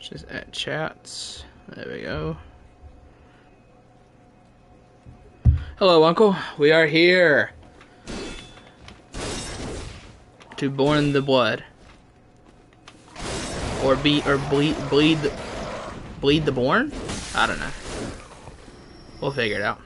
Just at chats. There we go. Hello, Uncle. We are here to born the blood, or bleed the born. I don't know. We'll figure it out.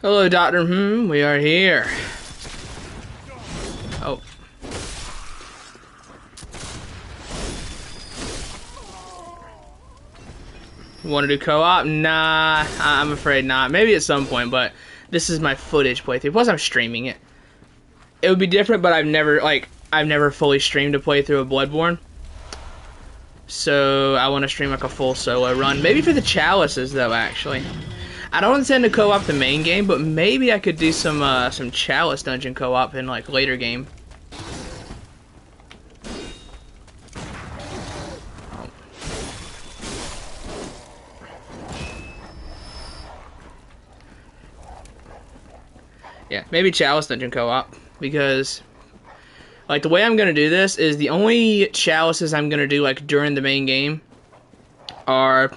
Hello, Doctor. We are here. Oh. Want to do co-op? Nah, I'm afraid not. Maybe at some point, but this is my footage playthrough. Plus, I'm streaming it. It would be different, but I've never fully streamed a playthrough of Bloodborne. So I want to stream like a full solo run. Maybe for the chalices, though. Actually, I don't intend to co-op the main game, but maybe I could do some chalice dungeon co-op in like later game. Yeah, maybe Chalice Dungeon Co-op, because, like, the way I'm going to do this is the only chalices I'm going to do, like, during the main game are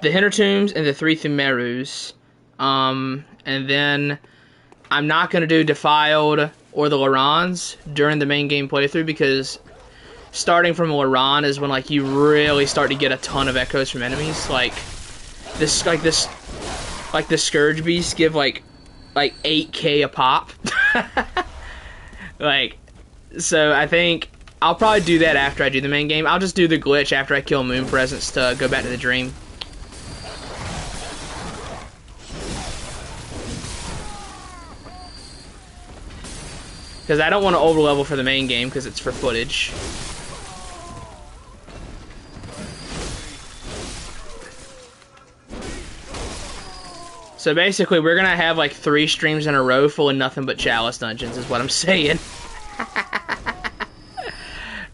the Hintertombs and the Three Thumerus, and then I'm not going to do Defiled or the Lorans during the main game playthrough, because starting from Loran is when, like, you really start to get a ton of echoes from enemies, like, the Scourge Beasts give, like 8k a pop. Like, so I think I'll probably do that after I do the main game. I'll just do the glitch after I kill Moon Presence to go back to the dream. Because I don't want to over level for the main game because it's for footage. So basically, we're gonna have like 3 streams in a row full of nothing but Chalice dungeons, is what I'm saying.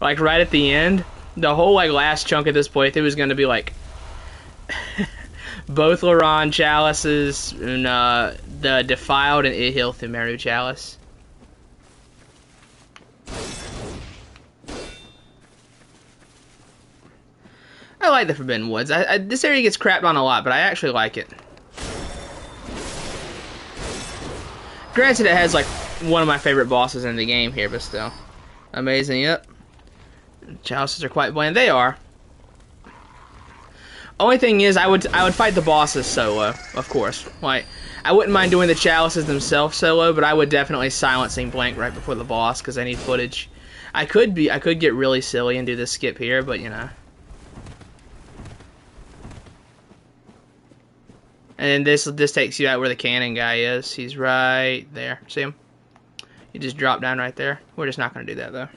Like right at the end, the whole like last chunk of this playthrough is gonna be like both Loran chalices and the Defiled and Ihil Thumeru chalice. I like the Forbidden Woods. This area gets crapped on a lot, but I actually like it. Granted, it has, like, one of my favorite bosses in the game here, but still. Amazing, yep. Chalices are quite bland. They are. Only thing is, I would fight the bosses solo, of course. Like, I wouldn't mind doing the chalices themselves solo, but I would definitely silencing blank right before the boss, because I need footage. I could get really silly and do this skip here, but, you know. And this takes you out where the cannon guy is. He's right there. See him? He just dropped down right there. We're just not going to do that, though.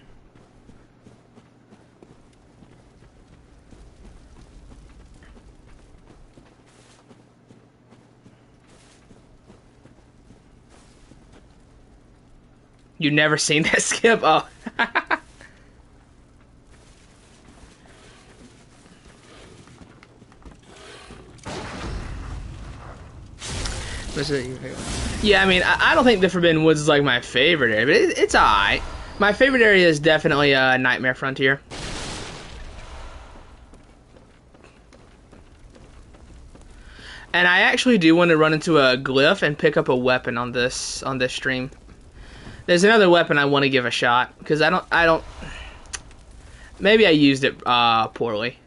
You've never seen that skip? Oh. Yeah, I mean, I don't think the Forbidden Woods is like my favorite area, but it's alright. My favorite area is definitely Nightmare Frontier. And I actually do want to run into a glyph and pick up a weapon on this stream. There's another weapon I want to give a shot, because I don't. Maybe I used it poorly.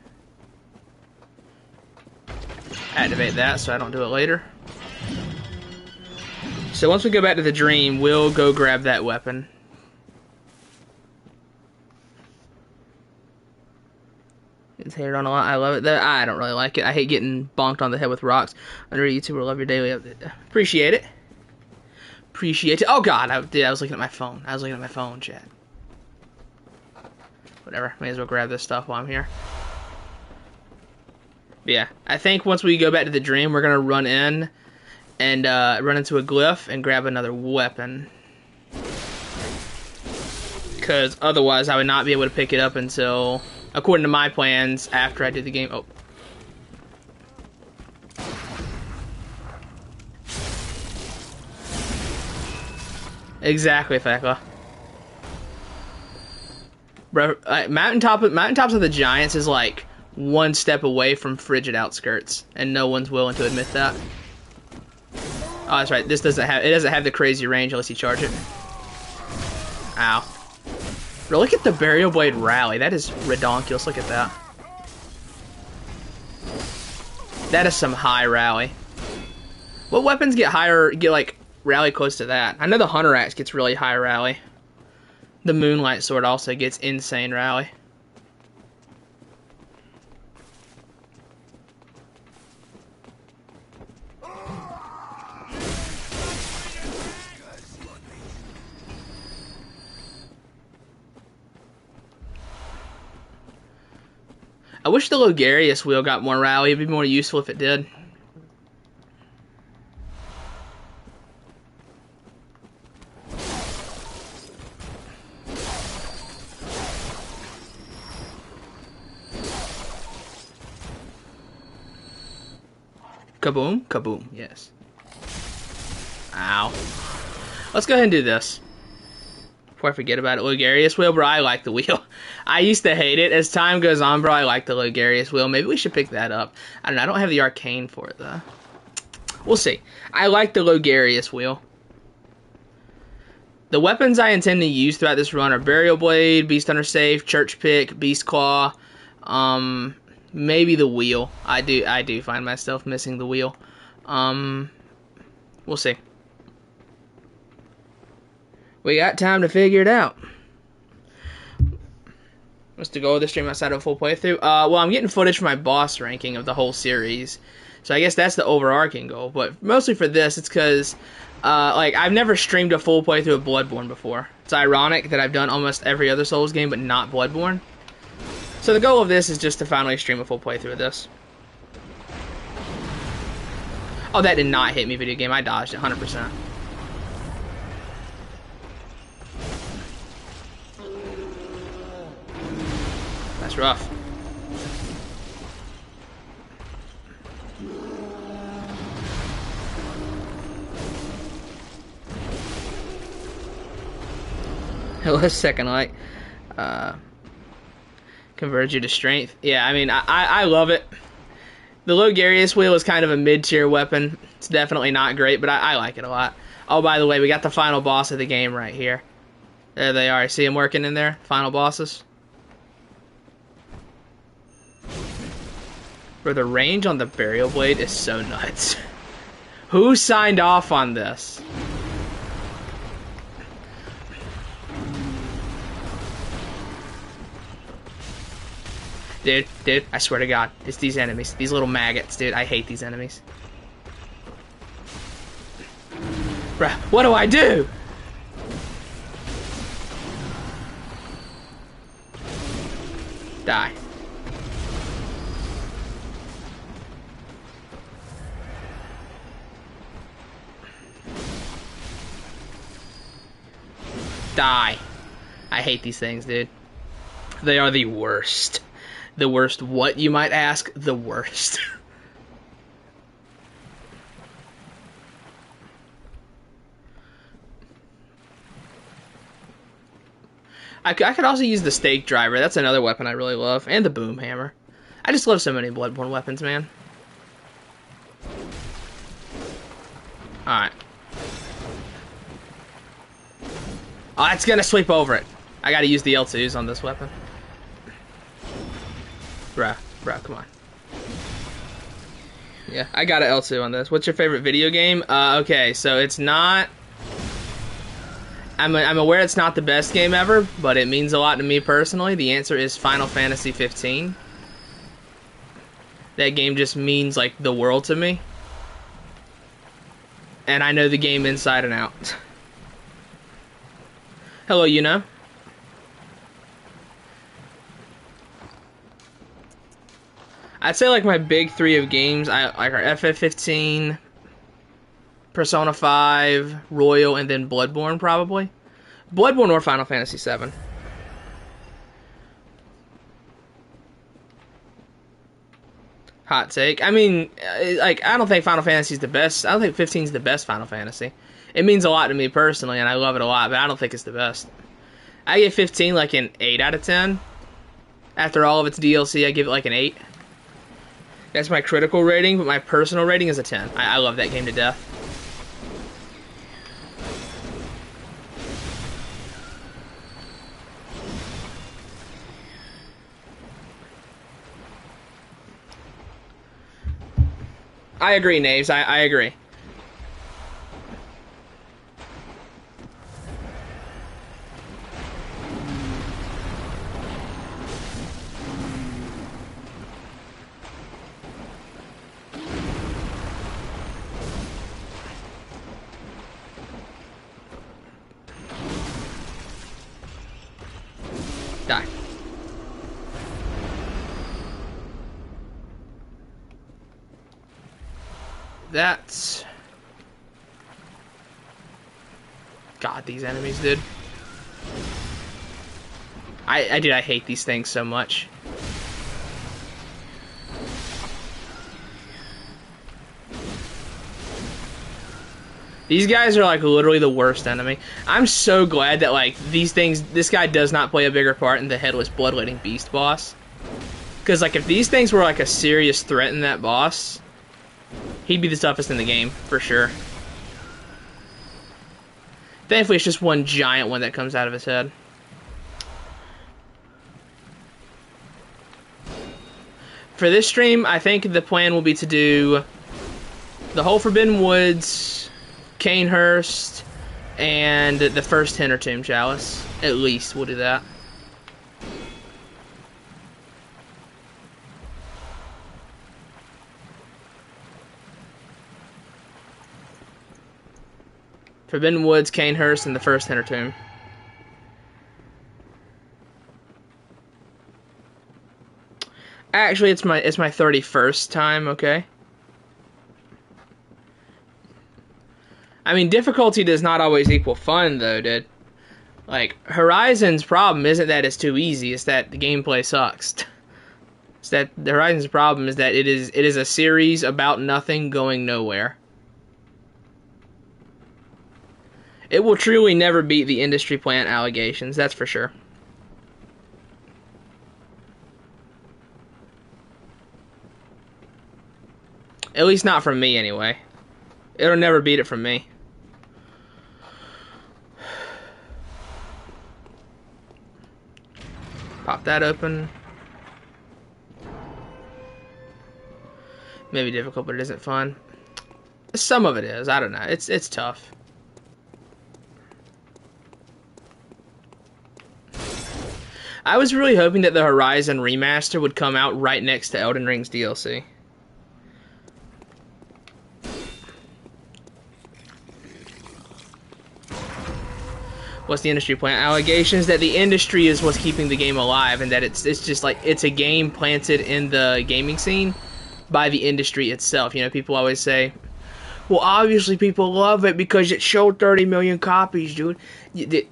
Activate that so I don't do it later. So once we go back to the dream, we'll go grab that weapon. It's hated on a lot. I love it. I don't really like it. I hate getting bonked on the head with rocks. Under a YouTuber, love your daily update. Appreciate it. Appreciate it. Oh god, I was looking at my phone. I was looking at my phone, chat. Whatever. May as well grab this stuff while I'm here. But yeah, I think once we go back to the dream, we're gonna run in and run into a glyph and grab another weapon. Because otherwise I would not be able to pick it up until According to my plans, after I do the game. Oh. Exactly, Thekla. Bro, Mountaintops of the Giants is like one step away from frigid outskirts, and no one's willing to admit that. Oh, that's right. This doesn't have the crazy range unless you charge it. Ow. Bro, look at the Burial Blade rally. That is redonkulous. Look at that. That is some high rally. What weapons get like rally close to that? I know the Hunter Axe gets really high rally. The Moonlight Sword also gets insane rally. I wish the Logarius wheel got more rally. It'd be more useful if it did. Kaboom, kaboom, yes. Ow. Let's go ahead and do this. Before I forget about it, Logarius wheel, bro, I like the wheel. I used to hate it. As time goes on, bro, I like the Logarius wheel. Maybe we should pick that up. I don't know, I don't have the arcane for it, though. We'll see. I like the Logarius wheel. The weapons I intend to use throughout this run are Burial Blade, Beast Hunter Safe, Church Pick, Beast Claw, maybe the wheel. I do find myself missing the wheel. We'll see. We got time to figure it out. What's the goal of the stream outside of a full playthrough? Well, I'm getting footage for my boss ranking of the whole series. So I guess that's the overarching goal. But mostly for this, it's because, like, I've never streamed a full playthrough of Bloodborne before. It's ironic that I've done almost every other Souls game, but not Bloodborne. So the goal of this is just to finally stream a full playthrough of this. Oh, that did not hit me, video game. I dodged it 100%. That's rough. Hello, Second Light. Convert you to strength. Yeah, I mean, I love it. The Logarius wheel is kind of a mid-tier weapon. It's definitely not great, but I like it a lot. Oh, by the way, we got the final boss of the game right here. There they are. See them working in there? Final bosses. Bro, the range on the Burial Blade is so nuts. Who signed off on this? Dude, I swear to God, it's these enemies. These little maggots, dude. I hate these enemies. Bruh, what do I do? Die. Die. I hate these things, dude. They are the worst. The worst what, you might ask? The worst. I could also use the stake driver. That's another weapon I really love. And the boom hammer. I just love so many Bloodborne weapons, man. Alright. Oh, it's gonna sweep over it. I gotta use the L2s on this weapon. Bruh, come on. Yeah, I got an L2 on this. What's your favorite video game? Okay, so it's not... I'm aware it's not the best game ever, but it means a lot to me personally. The answer is Final Fantasy 15. That game just means, like, the world to me. And I know the game inside and out. Hello, you know. I'd say like my big three of games I like are FF15, Persona 5, Royal, and then Bloodborne probably. Bloodborne or Final Fantasy 7. Hot take. I mean, like, I don't think Final Fantasy is the best. I don't think 15 is the best Final Fantasy. It means a lot to me personally, and I love it a lot, but I don't think it's the best. I give 15 like an 8 out of 10. After all of its DLC, I give it like an 8. That's my critical rating, but my personal rating is a 10. I love that game to death. I agree, Naves. I agree. Die. That's... God, these enemies, dude. I hate these things so much. These guys are like literally the worst enemy. I'm so glad that like these things, this guy does not play a bigger part in the Headless Bloodletting Beast boss. Because like if these things were like a serious threat in that boss, he'd be the toughest in the game, for sure. Thankfully, it's just one giant one that comes out of his head. For this stream, I think the plan will be to do the whole Forbidden Woods, Canehurst, and the first Hintertomb Chalice. At least, we'll do that. Forbidden Woods, Canehurst, and the first Hintertomb. Actually, it's my 31st time, okay? I mean, difficulty does not always equal fun, though, dude. Like, Horizon's problem isn't that it's too easy, it's that the gameplay sucks. It's that the Horizon's problem is that it is a series about nothing going nowhere. It will truly never beat the industry plant allegations, that's for sure. At least not from me, anyway. It'll never beat it from me. Pop that open. Maybe difficult, but it isn't fun. Some of it is, I don't know. It's tough. I was really hoping that the Horizon remaster would come out right next to Elden Ring's DLC. What's the industry plant? Allegations that the industry is what's keeping the game alive, and that it's just like it's a game planted in the gaming scene by the industry itself. You know, people always say, well, obviously people love it because it sold 30 million copies, dude.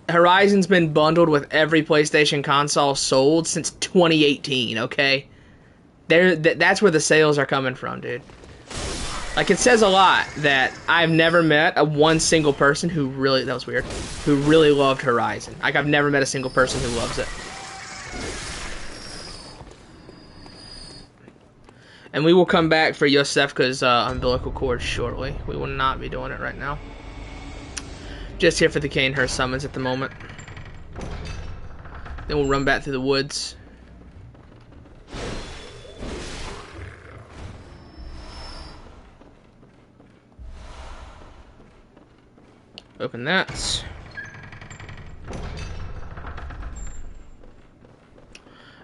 Horizon's been bundled with every PlayStation console sold since 2018, okay? That's where the sales are coming from, dude. Like, it says a lot that I've never met one single person who really, that was weird, who really loved Horizon. Like, I've never met a single person who loves it. And we will come back for Yosefka's umbilical cord shortly. We will not be doing it right now. Just here for the Canehurst summons at the moment. Then we'll run back through the woods. Open that.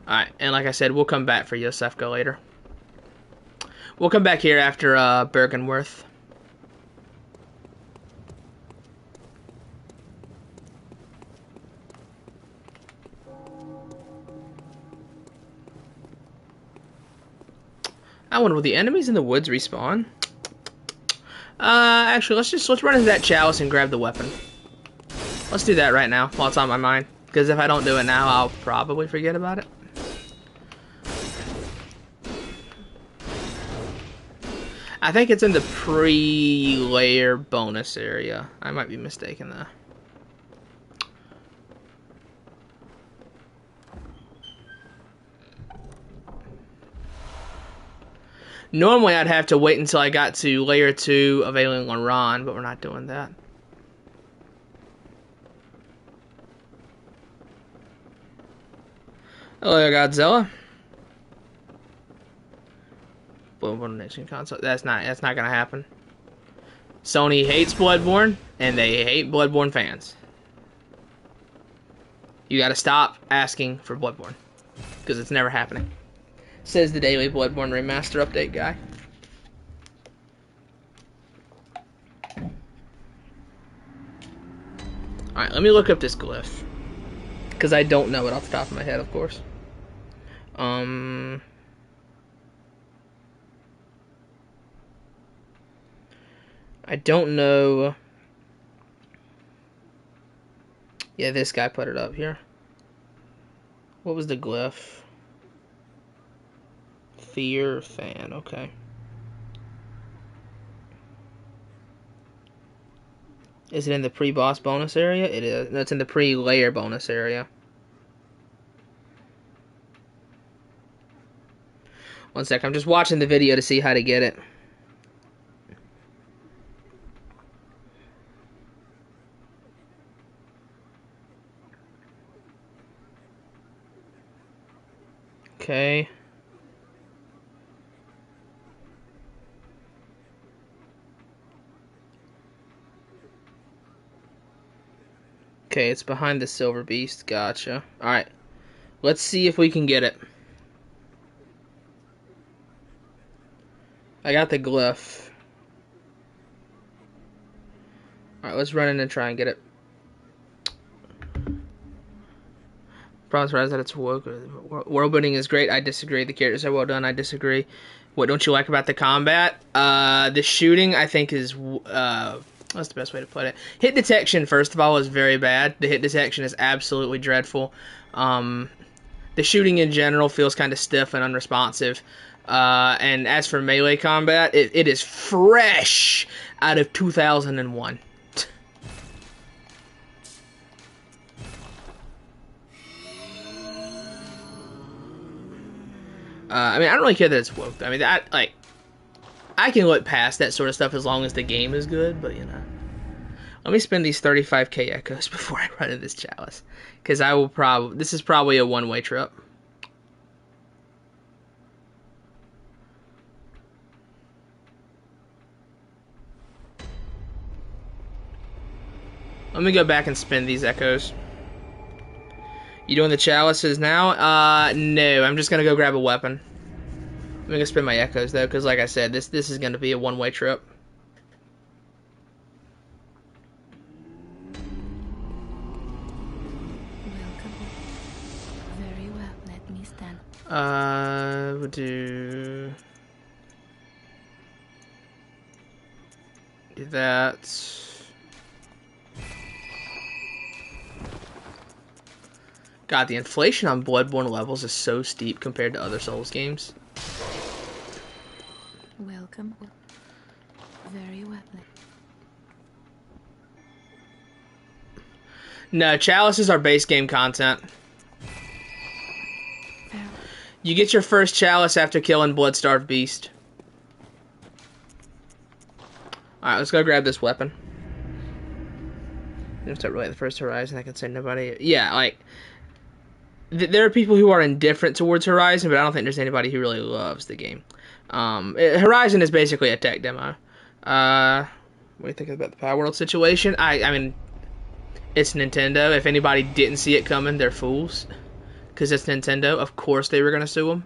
Alright, and like I said, we'll come back for Yosefka later. We'll come back here after Bergenworth. I wonder, will the enemies in the woods respawn? Actually, let's run into that chalice and grab the weapon. Let's do that right now while it's on my mind. Because if I don't do it now, I'll probably forget about it. I think it's in the pre-layer bonus area. I might be mistaken though. Normally I'd have to wait until I got to layer 2 of Alien Laran, but we're not doing that. Hello, Godzilla. Bloodborne next gen console. That's not gonna happen. Sony hates Bloodborne, and they hate Bloodborne fans. You gotta stop asking for Bloodborne, because it's never happening. Says the daily Bloodborne remaster update guy. Alright, let me look up this glyph. Because I don't know it off the top of my head, of course. I don't know. Yeah, this guy put it up here. What was the glyph? Fear fan, okay. Is it in the pre-boss bonus area? It is. No, it's in the pre-layer bonus area. One sec, I'm just watching the video to see how to get it. Okay. Okay, it's behind the silver beast. Gotcha. Alright. Let's see if we can get it. I got the glyph. Alright, let's run in and try and get it. Problems arise that it's woke. World building is great. I disagree. The characters are well done. I disagree. What don't you like about the combat? The shooting, I think, is... what's the best way to put it? Hit detection, first of all, is very bad. The hit detection is absolutely dreadful. The shooting in general feels kind of stiff and unresponsive. And as for melee combat, it is fresh out of 2001. I mean, I don't really care that it's woke. I mean, I can look past that sort of stuff as long as the game is good, but, you know. Let me spend these 35k echoes before I run into this chalice. Because I will probably... This is probably a one-way trip. Let me go back and spend these echoes. You doing the chalices now? No. I'm just going to go grab a weapon. I'm going to spend my echoes, though, because like I said, this is going to be a one-way trip. Very well, let me stand. We'll do that. God, the inflation on Bloodborne levels is so steep compared to other Souls games. Welcome. Very well. No, chalices are base game content. Fair. You get your first chalice after killing Bloodstarved Beast. Alright, let's go grab this weapon. If it's not really the first Horizon, I can say nobody... Yeah, like... There are people who are indifferent towards Horizon, but I don't think there's anybody who really loves the game. Horizon is basically a tech demo. What do you think about the Power World situation? I mean, it's Nintendo. If anybody didn't see it coming, they're fools. Because it's Nintendo. Of course they were going to sue them.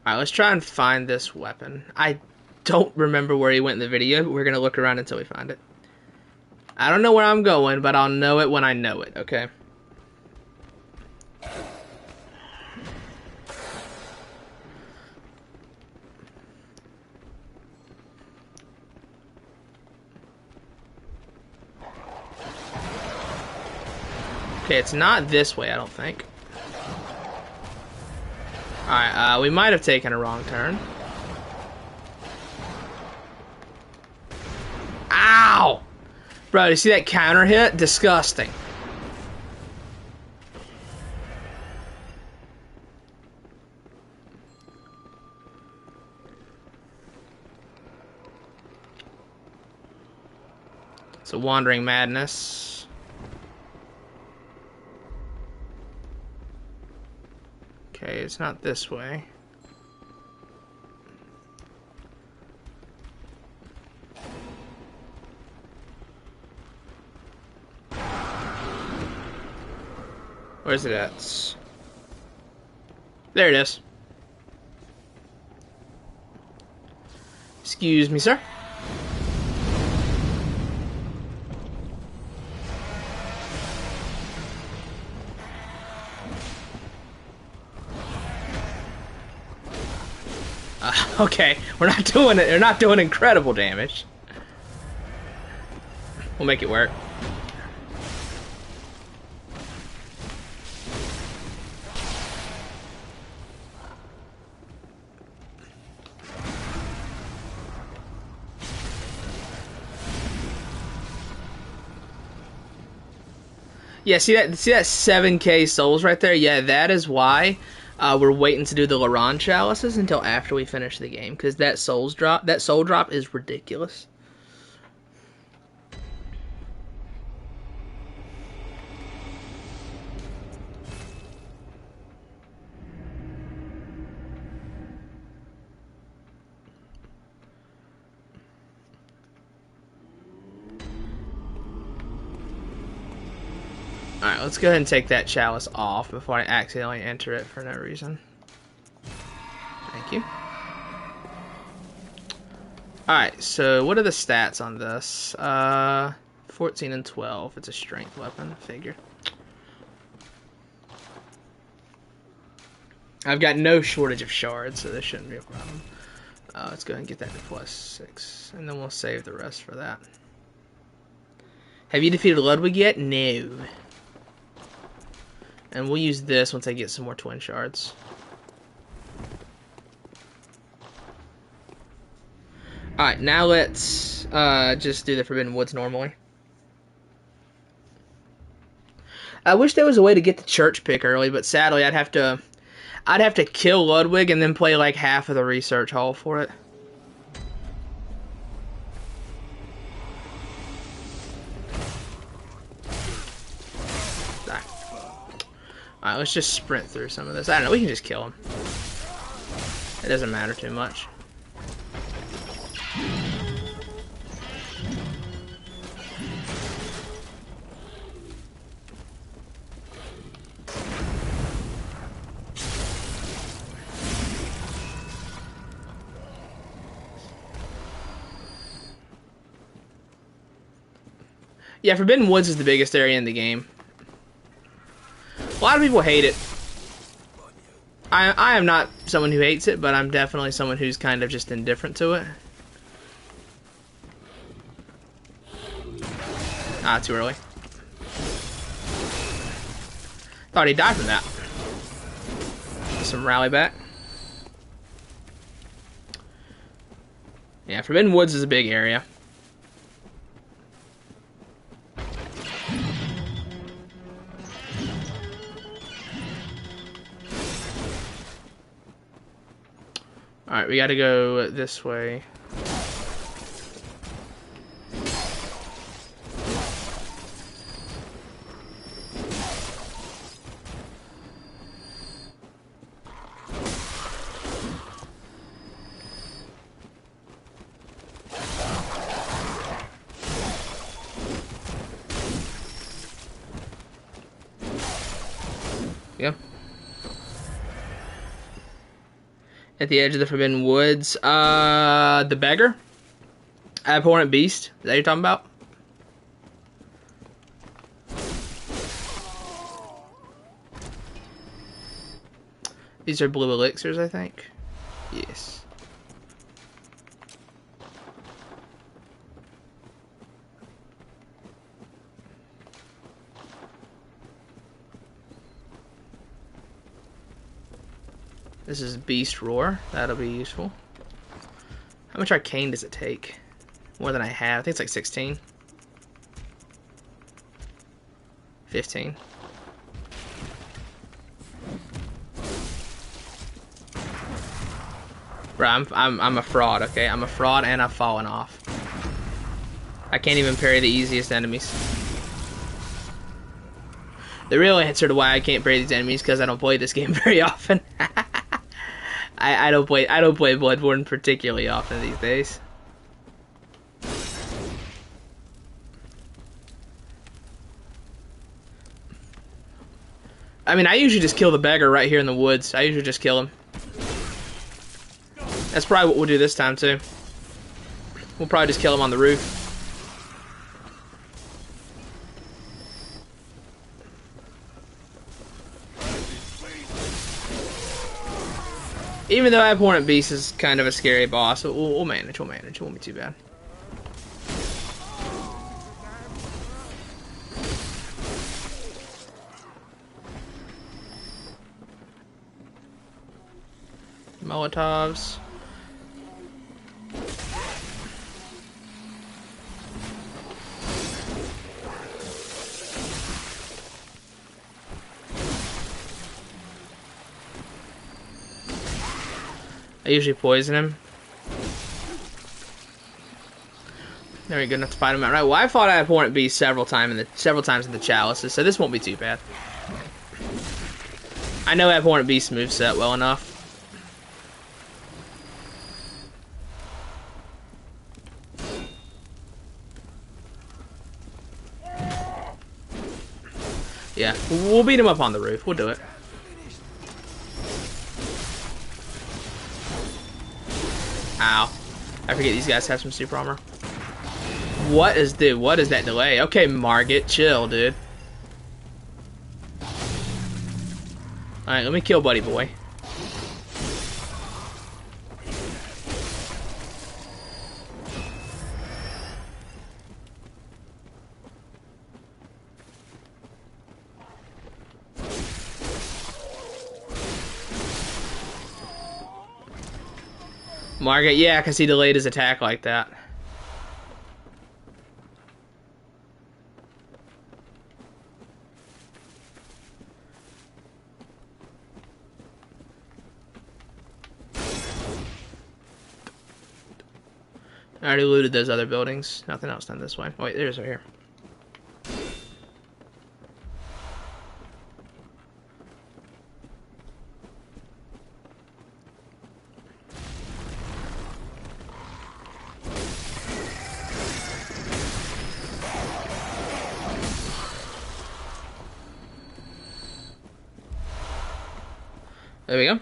Alright, let's try and find this weapon. I don't remember where he went in the video, but we're going to look around until we find it. I don't know where I'm going, but I'll know it when I know it, okay? Okay, it's not this way, I don't think. Alright, we might have taken a wrong turn. Ow! Bro, you see that counter hit? Disgusting. It's a wandering madness. Okay, it's not this way. Where's it at? There it is. Excuse me, sir. Okay, we're not doing it. They're not doing incredible damage. We'll make it work. Yeah, see that 7K souls right there? Yeah, that is why we're waiting to do the Laron chalices until after we finish the game, because that soul drop is ridiculous. Alright, let's go ahead and take that chalice off before I accidentally enter it for no reason. Thank you. Alright, so what are the stats on this? 14 and 12. It's a strength weapon, figure. I've got no shortage of shards, so this shouldn't be a problem. Let's go ahead and get that to +6, and then we'll save the rest for that. Have you defeated Ludwig yet? No. And we'll use this once I get some more twin shards. Alright, now let's just do the Forbidden Woods normally. I wish there was a way to get the church pick early, but sadly I'd have to kill Ludwig and then play like half of the research hall for it. Alright, let's just sprint through some of this. I don't know, we can just kill him. It doesn't matter too much. Yeah, Forbidden Woods is the biggest area in the game. A lot of people hate it. I am not someone who hates it, but I'm definitely someone who's kind of just indifferent to it. Ah, too early. Thought he died from that. Some rally back. Yeah, Forbidden Woods is a big area. Alright, we gotta go this way. Yeah. At the edge of the Forbidden Woods. The Beggar? Abhorrent Beast? Is that what you're talking about? These are blue elixirs, I think. Yes. This is Beast Roar. That'll be useful. How much arcane does it take? More than I have. I think it's like 16. 15. Bro, I'm a fraud, okay? I'm a fraud and I've fallen off. I can't even parry the easiest enemies. The real answer to why I can't parry these enemies is because I don't play this game very often. I don't play Bloodborne particularly often these days. I mean, I usually just kill the beggar right here in the woods. I usually just kill him. That's probably what we'll do this time too. We'll probably just kill him on the roof. Even though Abhorrent Beast is kind of a scary boss, we'll manage, we'll manage. It won't be too bad. Molotovs. I usually poison him. There we go, enough to fight him outright. Well, I fought Abhorrent Beast several times in the chalices, so this won't be too bad. I know Abhorrent Beast's moveset well enough. Yeah, we'll beat him up on the roof. We'll do it. Ow. I forget these guys have some super armor. What is that delay? Okay, Margit, chill, dude. Alright, let me kill Buddy Boy. Margit, yeah, because he delayed his attack like that. I already looted those other buildings. Nothing else done this way. Oh, wait, there's right here. There we go.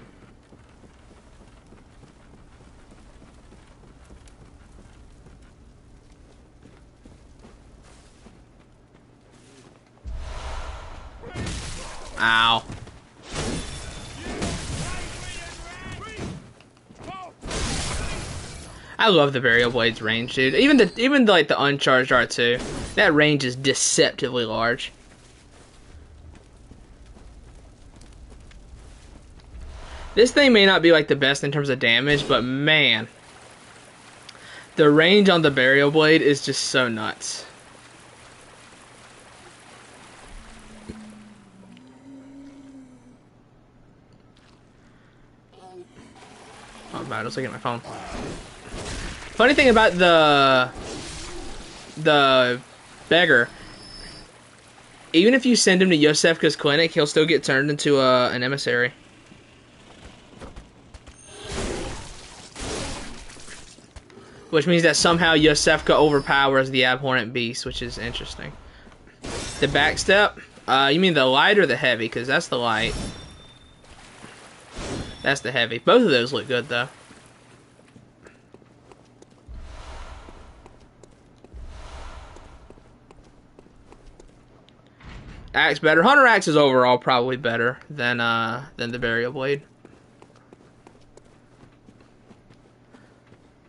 Ow. I love the Burial Blade's range, dude. Even like the uncharged R2, that range is deceptively large. This thing may not be like the best in terms of damage, but man, the range on the Burial Blade is just so nuts. Oh, bad. I was looking at my phone. Funny thing about the beggar, even if you send him to Yosefka's clinic, he'll still get turned into an emissary. Which means that somehow Yosefka overpowers the Abhorrent Beast, which is interesting. The backstep? You mean the light or the heavy? Because that's the light. That's the heavy. Both of those look good, though. Axe better. Hunter Axe is overall probably better than the Burial Blade.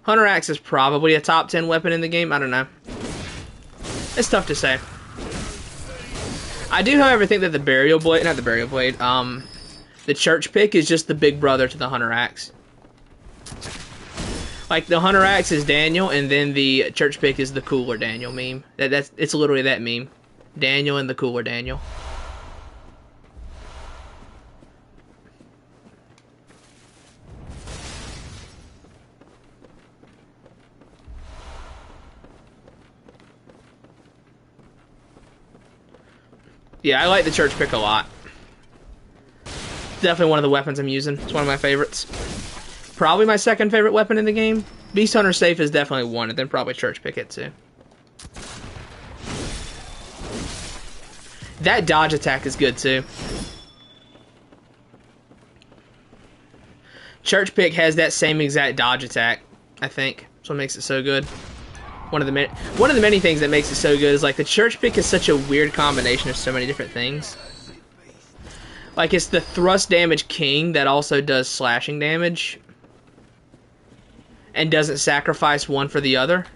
Hunter Axe is probably a top 10 weapon in the game. I don't know. It's tough to say. I do, however, think that the Burial Blade, not the Burial Blade, The church pick is just the big brother to the hunter axe. Like, the hunter axe is Daniel, and then the church pick is the cooler Daniel meme. It's literally that meme. Daniel and the cooler Daniel. Yeah, I like the church pick a lot. Definitely one of the weapons I'm using. It's one of my favorites. Probably my second favorite weapon in the game. Beast Hunter Safe is definitely one, and then probably church pick it too. That dodge attack is good too. Church pick has that same exact dodge attack, I think. That's what makes it so good. One of the many things that makes it so good is like the church pick is such a weird combination of so many different things. Like, it's the thrust damage king that also does slashing damage and doesn't sacrifice one for the other.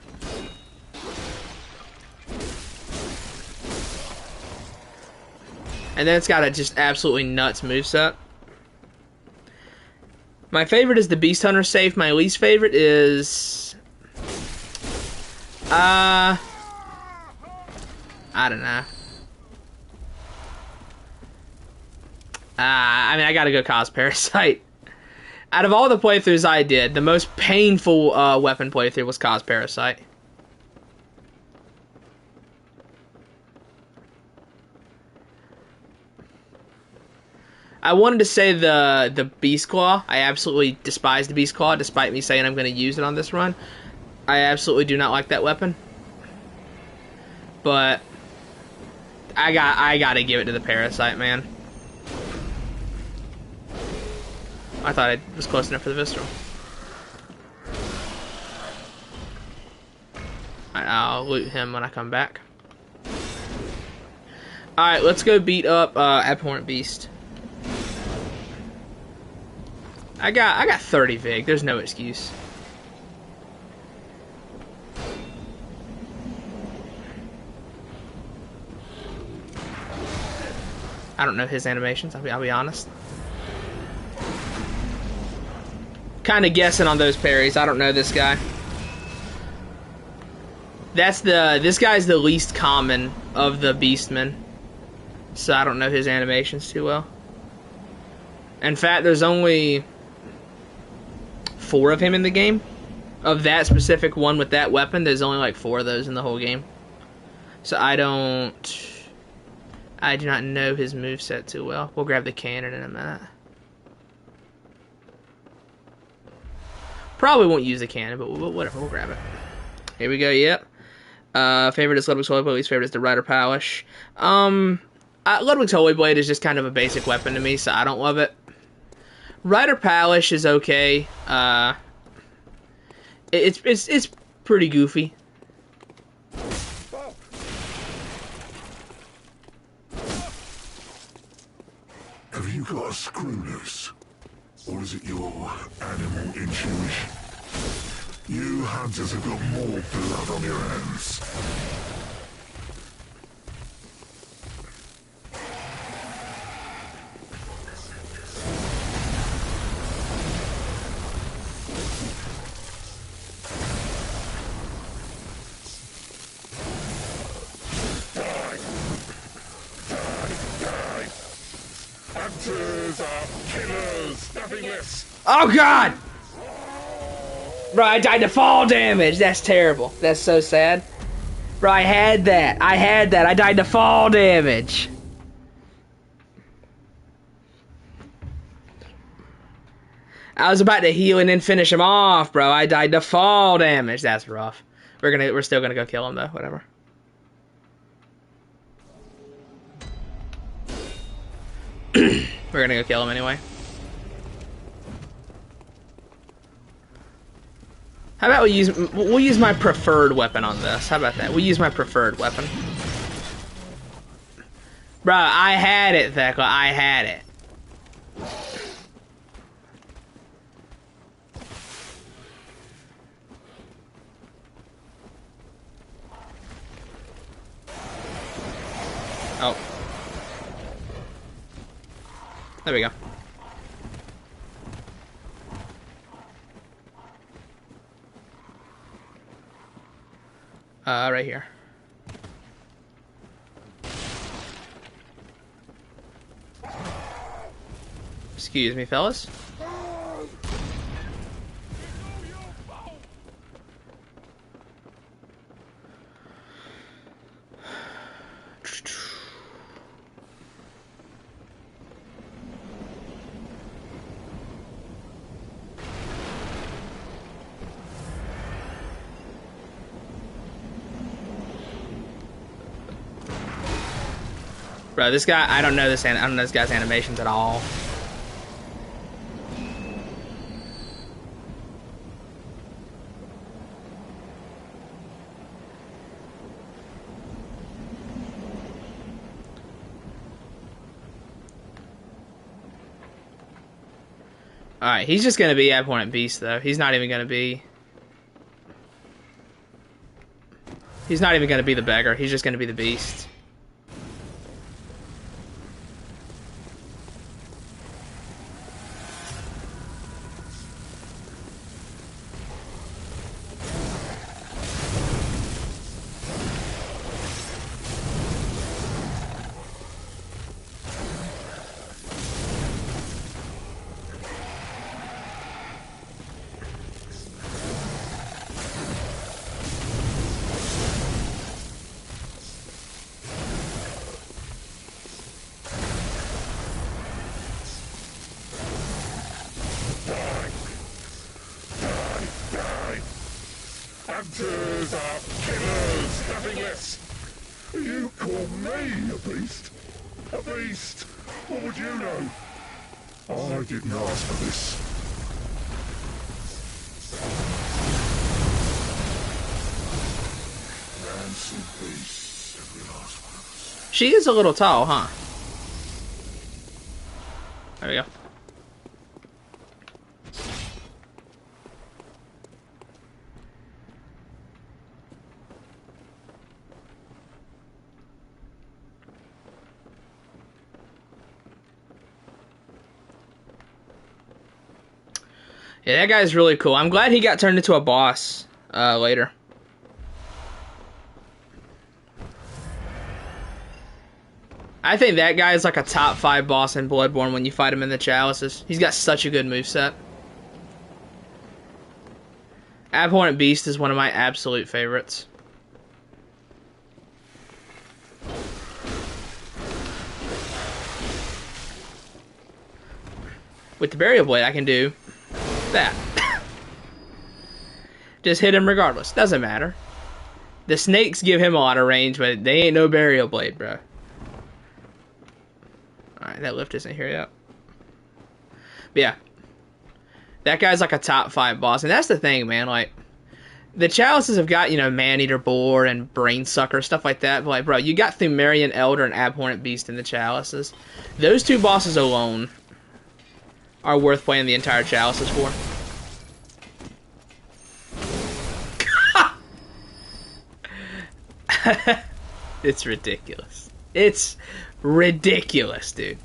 And then it's got a just absolutely nuts moveset. My favorite is the Beast Hunter Safe. My least favorite is... I don't know. I mean, I gotta go Cause Parasite. Out of all the playthroughs I did, the most painful weapon playthrough was Cause Parasite. I wanted to say the Beast Claw. I absolutely despise the Beast Claw, despite me saying I'm going to use it on this run. I absolutely do not like that weapon. But I gotta give it to the Parasite, man. I thought I was close enough for the Visceral. Alright, I'll loot him when I come back. Alright, let's go beat up Abhorrent Beast. I got 30 Vig. There's no excuse. I don't know his animations, I'll be honest. Kind of guessing on those parries. I don't know this guy. This guy's the least common of the Beastmen. So I don't know his animations too well. In fact, there's only 4 of him in the game. Of that specific one with that weapon, there's only like 4 of those in the whole game. So I do not know his moveset too well. We'll grab the cannon in a minute. Probably won't use the cannon, but whatever, we'll grab it. Here we go, yep. Favorite is Ludwig's Holy Blade, least favorite is the Rider Palish. Ludwig's Holy Blade is just kind of a basic weapon to me, so I don't love it. Rider Palish is okay. It's pretty goofy. Have you got a screw loose? Or is it your animal intuition? You hunters have got more blood on your hands. Hunters are killers, nothing less. Oh god! Bro, I died to fall damage. That's terrible. That's so sad. Bro, I had that. I died to fall damage. I was about to heal and then finish him off, bro. I died to fall damage. That's rough. We're still gonna go kill him though. Whatever. We're gonna go kill him anyway. How about we'll use my preferred weapon on this? How about that? We'll use my preferred weapon. Bro, I had it, Thekla. I had it. Oh. There we go. Right here. Excuse me, fellas. Bro, this guy, I don't know this guy's animations at all. Alright, he's just gonna be Abhorrent Beast, though. He's not even gonna be the beggar. He's just gonna be the beast. Hunters are killers, nothing less. You call me a beast? A beast? What would you know? I didn't ask for this. Rancid beasts, every last one of us. She is a little tall, huh? There we go. Yeah, that guy's really cool. I'm glad he got turned into a boss later. I think that guy is like a top 5 boss in Bloodborne when you fight him in the Chalices. He's got such a good moveset. Abhorrent Beast is one of my absolute favorites. With the Burial Blade, I can do that. Just hit him regardless. Doesn't matter. The snakes give him a lot of range, but they ain't no Burial Blade, bro. Alright, that lift isn't here yet. But yeah. That guy's like a top 5 boss. And that's the thing, man. Like, the Chalices have got, you know, Man-Eater Boar and Brain Sucker, stuff like that. But like, bro, you got Thumerian Elder and Abhorrent Beast in the Chalices. Those 2 bosses alone are worth playing the entire Chalices for. It's ridiculous. It's ridiculous, dude.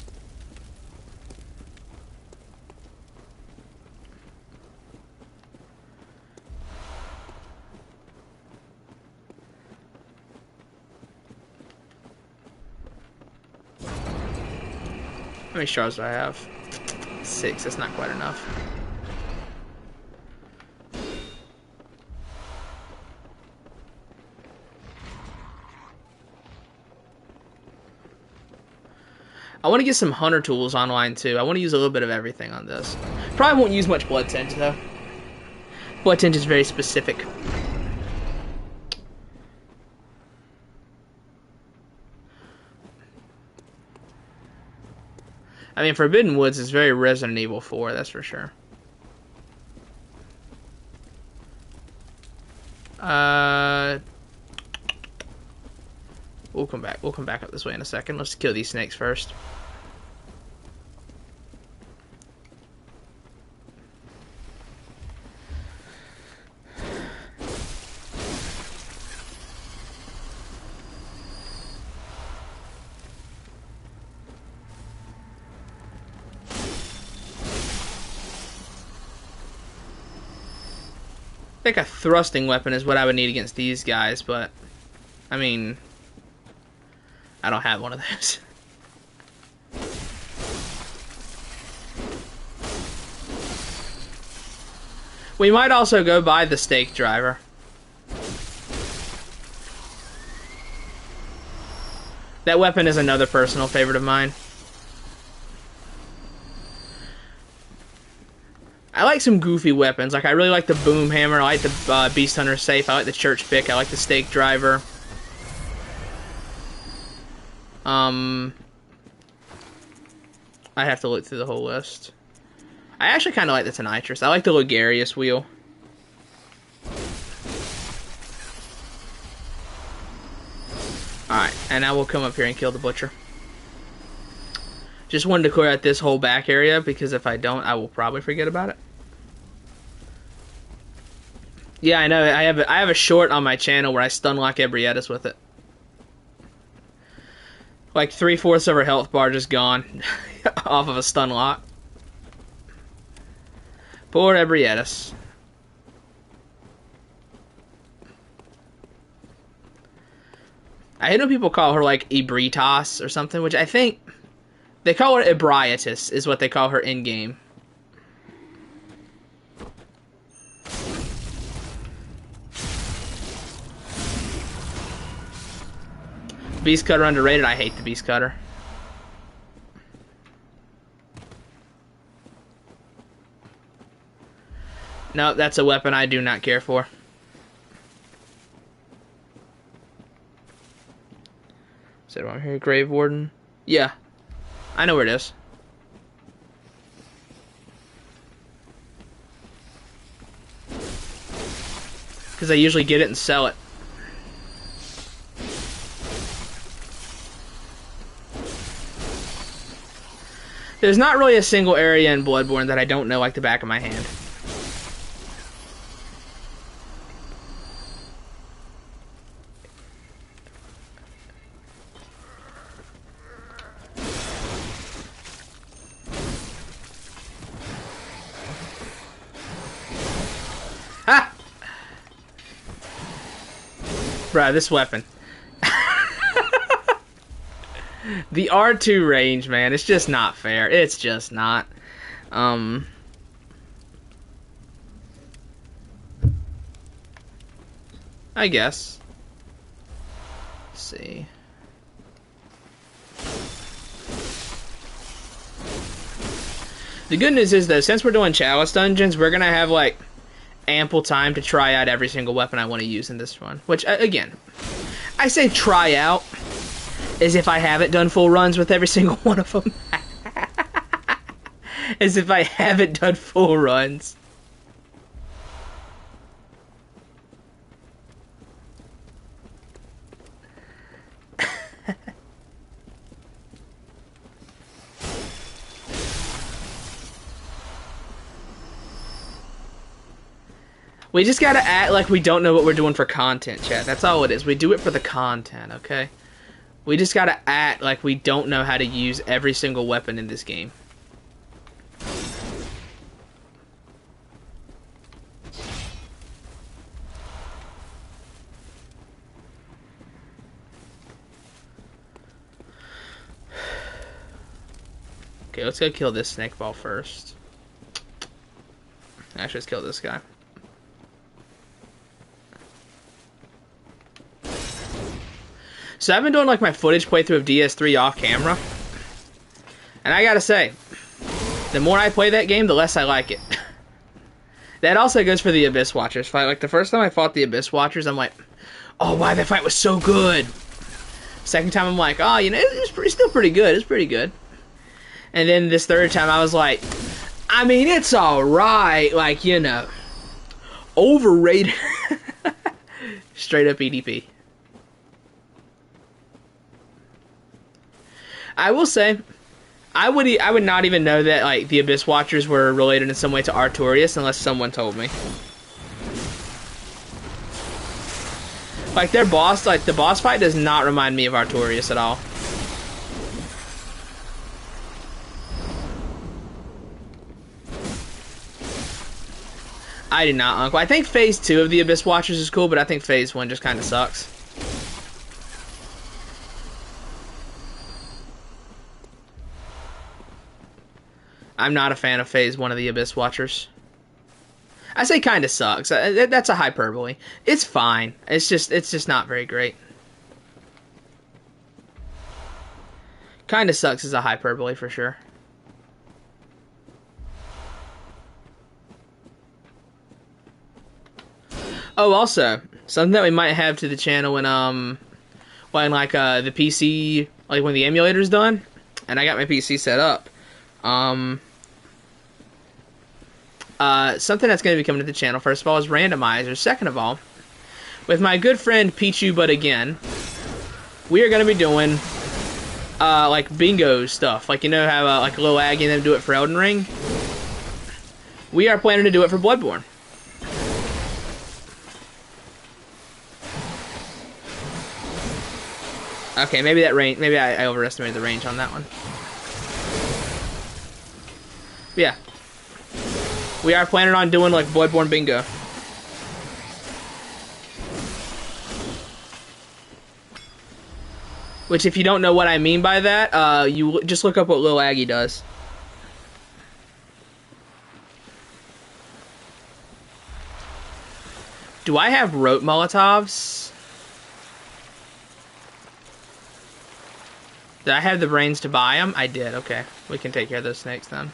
How many shards do I have? 6. That's not quite enough. I want to get some hunter tools online too. I want to use a little bit of everything on this. Probably won't use much blood tinge though. Blood tinge is very specific. I mean, Forbidden Woods is very Resident Evil 4, that's for sure. We'll come back. We'll come back up this way in a second. Let's kill these snakes first. think a thrusting weapon is what I would need against these guys, but I mean, I don't have one of those. We might also go buy the stake driver. That weapon is another personal favorite of mine. I like some goofy weapons. Like, I really like the boom hammer. I like the beast hunter safe. I like the church pick. I like the stake driver. I have to look through the whole list. I actually kind of like the Tonitrus. I like the Logarius wheel. Alright, and I will come up here and kill the butcher. Just wanted to clear out this whole back area, because if I don't, I will probably forget about it. Yeah, I know. I have a short on my channel where I stun lock Ebrietas with it. Like 3/4 of her health bar just gone off of a stun lock. Poor Ebrietas. I hate when people call her like Ebritas or something, which I think they call her Ebrietas is what they call her in game. Beast Cutter underrated. I hate the Beast Cutter. No, that's a weapon I do not care for. Is it around here? Grave Warden? Yeah. I know where it is. Because I usually get it and sell it. There's not really a single area in Bloodborne that I don't know like the back of my hand. Ha! Bruh, this weapon. The R2 range, man, it's just not fair. It's just not. I guess. Let's see. The good news is, though, since we're doing Chalice Dungeons, we're gonna have, like, ample time to try out every single weapon I want to use in this one. Which, again, I say try out as if I haven't done full runs with every single one of them. As if I haven't done full runs. We just gotta act like we don't know what we're doing for content, chat. That's all it is. We do it for the content, okay? We just gotta act like we don't know how to use every single weapon in this game. Okay, let's go kill this snake ball first. Actually, let's kill this guy. So I've been doing like my footage playthrough of DS3 off camera. And I gotta say, the more I play that game, the less I like it. That also goes for the Abyss Watchers fight. Like the first time I fought the Abyss Watchers, I'm like, oh, wow, that fight was so good. Second time I'm like, oh, you know, it was still pretty good. It's pretty good. And then this third time I was like, I mean, it's alright. Like, you know, overrated. Straight up EDP. I will say, I would not even know that like the Abyss Watchers were related in some way to Artorias unless someone told me. Like their boss, like the boss fight does not remind me of Artorias at all. I do not, Uncle. I think Phase 2 of the Abyss Watchers is cool, but I think Phase 1 just kind of sucks. I'm not a fan of Phase 1 of the Abyss Watchers. I say kind of sucks. That's a hyperbole. It's fine. It's just not very great. Kind of sucks is a hyperbole for sure. Oh, also, something that we might have to the channel when like the PC, like when the emulator's done, and I got my PC set up. Something that's going to be coming to the channel, first of all, is randomizers. Second of all, with my good friend Pichu, but again, we are going to be doing like bingo stuff. Like, you know how like Lil Aggie and them do it for Elden Ring? We are planning to do it for Bloodborne. Okay, maybe that range. Maybe I overestimated the range on that one. But yeah, we are planning on doing like Bloodborne bingo. Which, if you don't know what I mean by that, you just look up what Lil Aggie does. Do I have rope Molotovs? Did I have the brains to buy them? I did, okay. We can take care of those snakes then.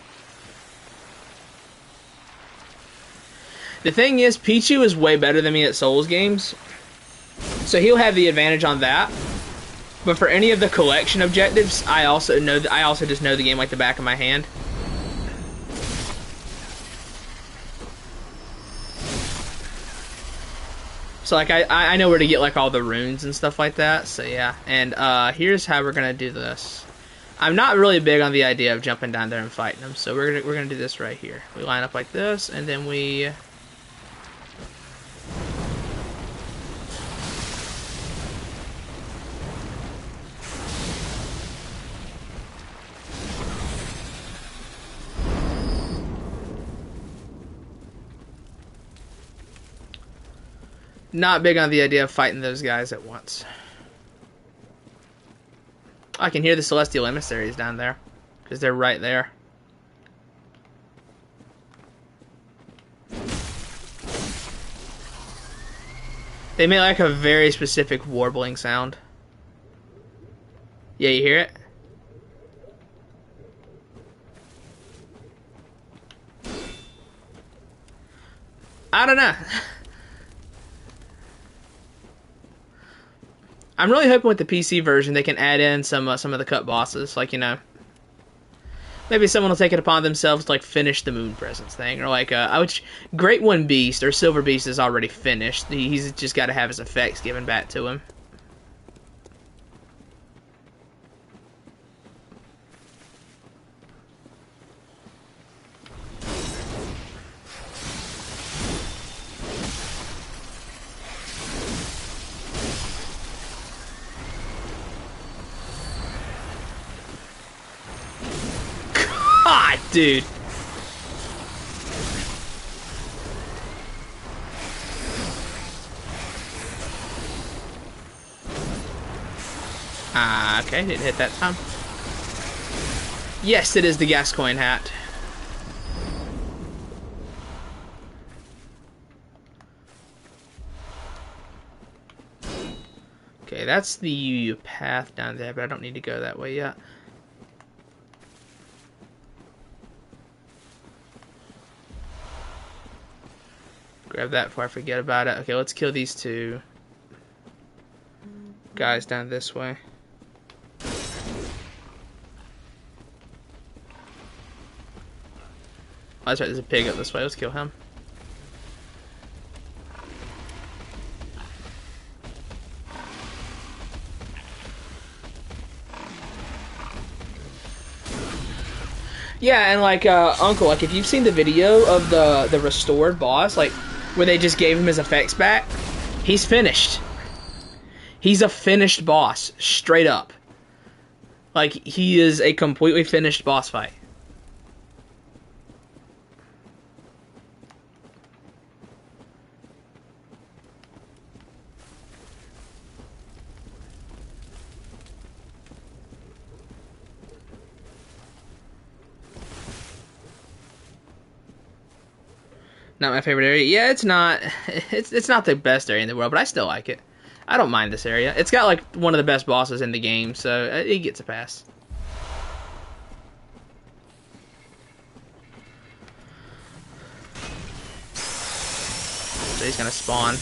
The thing is, Pichu is way better than me at Souls games. So he'll have the advantage on that. But for any of the collection objectives, I also just know the game like the back of my hand. So like I know where to get like all the runes and stuff like that. So yeah, and here's how we're gonna do this. I'm not really big on the idea of jumping down there and fighting them, so we're gonna do this right here. We line up like this, and then we. Not big on the idea of fighting those guys at once. I can hear the Celestial Emissaries down there, because they're right there. They make like a very specific warbling sound. Yeah, you hear it? I don't know. I'm really hoping with the PC version they can add in some of the cut bosses, like, you know, maybe someone will take it upon themselves to like finish the Moon Presence thing, or like Great One Beast or Silver Beast is already finished. He's just got to have his effects given back to him. God, dude. Okay, didn't hit that time. Yes, it is the Gascoigne hat. Okay, that's the path down there, but I don't need to go that way yet. Grab that before I forget about it. Okay, let's kill these two guys down this way. Oh, that's right, there's a pig up this way. Let's kill him. Yeah, and like, Uncle, like, if you've seen the video of the restored boss, like, where they just gave him his effects back, he's finished. He's a finished boss, straight up. Like, he is a completely finished boss fight. Not my favorite area. Yeah, it's not. It's not the best area in the world, but I still like it. I don't mind this area. It's got like one of the best bosses in the game, so it gets a pass. So he's gonna spawn.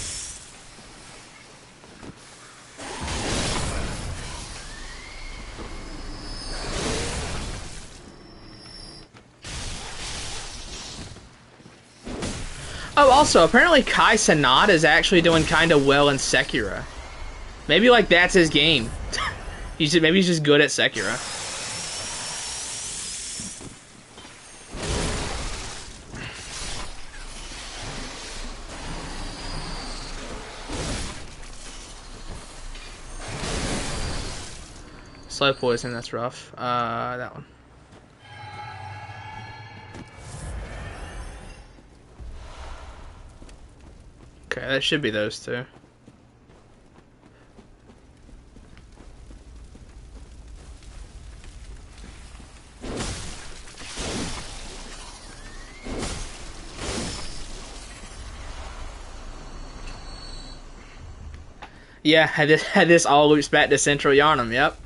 Oh, also, apparently Kai Cenat is actually doing kind of well in Sekiro. Maybe, like, that's his game. Maybe he's just good at Sekiro. Slow poison, that's rough. That one. Okay, that should be those two. Yeah, had this all loops back to Central Yarnum, yep.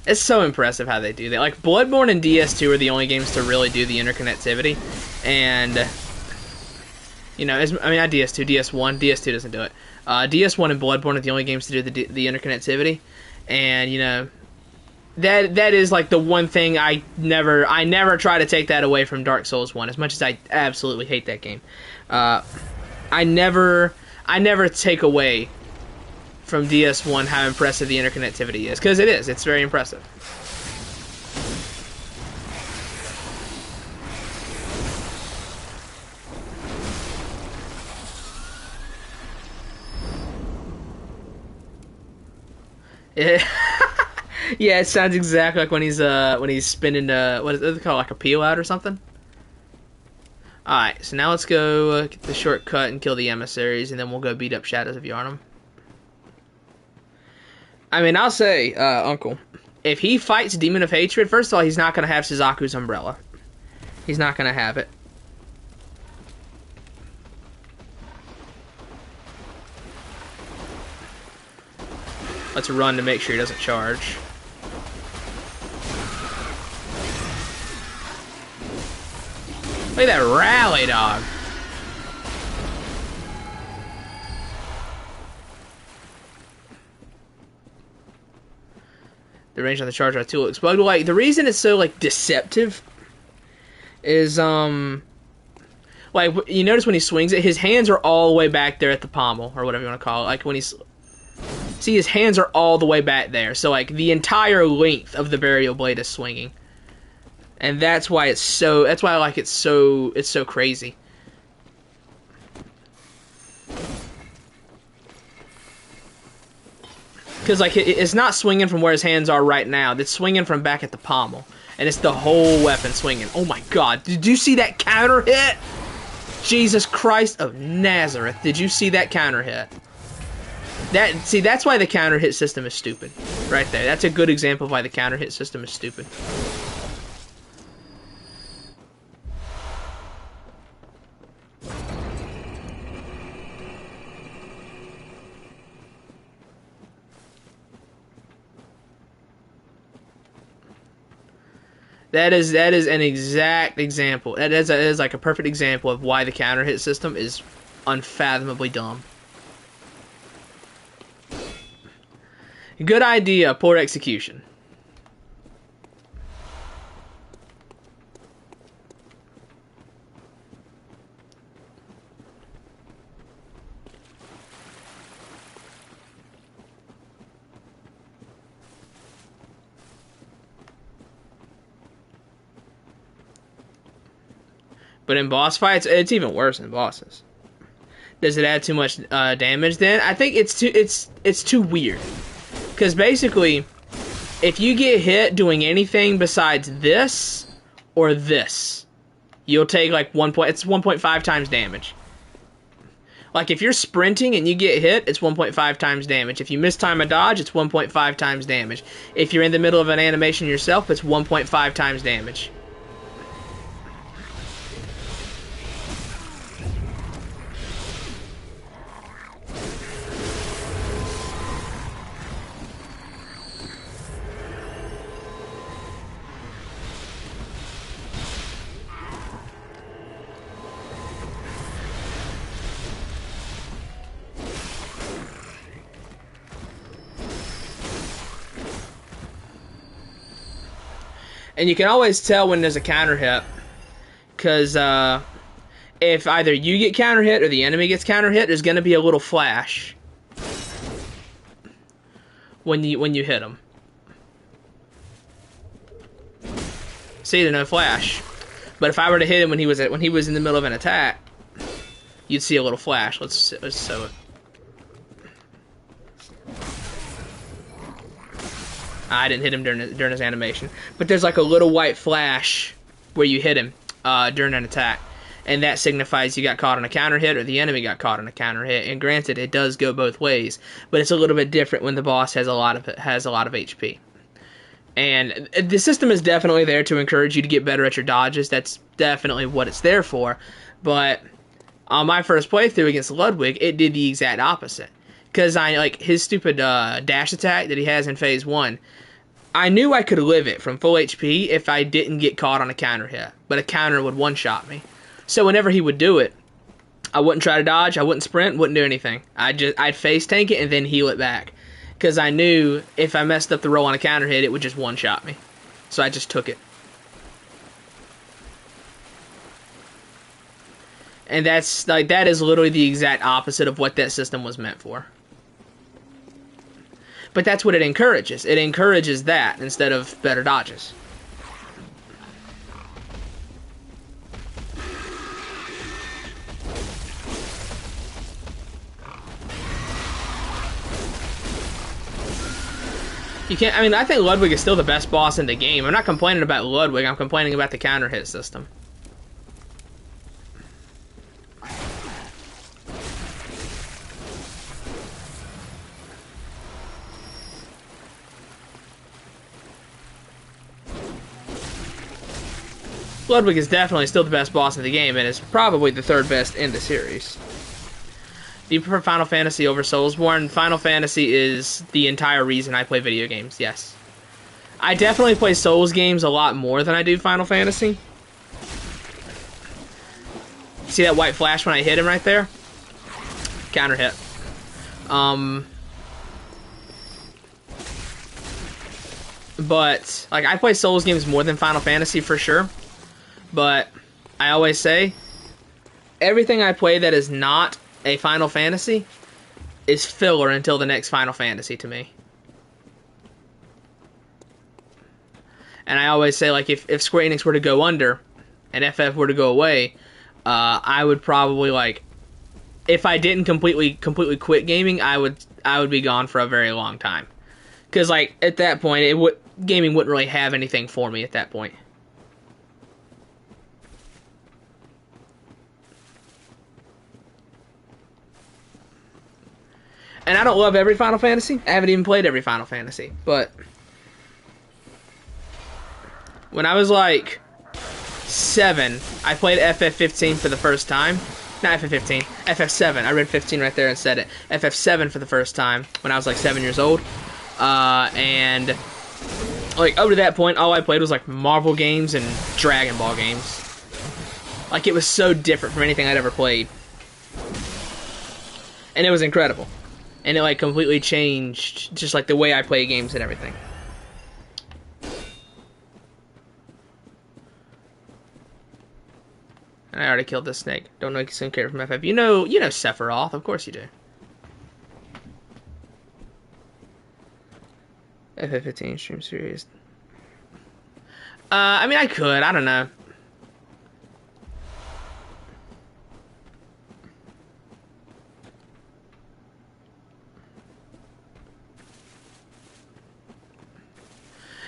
It's so impressive how they do that. Like, Bloodborne and DS2 are the only games to really do the interconnectivity. And, you know, I mean, not DS2, DS1. DS2 doesn't do it. DS1 and Bloodborne are the only games to do the interconnectivity. And, you know, that is, like, the one thing I never try to take that away from Dark Souls 1, as much as I absolutely hate that game. I never take away from DS1 how impressive the interconnectivity is, because it's very impressive. Yeah, it sounds exactly like when he's spinning what is it called, like a peel out or something. Alright, so now let's go get the shortcut and kill the emissaries, and then we'll go beat up Shadows of Yharnam. I mean, I'll say, Uncle, if he fights Demon of Hatred, first of all, he's not going to have Suzaku's umbrella. He's not going to have it. Let's run to make sure he doesn't charge. Look at that rally, dog. The range on the charger too looks bugged. Like, the reason it's so, like, deceptive is, like, you notice when he swings it, his hands are all the way back there at the pommel, or whatever you want to call it. Like, when he's... See, his hands are all the way back there. So, like, the entire length of the burial blade is swinging. And that's why it's so... That's why, like, it's so crazy. Because, like, it's not swinging from where his hands are right now. It's swinging from back at the pommel. And it's the whole weapon swinging. Oh, my God. Did you see that counter hit? Jesus Christ of Nazareth. Did you see that counter hit? See, that's why the counter hit system is stupid. Right there. That's a good example of why the counter hit system is stupid. That is an exact example. That is like a perfect example of why the counter hit system is unfathomably dumb. Good idea, poor execution. But in boss fights, it's even worse in bosses. Does it add too much damage then? I think it's too weird. Because basically, if you get hit doing anything besides this or this, you'll take like it's 1.5 times damage. Like, if you're sprinting and you get hit, it's 1.5 times damage. If you mistime a dodge, it's 1.5 times damage. If you're in the middle of an animation yourself, it's 1.5 times damage. And you can always tell when there's a counter hit, because if either you get counter hit or the enemy gets counter hit, there's going to be a little flash when you hit them. See, there's no flash. But if I were to hit him when he was in the middle of an attack, you'd see a little flash. Let's sew it. I didn't hit him during his animation, but there's like a little white flash where you hit him during an attack, and that signifies you got caught on a counter hit or the enemy got caught on a counter hit. And granted, it does go both ways, but it's a little bit different when the boss has a lot of HP. And the system is definitely there to encourage you to get better at your dodges. That's definitely what it's there for. But on my first playthrough against Ludwig, it did the exact opposite. Because his stupid dash attack that he has in Phase 1, I knew I could live it from full HP if I didn't get caught on a counter hit. But a counter would one-shot me. So whenever he would do it, I wouldn't try to dodge, I wouldn't sprint, wouldn't do anything. I'd face tank it and then heal it back. Because I knew if I messed up the roll on a counter hit, it would just one-shot me. So I just took it. And that is literally the exact opposite of what that system was meant for. But that's what it encourages. It encourages that instead of better dodges. You can't. I mean, I think Ludwig is still the best boss in the game. I'm not complaining about Ludwig. I'm complaining about the counter hit system. Ludwig is definitely still the best boss in the game, and is probably the third best in the series. Do you prefer Final Fantasy over Soulsborne? Final Fantasy is the entire reason I play video games, yes. I definitely play Souls games a lot more than I do Final Fantasy. See that white flash when I hit him right there? Counter hit. But, I play Souls games more than Final Fantasy for sure. But, I always say, everything I play that is not a Final Fantasy is filler until the next Final Fantasy to me. And I always say, if Square Enix were to go under and FF were to go away, I would probably, if I didn't completely quit gaming, I would be gone for a very long time. Because, at that point, gaming wouldn't really have anything for me at that point. And I don't love every Final Fantasy. I haven't even played every Final Fantasy. But when I was 7, I played FF15 for the first time. Not FF15, FF7. I read 15 right there and said it. FF7 for the first time when I was 7 years old. And up to that point, all I played was Marvel games and Dragon Ball games. It was so different from anything I'd ever played. And it was incredible. And it completely changed just the way I play games and everything. And I already killed this snake. Don't know some character from FF. You know Sephiroth, of course you do. FF15 stream series. I mean I could, I don't know.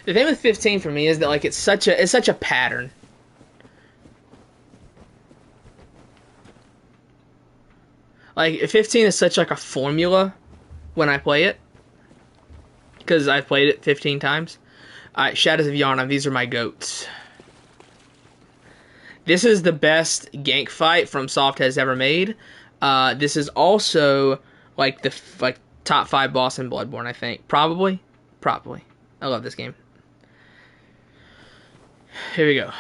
The thing with 15 for me is that it's such a pattern. Like 15 is such a formula when I play it, because I've played it 15 times. Alright, Shadows of Yharnam, these are my goats. This is the best gank fight FromSoft has ever made. This is also the top 5 boss in Bloodborne, I think. Probably. I love this game. Here we go.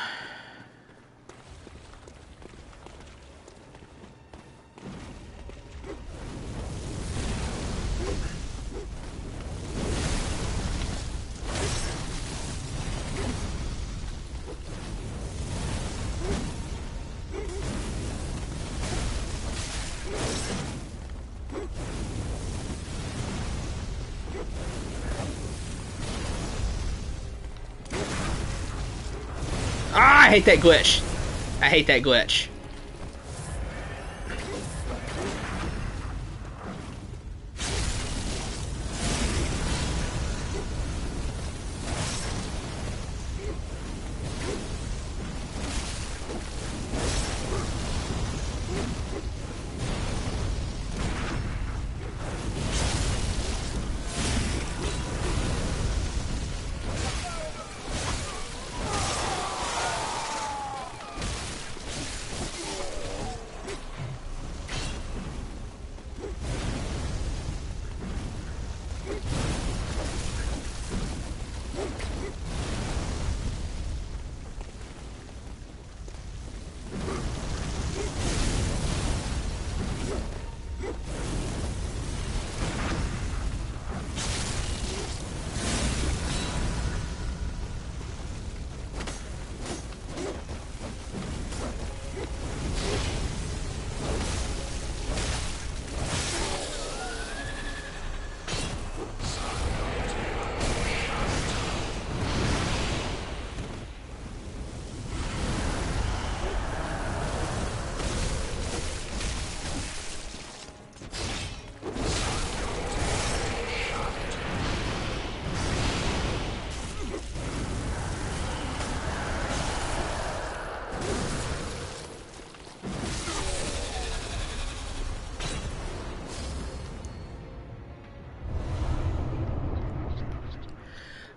hate that glitch. I hate that glitch.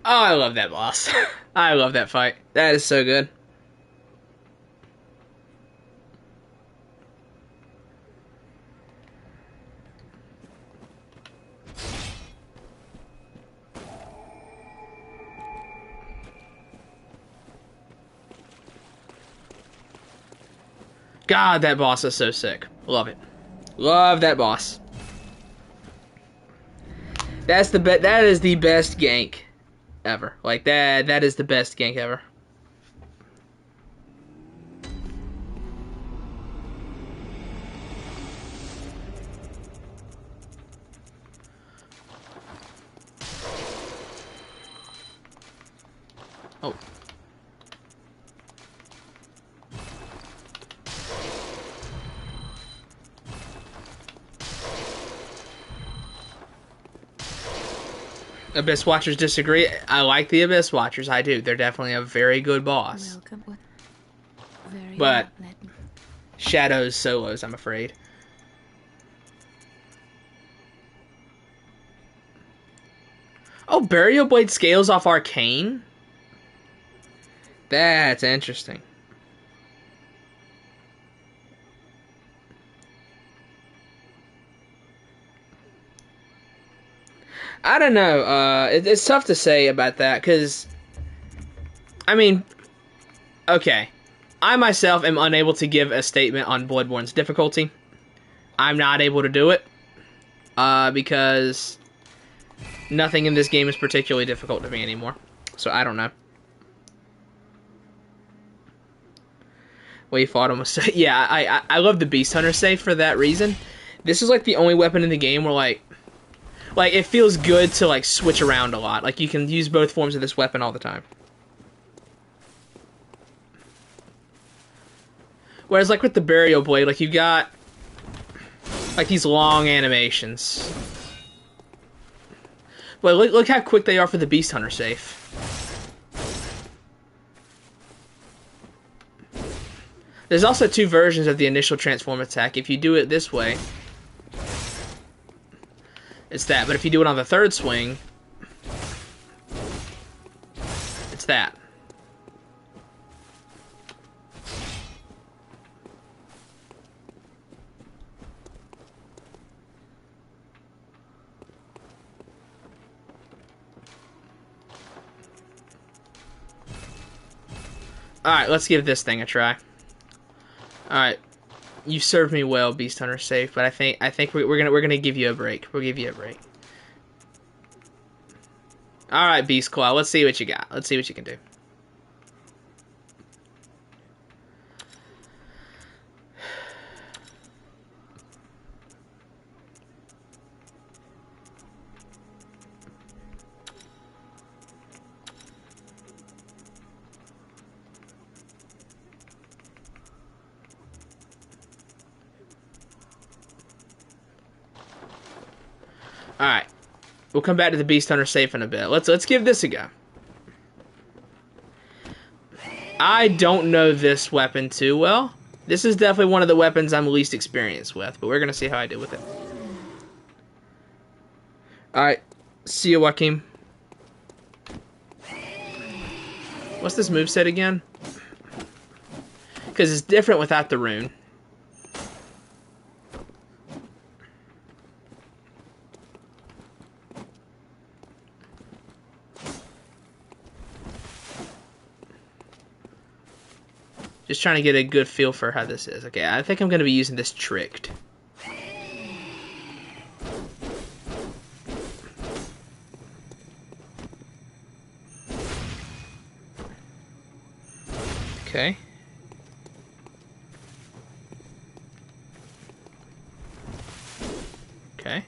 Oh, I love that boss. I love that fight. That is so good. God, that boss is so sick. Love it. Love that boss. That is the best gank ever. Like that is the best gank ever. Oh. Abyss Watchers disagree. I like the Abyss Watchers. I do. They're definitely a very good boss. Welcome. Very But well. Let me. Shadow's solos, I'm afraid. Oh, Burial Blade scales off Arcane? That's interesting. I don't know. It's tough to say about that, because, I mean, okay. I myself am unable to give a statement on Bloodborne's difficulty. I'm not able to do it, because nothing in this game is particularly difficult to me anymore. So I don't know. Well, you fought him with... Yeah, I love the Beast Hunter save for that reason. This is, like, the only weapon in the game where, like, it feels good to, like, switch around a lot. Like, you can use both forms of this weapon all the time. Whereas, like, with the Burial Blade, like, you've got, like, these long animations. Well, look how quick they are for the Beast Hunter safe. There's also two versions of the initial transform attack. If you do it this way, it's that. But if you do it on the third swing, it's that. Alright, let's give this thing a try. Alright. You served me well, Beast Hunter safe, but I think we're gonna give you a break. We'll give you a break. Alright, Beast Claw, let's see what you got. Let's see what you can do. Alright. We'll come back to the Beast Hunter safe in a bit. Let's give this a go. I don't know this weapon too well. This is definitely one of the weapons I'm least experienced with, but we're going to see how I do with it. Alright. See you, Joaquin. What's this moveset again? Because it's different without the rune. Just trying to get a good feel for how this is. Okay, I think I'm going to be using this Tricked. Okay. Okay.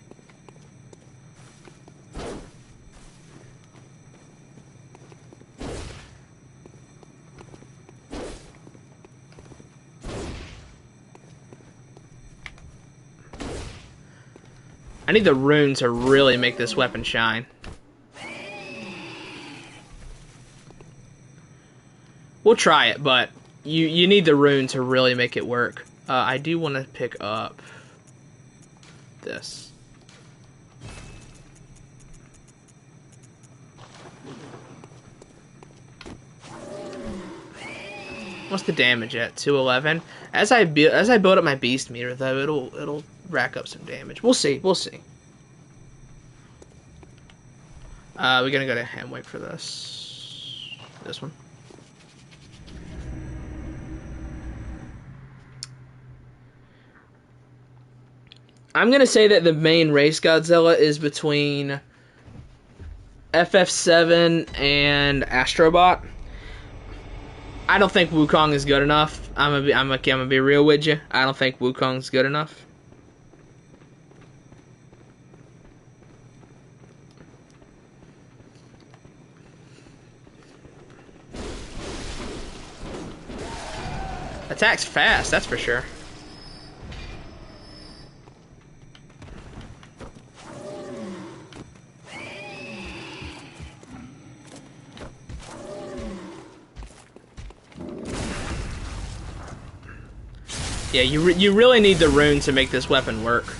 I need the rune to really make this weapon shine. We'll try it, but you need the rune to really make it work. I do want to pick up this. What's the damage at? 211. As I build up my beast meter, though, it'll rack up some damage. We'll see. We'll see. We're gonna go to Hamwick for this. This one. I'm gonna say that the main race Godzilla is between FF7 and Astrobot. I don't think Wukong is good enough. I'm gonna be real with you. I don't think Wukong's good enough. Attacks fast, that's for sure. Yeah, you really need the rune to make this weapon work.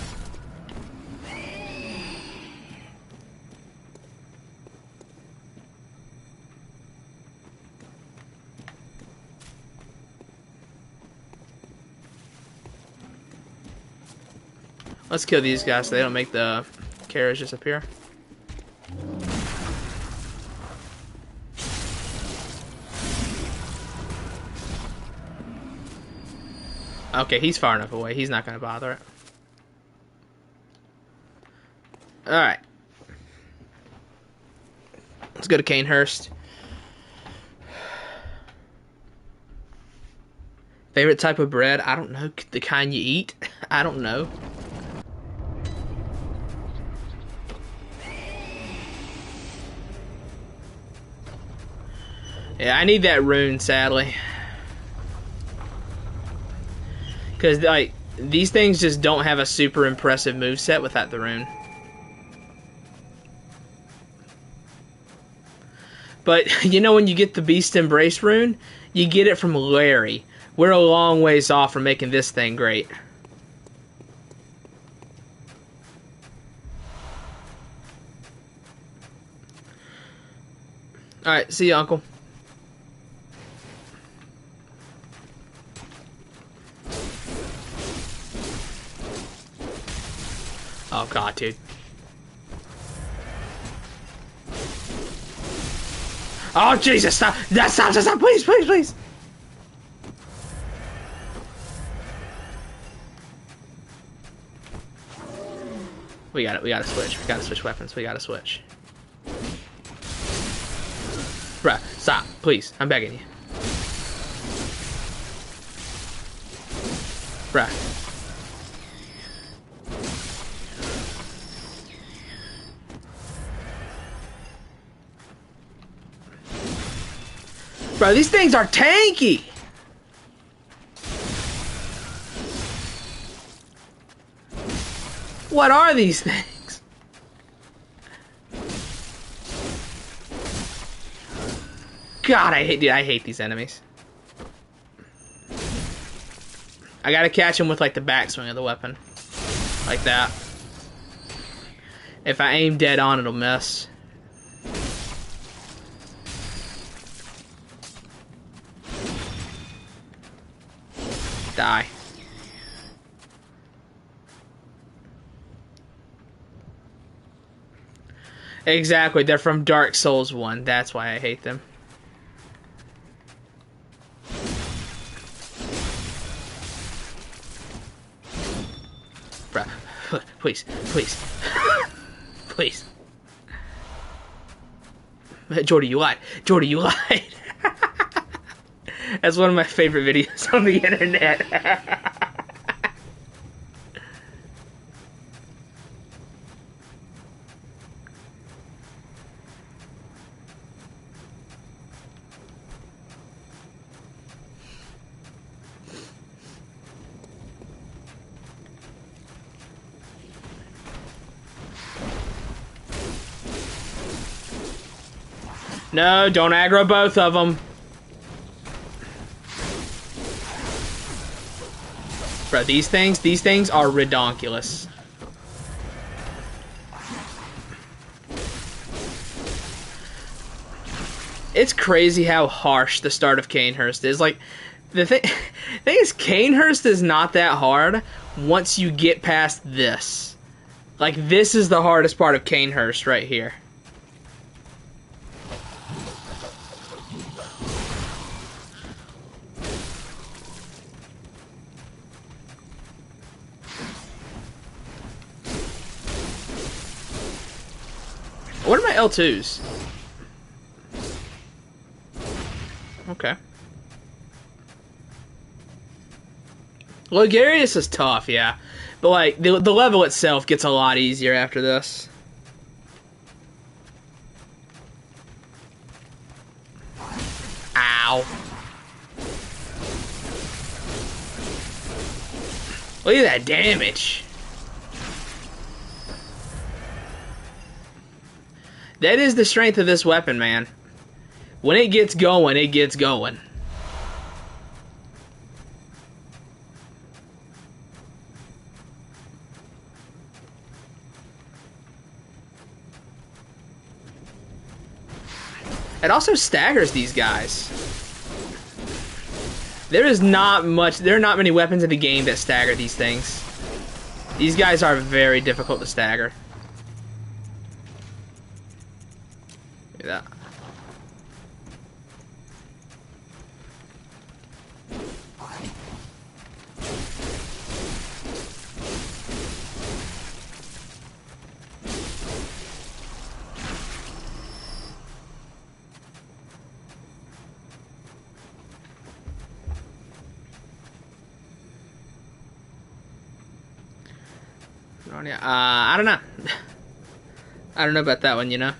Let's kill these guys so they don't make the carriage disappear. Okay, he's far enough away. He's not going to bother it. Alright. Let's go to Canehurst. Favorite type of bread? I don't know. The kind you eat? I don't know. Yeah, I need that rune, sadly. Because, like, these things just don't have a super impressive moveset without the rune. But, you know, when you get the Beast Embrace rune, you get it from Larry. We're a long ways off from making this thing great. Alright, see you, Uncle. Oh god, dude. Oh Jesus, stop! Stop, please, please, please! We gotta switch. We gotta switch weapons. We gotta switch. Bruh, stop, please. I'm begging you. Bruh. Bro, these things are tanky! What are these things? God, I hate these enemies. I gotta catch him with like the backswing of the weapon. Like that. If I aim dead on, it'll miss. Die. Exactly, they're from Dark Souls 1. That's why I hate them. Bruh, please, please. Please. Jordy, you lied. Jordy, you lied. That's one of my favorite videos on the internet. No, don't aggro both of them. Bro, these things are redonkulous. It's crazy how harsh the start of Canehurst is. Like, the thing is, Canehurst is not that hard once you get past this. Like, this is the hardest part of Canehurst right here. What are my L2s? Okay. Logarius is tough, yeah. But, like, the level itself gets a lot easier after this. Ow. Look at that damage. That is the strength of this weapon, man. When it gets going, it gets going. It also staggers these guys. There are not many weapons in the game that stagger these things. These guys are very difficult to stagger. Look at that. I don't know. I don't know about that one, you know?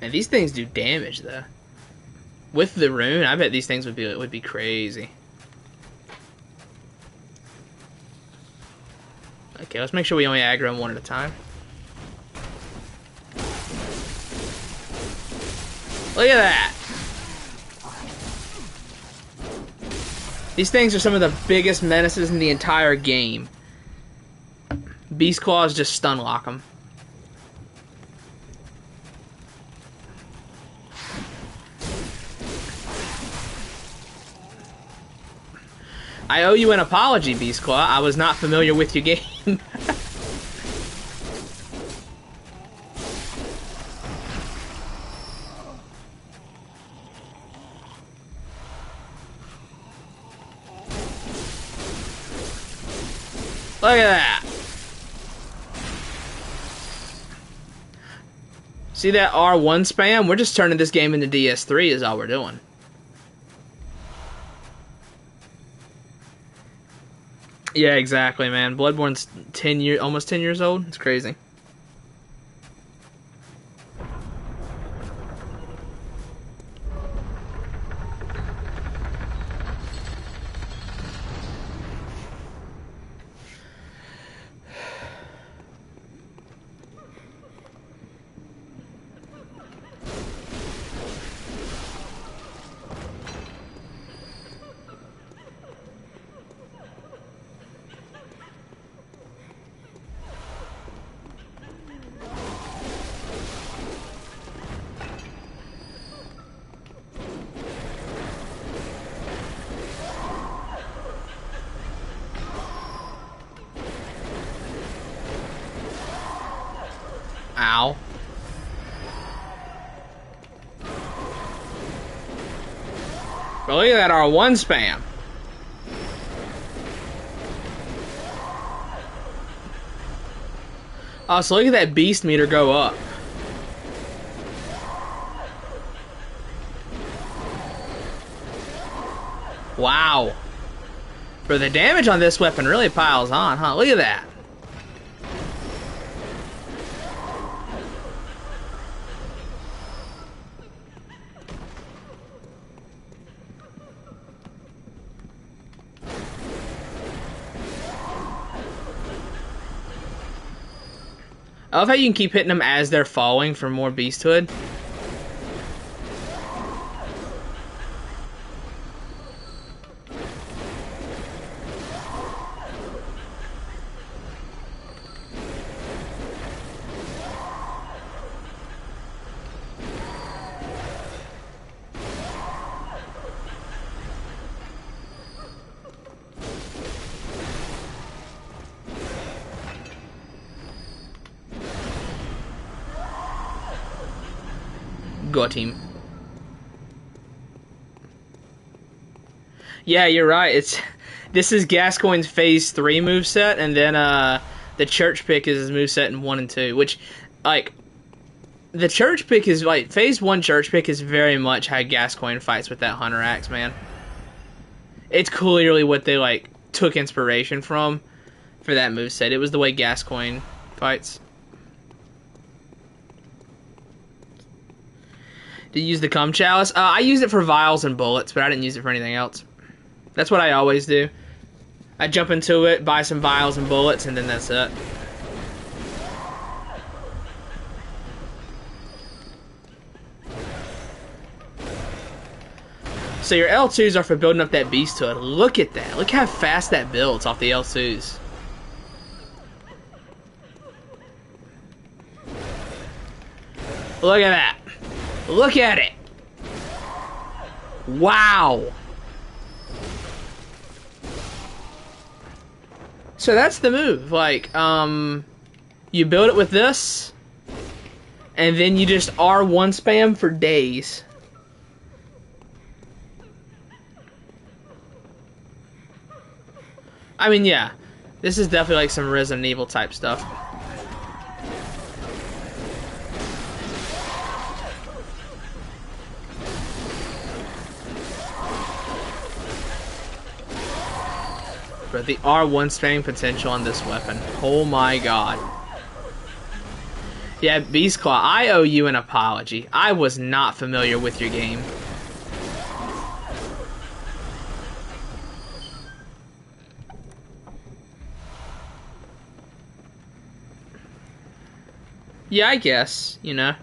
Man, these things do damage, though. With the rune, I bet these things would be crazy. Okay, let's make sure we only aggro them one at a time. Look at that! These things are some of the biggest menaces in the entire game. Beast Claws just stun lock them. I owe you an apology, Beast Claw. I was not familiar with your game. Look at that. See that R1 spam? We're just turning this game into DS3 is all we're doing. Yeah, exactly, man. Bloodborne's almost 10 years old. It's crazy. that R1 spam. Oh, so look at that beast meter go up. Wow. Bro, the damage on this weapon really piles on, huh? Look at that. I love how you can keep hitting them as they're falling for more beasthood. Got him. Yeah, you're right. This is Gascoigne's Phase 3 moveset, and then the Church Pick is his moveset in 1 and 2, which, like, the Church Pick is, like, Phase 1 Church Pick is very much how Gascoigne fights with that Hunter Axe, man. It's clearly what they, like, took inspiration from for that moveset. It was the way Gascoigne fights. Did you use the cum chalice? I used it for vials and bullets, but I didn't use it for anything else. That's what I always do. I jump into it, buy some vials and bullets, and then that's it. So your L2s are for building up that beasthood. Look at that. Look how fast that builds off the L2s. Look at that. Look at it. Wow. So that's the move. Like, you build it with this, and then you just R1 spam for days. I mean, yeah. This is definitely like some Resident Evil type stuff. But the R1 spamming potential on this weapon. Oh my god. Yeah, Beast Claw, I owe you an apology. I was not familiar with your game. Yeah, I guess, you know.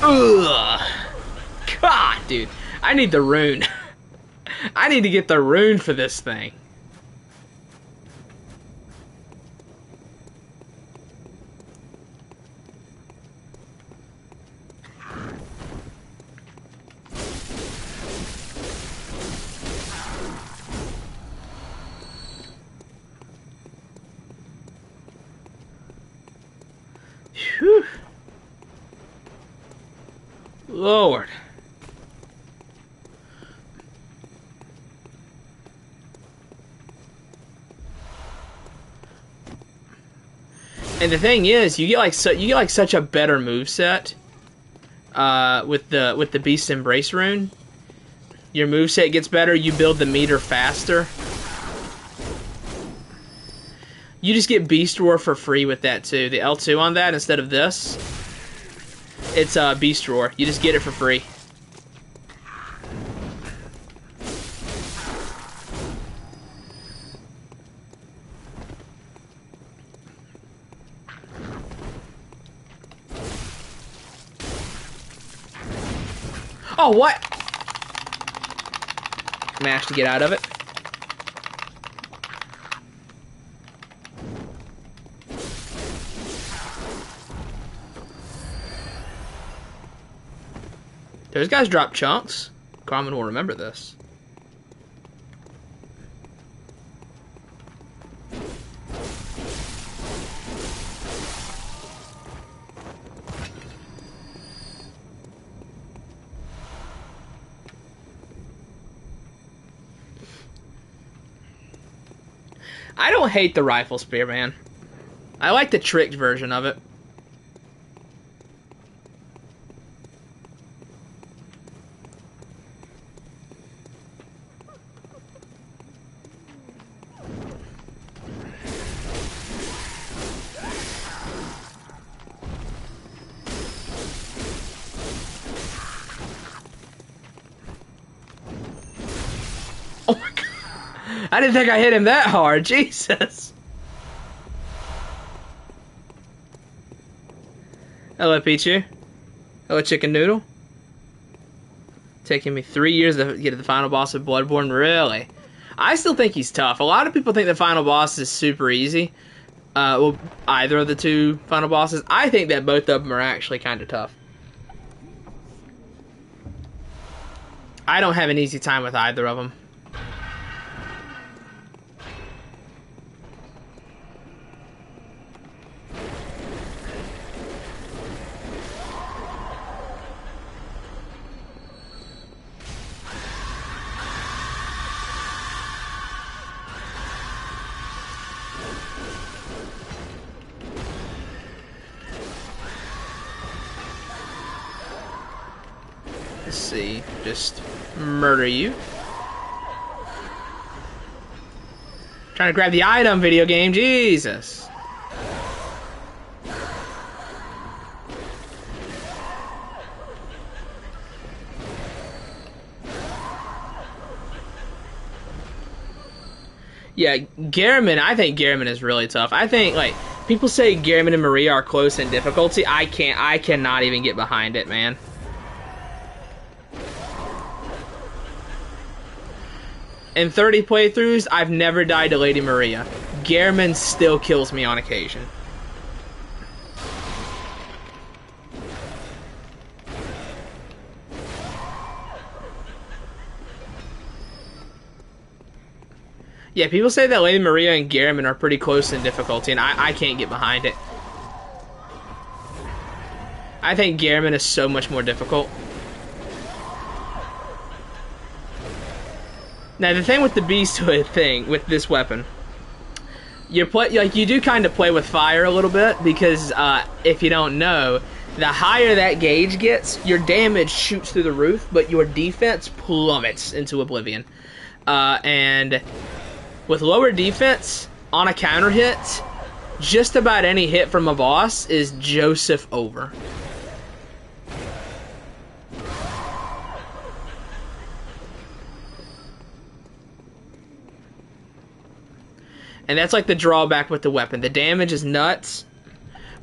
Ugh. God, dude. I need the rune. I need to get the rune for this thing. Whew. Lord. And the thing is, you get like such a better moveset with the Beast Embrace rune. Your moveset gets better, you build the meter faster. You just get Beast Roar for free with that too. The L2 on that instead of this. It's Beast Roar. You just get it for free. Oh, what? Mash to get out of it. Those guys drop chunks. Carmen will remember this. I don't hate the rifle spear, man. I like the tricked version of it. Oh my god. I didn't think I hit him that hard. Jesus. Hello, Pichu. Hello, Chicken Noodle. Taking me 3 years to get to the final boss of Bloodborne. Really? I still think he's tough. A lot of people think the final boss is super easy. Well, either of the two final bosses. I think that both of them are actually kind of tough. I don't have an easy time with either of them. Let's see. Just murder you. Trying to grab the item, video game. Jesus. Yeah, Gehrman, I think Gehrman is really tough. I think, like, people say Gehrman and Maria are close in difficulty. I cannot even get behind it, man. In 30 playthroughs, I've never died to Lady Maria. Gehrman still kills me on occasion. Yeah, people say that Lady Maria and Gehrman are pretty close in difficulty, and I can't get behind it. I think Gehrman is so much more difficult. Now, the thing with the Beast Hood thing, with this weapon, you do kind of play with fire a little bit, because if you don't know, the higher that gauge gets, your damage shoots through the roof, but your defense plummets into oblivion. And with lower defense, on a counter hit, just about any hit from a boss is Joseph over. And that's like the drawback with the weapon. The damage is nuts,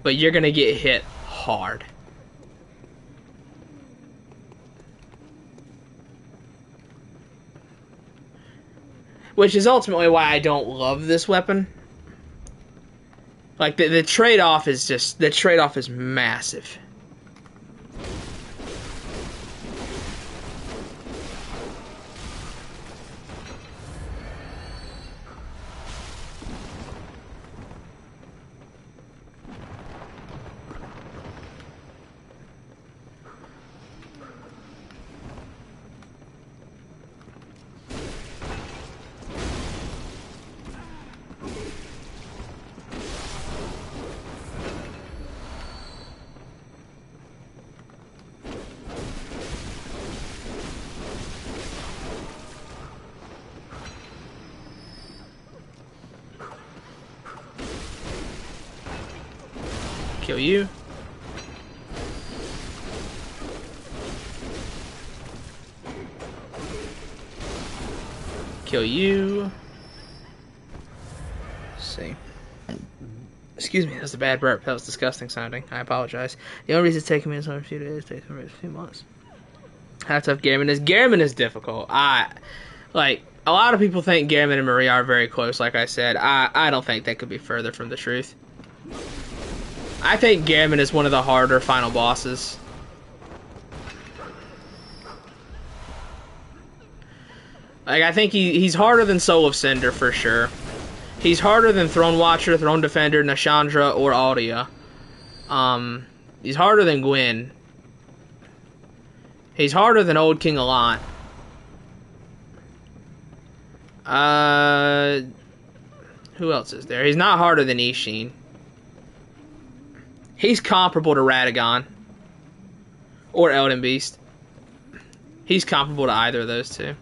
but you're going to get hit hard. Which is ultimately why I don't love this weapon. Like, the trade-off is just... The trade-off is massive. Kill you. Kill you. Let's see. Excuse me, that was a bad burp. That was disgusting sounding. I apologize. The only reason it's taking me a few days, takes me a few months. How tough Gehrman is. Gehrman is difficult. Like, a lot of people think Gehrman and Maria are very close, like I said. I don't think they could be further from the truth. I think Gehrman is one of the harder final bosses. Like, I think he's harder than Soul of Cinder for sure. He's harder than Throne Watcher, Throne Defender, Nashandra, or Aldia. He's harder than Gwyn. He's harder than Old King Allant. Who else is there? He's not harder than Ishin. He's comparable to Radagon. Or Elden Beast. He's comparable to either of those two.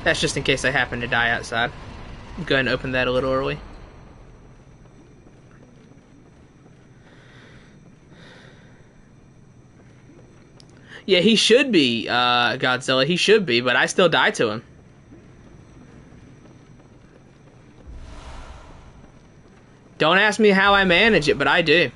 That's just in case I happen to die outside. Go ahead and open that a little early. Yeah, he should be, Godzilla. He should be, but I still die to him. Don't ask me how I manage it, but I do.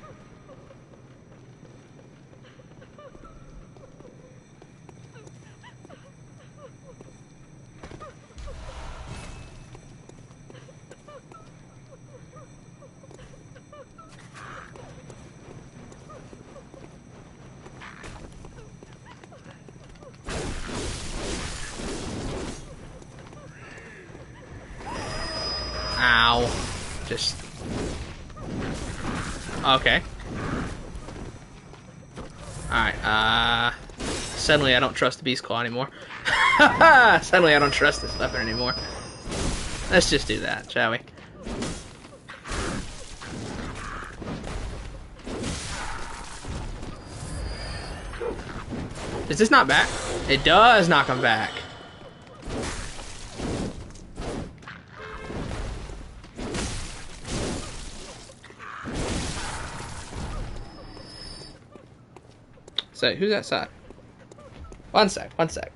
Ow. Just... Okay. Alright, suddenly I don't trust the Beast Claw anymore. Suddenly I don't trust this weapon anymore. Let's just do that, shall we? Is this not back? It does knock him back. So, who's outside? One sec, one sec.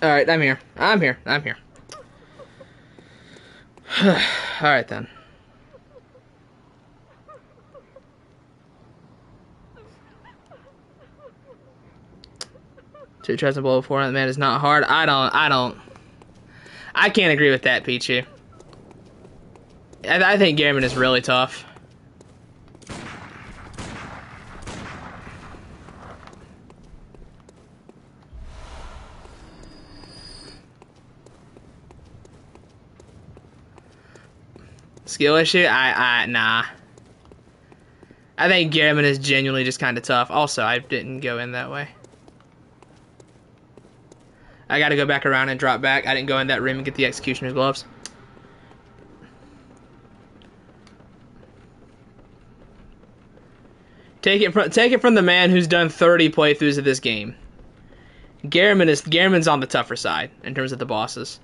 Alright, I'm here. I'm here. I'm here. Alright then. Two tries to blow before that man is not hard. I can't agree with that, Pichu. I think Gammon is really tough. Skill issue? Nah. I think Gammon is genuinely just kind of tough. Also, I didn't go in that way. I gotta go back around and drop back. I didn't go in that room and get the Executioner's gloves. Take it from the man who's done 30 playthroughs of this game. Gammon's on the tougher side in terms of the bosses.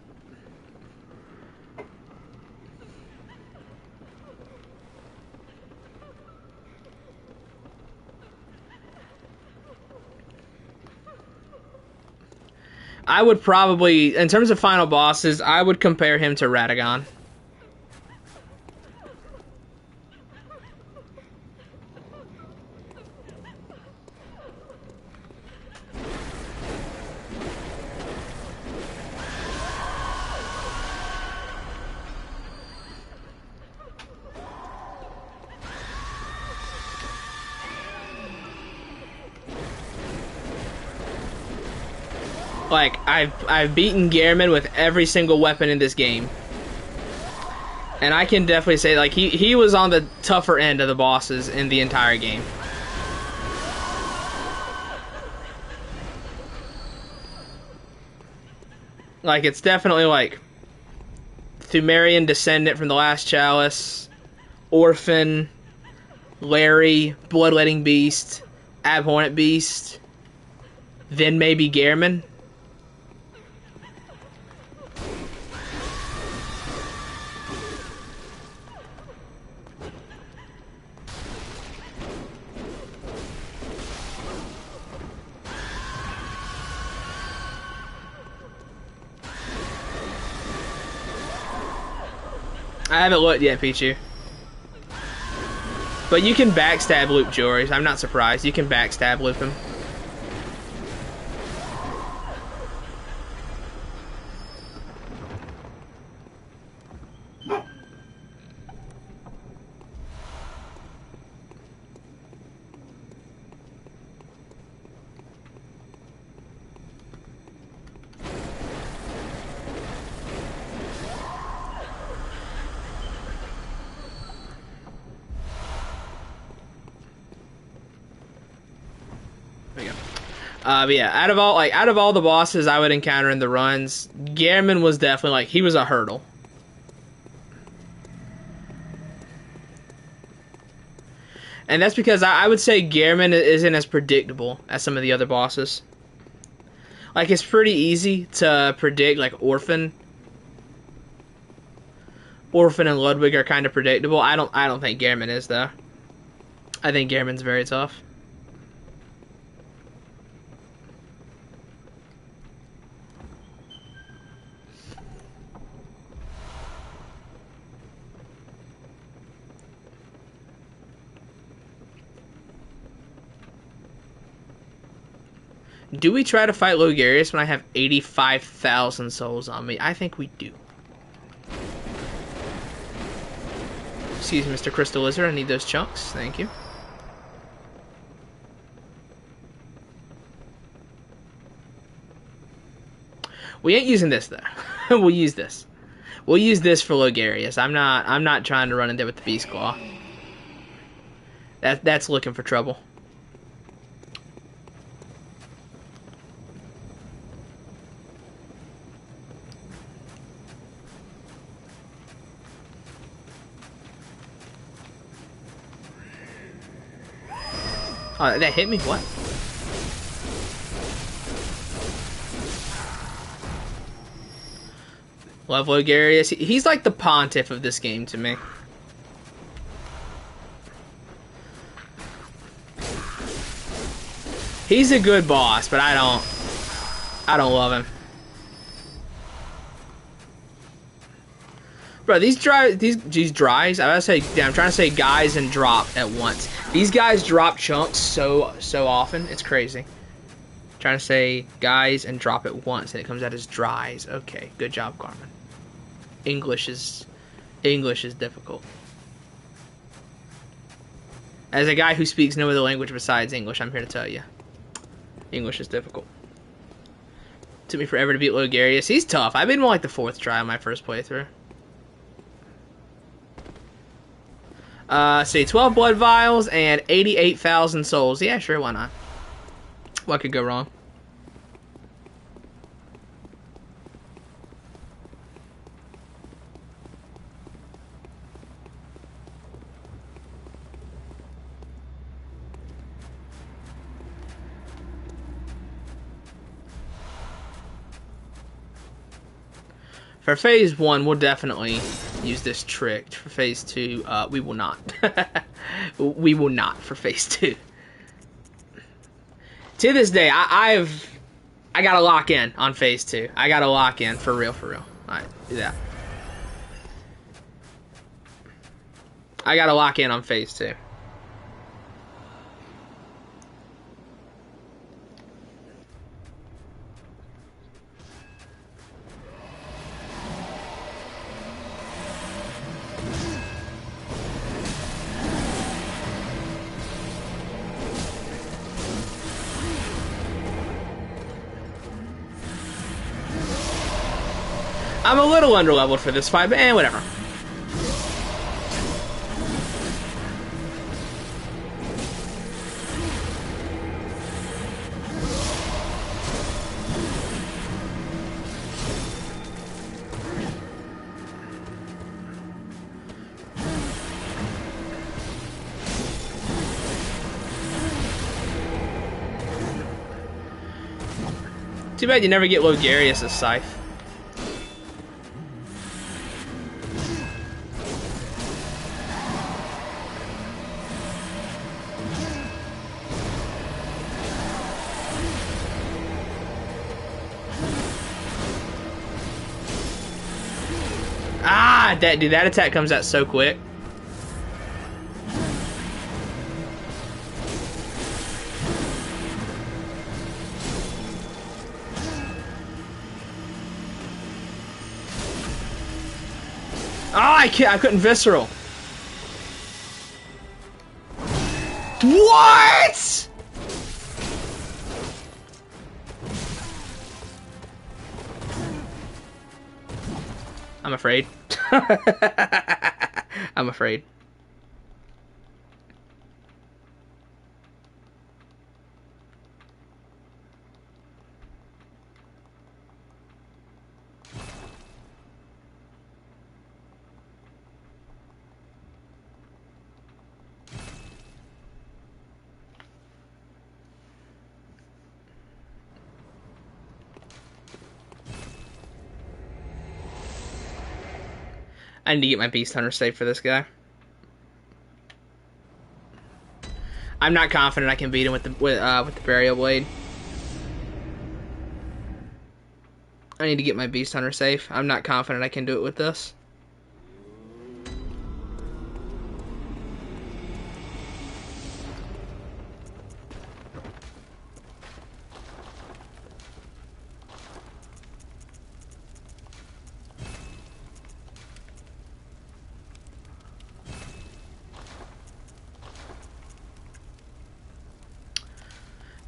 I would probably, in terms of final bosses, I would compare him to Radagon. Like, I've beaten Gammon with every single weapon in this game. And I can definitely say, like, he was on the tougher end of the bosses in the entire game. Like, it's definitely, like, Thumerian Descendant from the Last Chalice, Orphan, Larry, Bloodletting Beast, Abhorrent Beast, then maybe Gammon. I haven't looked yet, Pichu. But you can backstab loop Jory. I'm not surprised. You can backstab loop him. But yeah, out of all the bosses I would encounter in the runs, Gammon was definitely, like, he was a hurdle. And that's because I would say Gammon isn't as predictable as some of the other bosses. Like, it's pretty easy to predict, like, Orphan. Orphan and Ludwig are kind of predictable. I don't think Gammon is, though. I think Gammon's very tough. Do we try to fight Logarius when I have 85,000 souls on me? I think we do. Excuse me, Mr. Crystal Lizard. I need those chunks. Thank you. We ain't using this, though. We'll use this. We'll use this for Logarius. I'm not trying to run in there with the Beast Claw. That's looking for trouble. Oh, that hit me? What? Love Logarius. He's like the pontiff of this game to me. He's a good boss, but I don't love him. Bro, these dries. I was say, damn, I'm trying to say guys and drop at once. These guys drop chunks so often. It's crazy. Trying to say guys and drop it once, and it comes out as dries. Okay, good job, Carmen. English is difficult. As a guy who speaks no other language besides English, I'm here to tell you, English is difficult. Took me forever to beat Logarius. He's tough. I made him like the 4th try on my first playthrough. Say 12 blood vials and 88,000 souls. Yeah, sure, why not? What could go wrong? For phase 1, we'll definitely use this trick. For phase 2, we will not. We will not for phase 2. To this day, I gotta lock in on phase 2. I gotta lock in for real, for real. Alright, do that. I gotta lock in on phase 2. I'm a little underleveled for this fight, but whatever. Too bad you never get Logarius' scythe. Ah, that attack comes out so quick. Oh, I couldn't visceral. What? I'm afraid. I'm afraid. I need to get my Beast Hunter safe for this guy. I'm not confident I can beat him with the Burial Blade. I need to get my Beast Hunter safe. I'm not confident I can do it with this.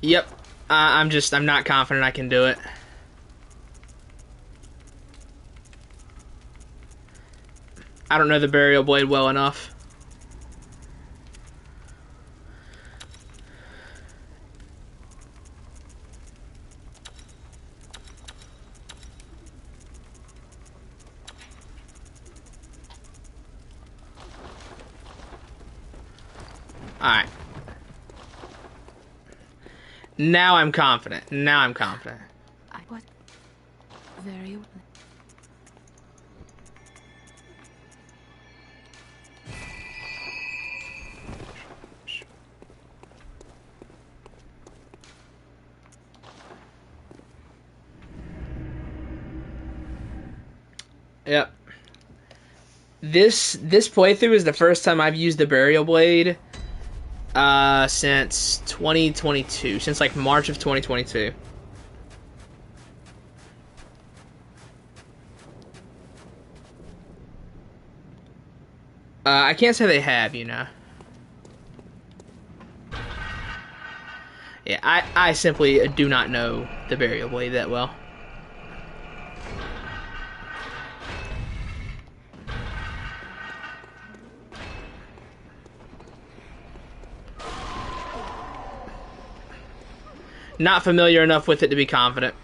Yep. I'm not confident I can do it. I don't know the Burial Blade well enough. Alright. Now I'm confident. Now I'm confident. What? Very well. Yep. This playthrough is the first time I've used the burial blade since 2022, since like March of 2022. I can't say they have, you know. Yeah, I simply do not know the burial blade that well. Not familiar enough with it to be confident.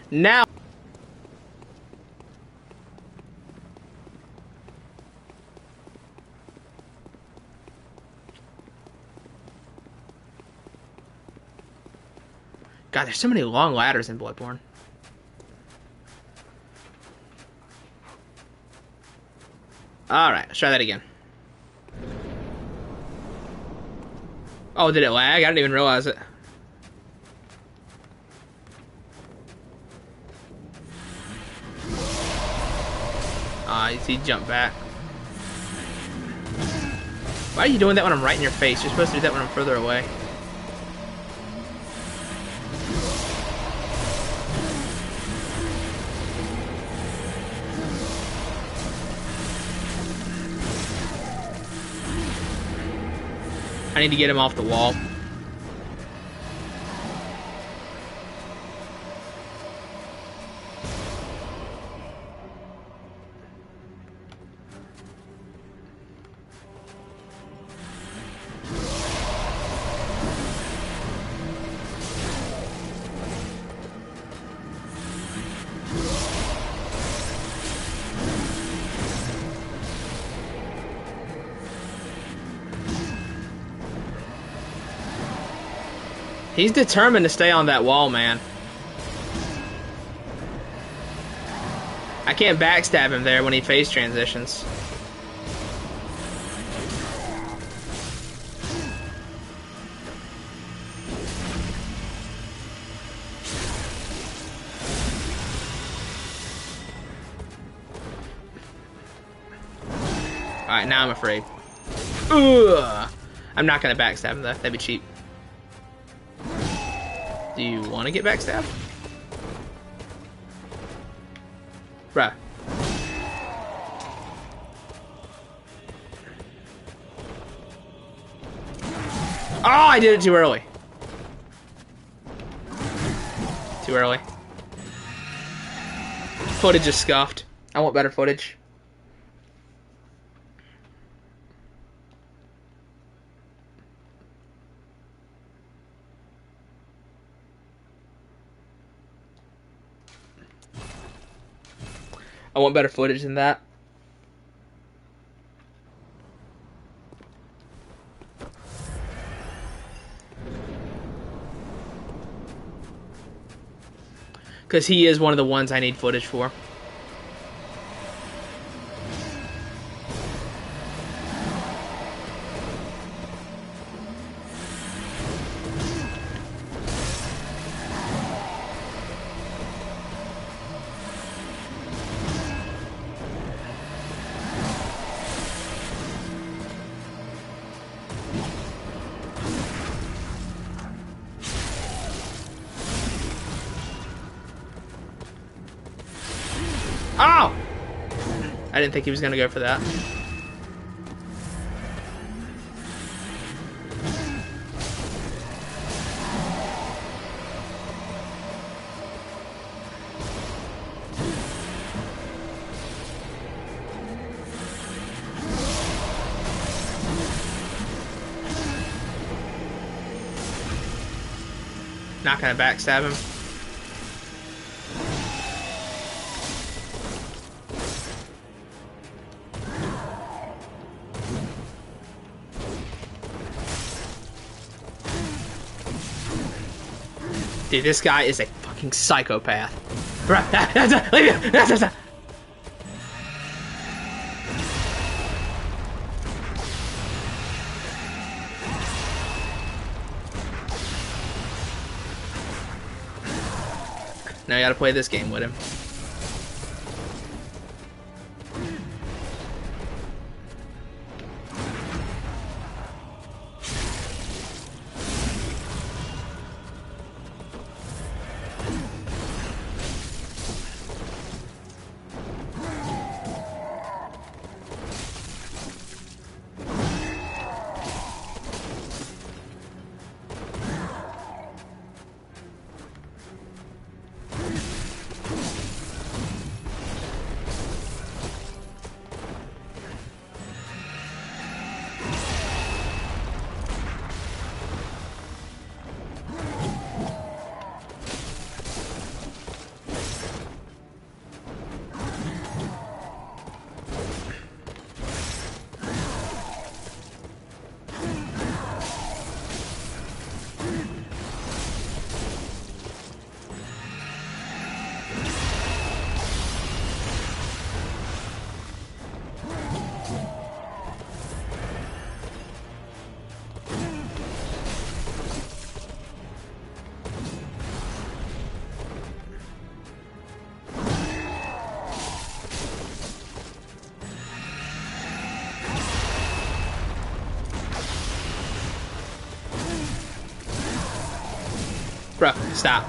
Now, God, there's so many long ladders in Bloodborne. Alright, let's try that again. Oh, did it lag? I didn't even realize it. He jumped back. Why are you doing that when I'm right in your face? You're supposed to do that when I'm further away. I need to get him off the wall. He's determined to stay on that wall, man. I can't backstab him there when he phase transitions. Alright, now I'm afraid. Ugh. I'm not gonna backstab him though, that'd be cheap. Do you want to get backstabbed? Bruh. Oh, I did it too early. Too early. Footage is scuffed. I want better footage. I want better footage than that. Because he is one of the ones I need footage for. Oh! I didn't think he was going to go for that. Not going to backstab him. Dude, this guy is a fucking psychopath. Bruh, leave me. Now I gotta play this game with him. Bro, stop.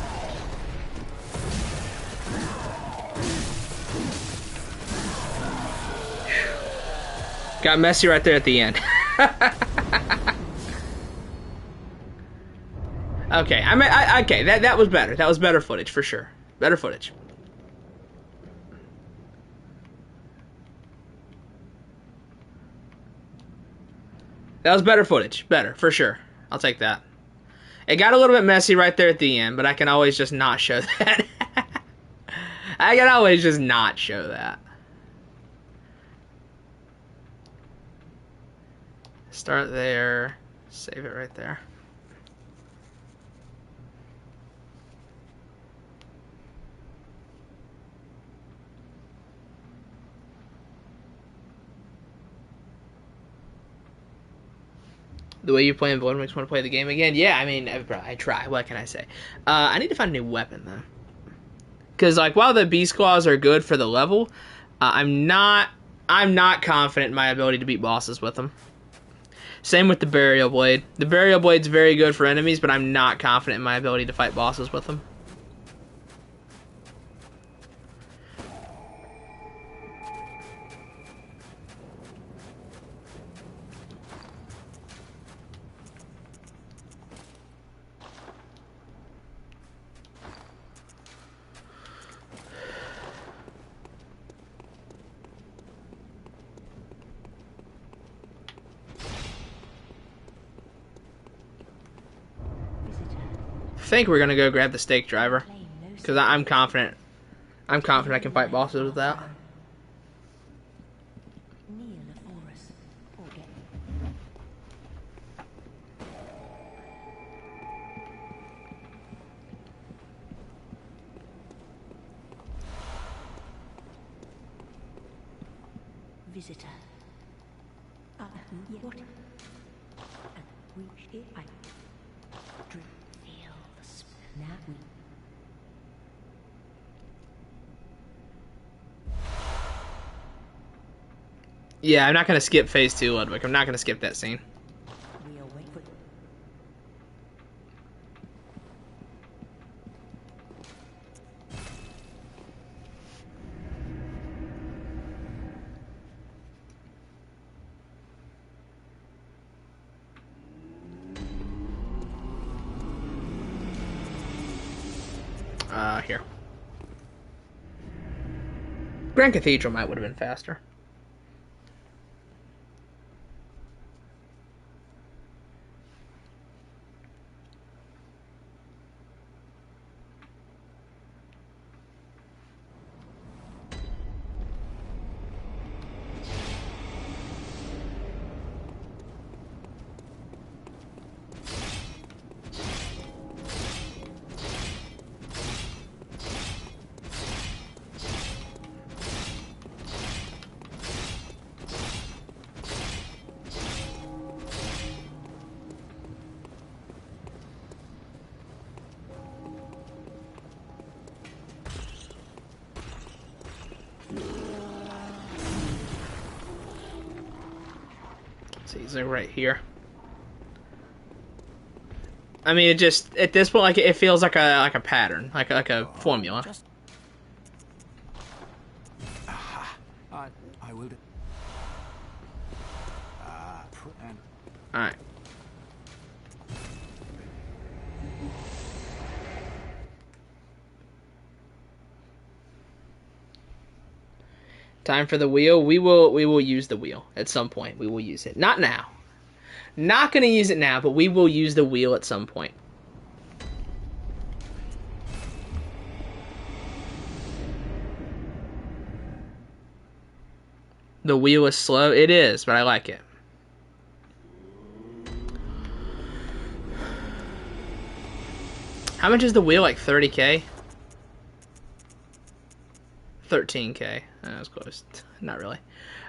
Got messy right there at the end. Okay, okay, that was better. That was better footage for sure. Better footage. That was better footage. Better, for sure. I'll take that. It got a little bit messy right there at the end, but I can always just not show that. I can always just not show that. Start there. Save it right there. The way you play in Bloodborne makes me want to play the game again. Yeah, I mean, bro, I try. What can I say? I need to find a new weapon, though. Because, like, while the Beast Claws are good for the level, I'm not confident in my ability to beat bosses with them. Same with the Burial Blade. The Burial Blade's very good for enemies, but I'm not confident in my ability to fight bosses with them. I think we're gonna go grab the stake driver, because I'm confident. I'm confident I can fight bosses with that. Visitor. What? Feel the now. Yeah, I'm not gonna skip phase 2, Ludwig. I'm not gonna skip that scene. Here. Grand Cathedral might would have been faster. So he's like right here. I mean, it just at this point, like it feels like a pattern, like a formula. Just... I will. All right. Time for the wheel. We will use the wheel at some point. We will use it. Not now. Not going to use it now, but we will use the wheel at some point. The wheel is slow. It is, but I like it. How much is the wheel? Like 30K? 13K. That was close. Not really.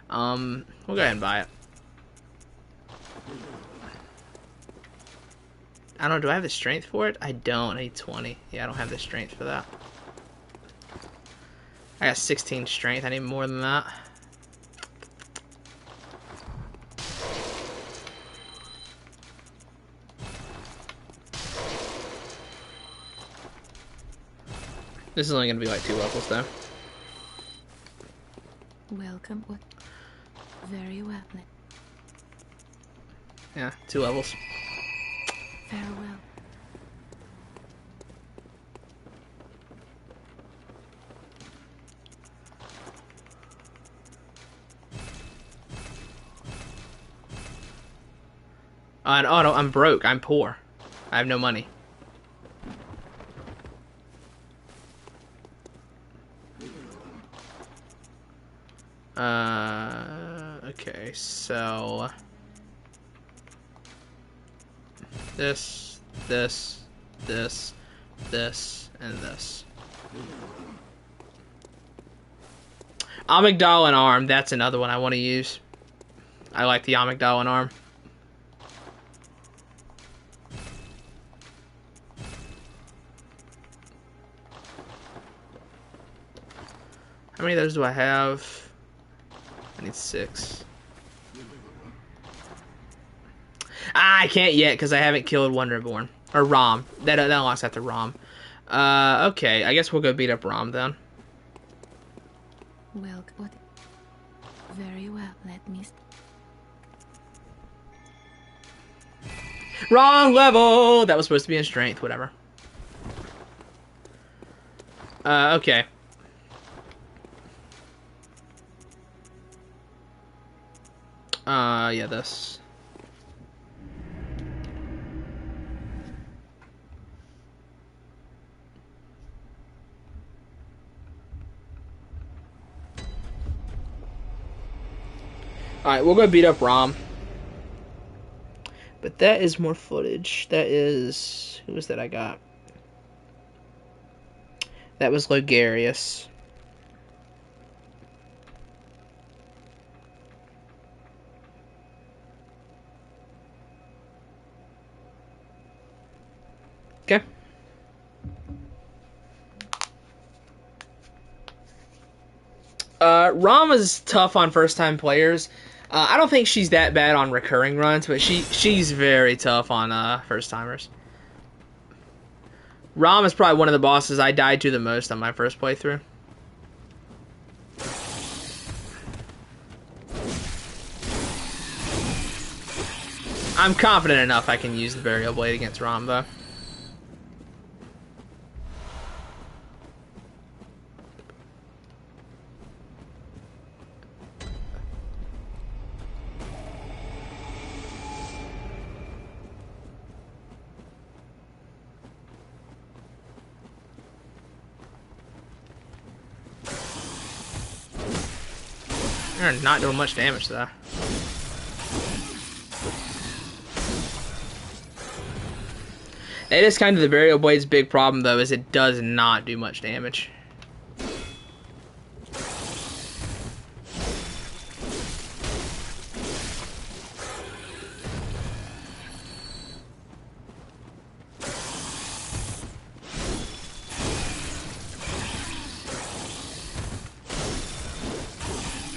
We'll go ahead and buy it. I don't know, do I have the strength for it? I don't. I need 20. Yeah, I don't have the strength for that. I got 16 strength. I need more than that. This is only going to be like 2 levels, though. Welcome. What? Very well. Yeah, 2 levels. Farewell. Oh no, I'm broke. I'm poor. I have no money. Okay, so this, and this. Amygdala and arm, that's another one I want to use. I like the amygdala and arm. How many of those do I have? I need 6. I can't yet because I haven't killed Wonderborn. Or Rom. That unlocks after Rom. Okay, I guess we'll go beat up Rom then. Well, what? Very well. Let me. Wrong level! That was supposed to be in strength, whatever. Okay. Yeah, this. Alright, we'll go beat up Rom. But that is more footage. That is... Who was that I got? That was Logarius. Okay. Rom is tough on first-time players. I don't think she's that bad on recurring runs, but she's very tough on first-timers. Rom is probably one of the bosses I died to the most on my first playthrough. I'm confident enough I can use the Burial Blade against Rom, though. They're not doing much damage though. That is kind of the Burial Blade's big problem though, is it does not do much damage.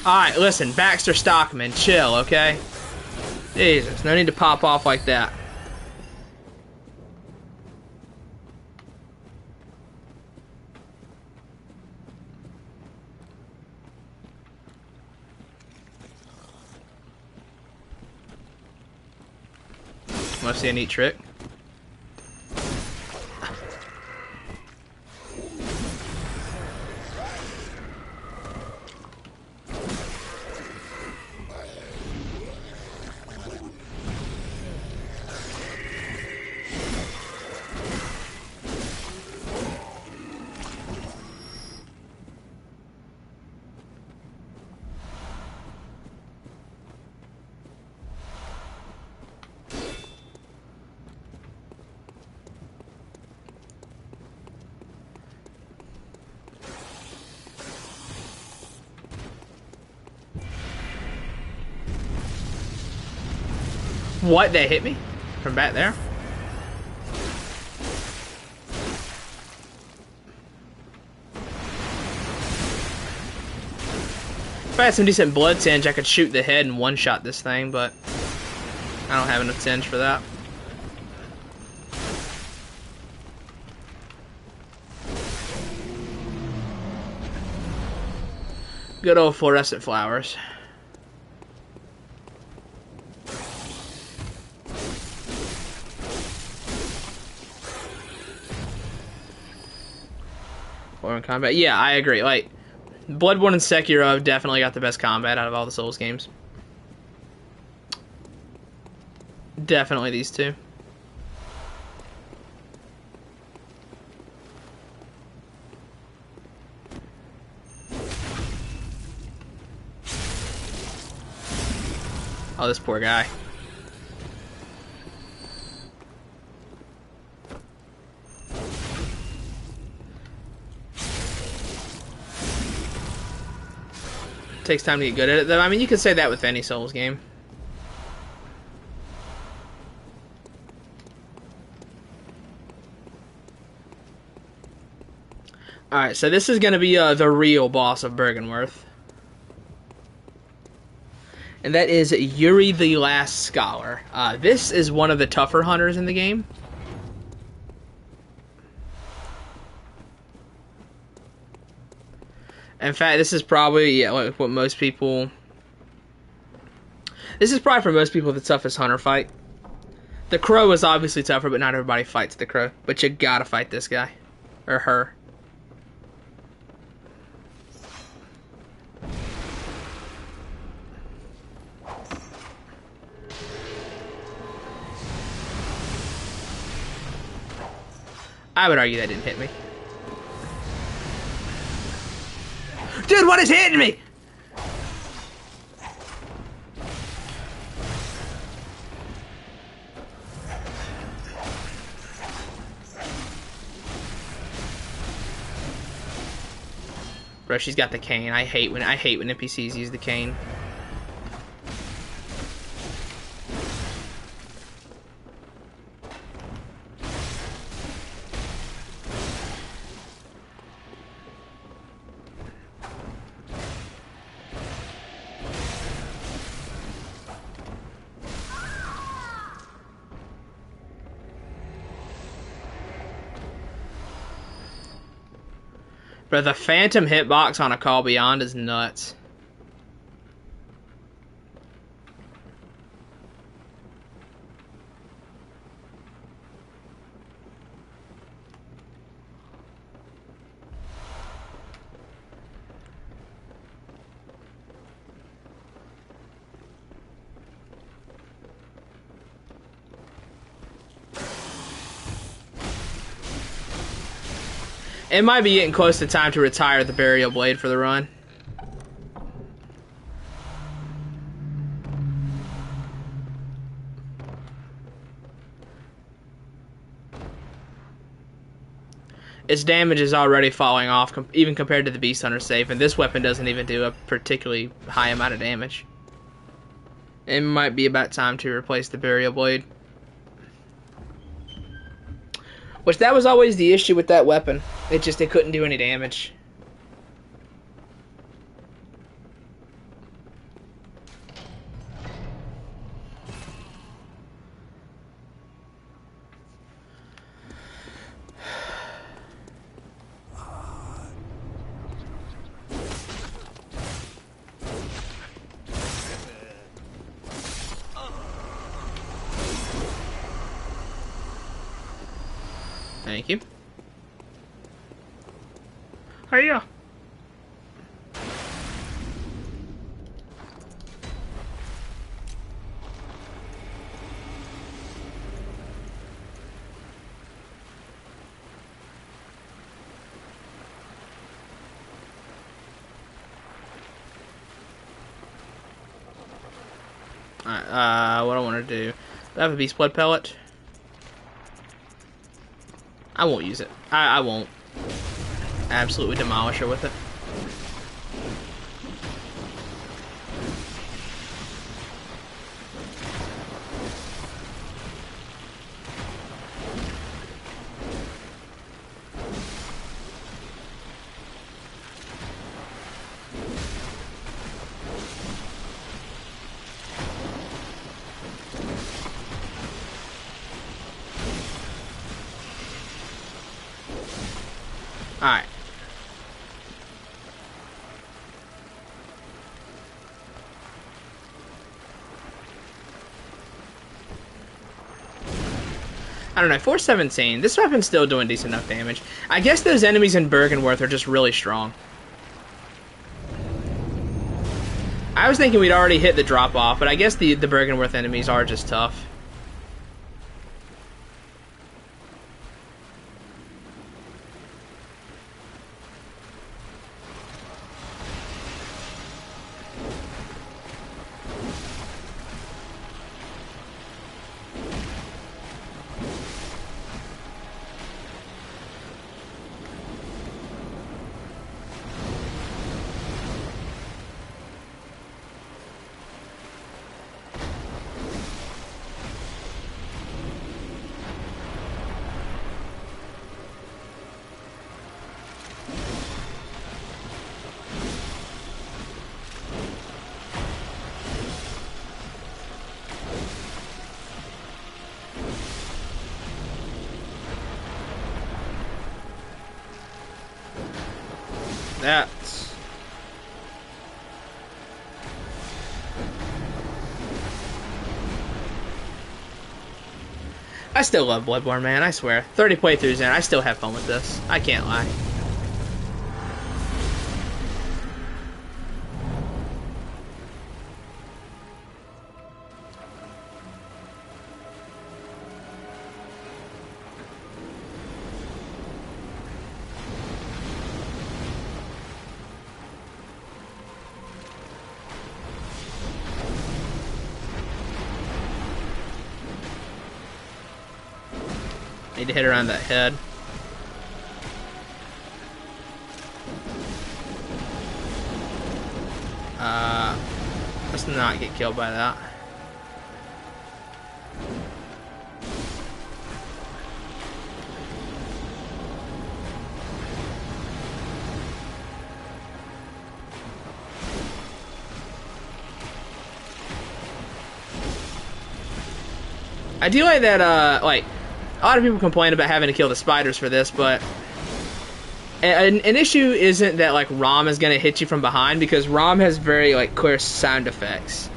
Alright, listen, Baxter Stockman, chill, okay? Jesus, no need to pop off like that. Wanna see a neat trick? What? They hit me? From back there? If I had some decent blood tinge, I could shoot the head and one-shot this thing, but I don't have enough tinge for that. Good old fluorescent flowers. In combat, yeah, I agree. Like, Bloodborne and Sekiro have definitely got the best combat out of all the Souls games. Definitely these two. Oh, this poor guy. Takes time to get good at it, though. I mean, you can say that with any Souls game. Alright, so this is going to be the real boss of Bergenworth. And that is Yuri the Last Scholar. This is one of the tougher hunters in the game. In fact, this is probably, yeah, like what most people... This is probably for most people the toughest hunter fight. The crow is obviously tougher, but not everybody fights the crow. But you gotta fight this guy. Or her. I would argue that didn't hit me. Dude, what is hitting me? Bro, she's got the cane. I hate when NPCs use the cane. But the phantom hitbox on a Call Beyond is nuts. It might be getting close to time to retire the Burial Blade for the run. Its damage is already falling off, even compared to the Beast Hunter save, and this weapon doesn't even do a particularly high amount of damage. It might be about time to replace the Burial Blade. Which, that was always the issue with that weapon. It couldn't do any damage. Thank you. Hiya. Alright, what I want to do. Do I have a beast blood pellet? I won't use it. I won't. Absolutely demolish her with it. Alright. I don't know, 417. This weapon's still doing decent enough damage. I guess those enemies in Bergenworth are just really strong. I was thinking we'd already hit the drop-off, but I guess the Bergenworth enemies are just tough. That's... I still love Bloodborne, man, I swear. 30 playthroughs in, I still have fun with this. I can't lie. Need to hit around that head. Let's not get killed by that. I do like that, like, a lot of people complain about having to kill the spiders for this, but an issue isn't that, like, ROM is going to hit you from behind, because ROM has very, like, clear sound effects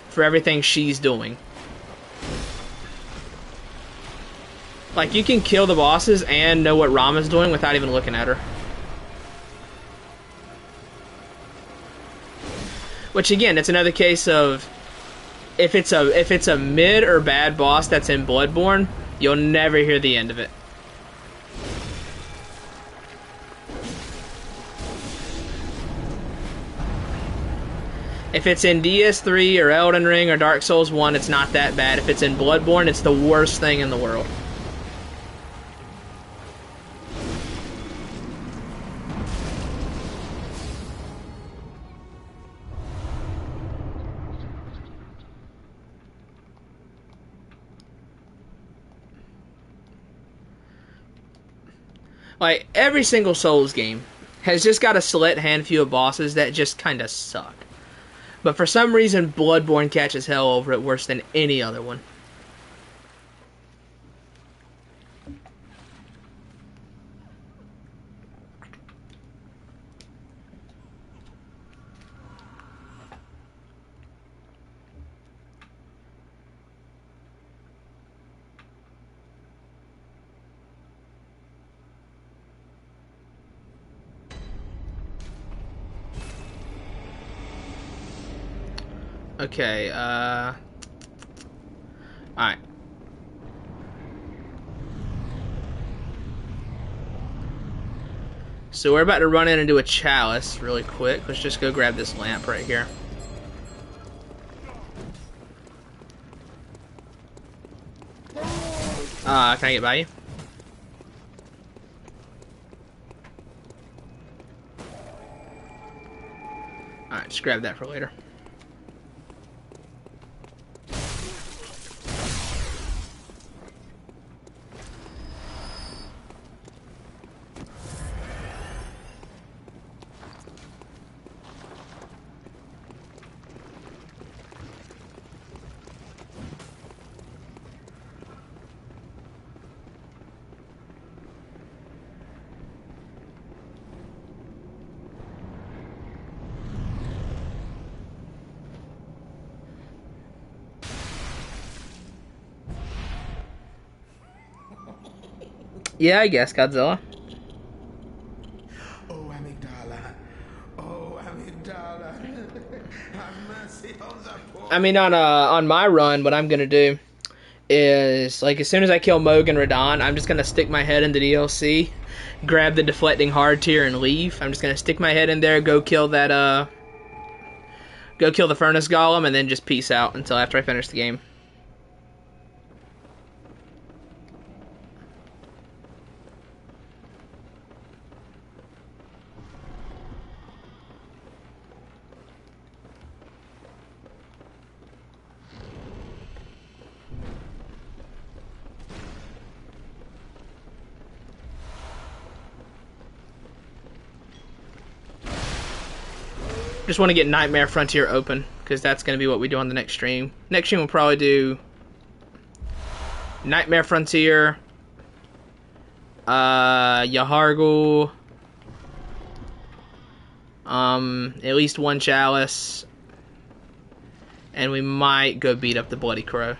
for everything she's doing. Like, you can kill the bosses and know what ROM is doing without even looking at her. Which, again, it's another case of if it's a mid or bad boss that's in Bloodborne, you'll never hear the end of it. If it's in DS3 or Elden Ring or Dark Souls 1, it's not that bad. If it's in Bloodborne, it's the worst thing in the world. Like, every single Souls game has just got a select handful of bosses that just kind of suck. But for some reason, Bloodborne catches hell over it worse than any other one. Okay, alright. So we're about to run in and do a chalice really quick. Let's just go grab this lamp right here. Can I get by you? Alright, just grab that for later. Yeah, I guess, Godzilla. Oh, amygdala. Oh, amygdala. Have mercy on the poor. I mean, on my run, what I'm gonna do is, like, as soon as I kill Moog and Radon, I'm just gonna stick my head in the DLC, grab the deflecting hard tier, and leave. I'm just gonna stick my head in there, go kill that, go kill the furnace golem, and then just peace out until after I finish the game. Just want to get Nightmare Frontier open, because that's going to be what we do on the next stream. Next stream we'll probably do Nightmare Frontier, Yahargul, at least one Chalice, and we might go beat up the Bloody Crow.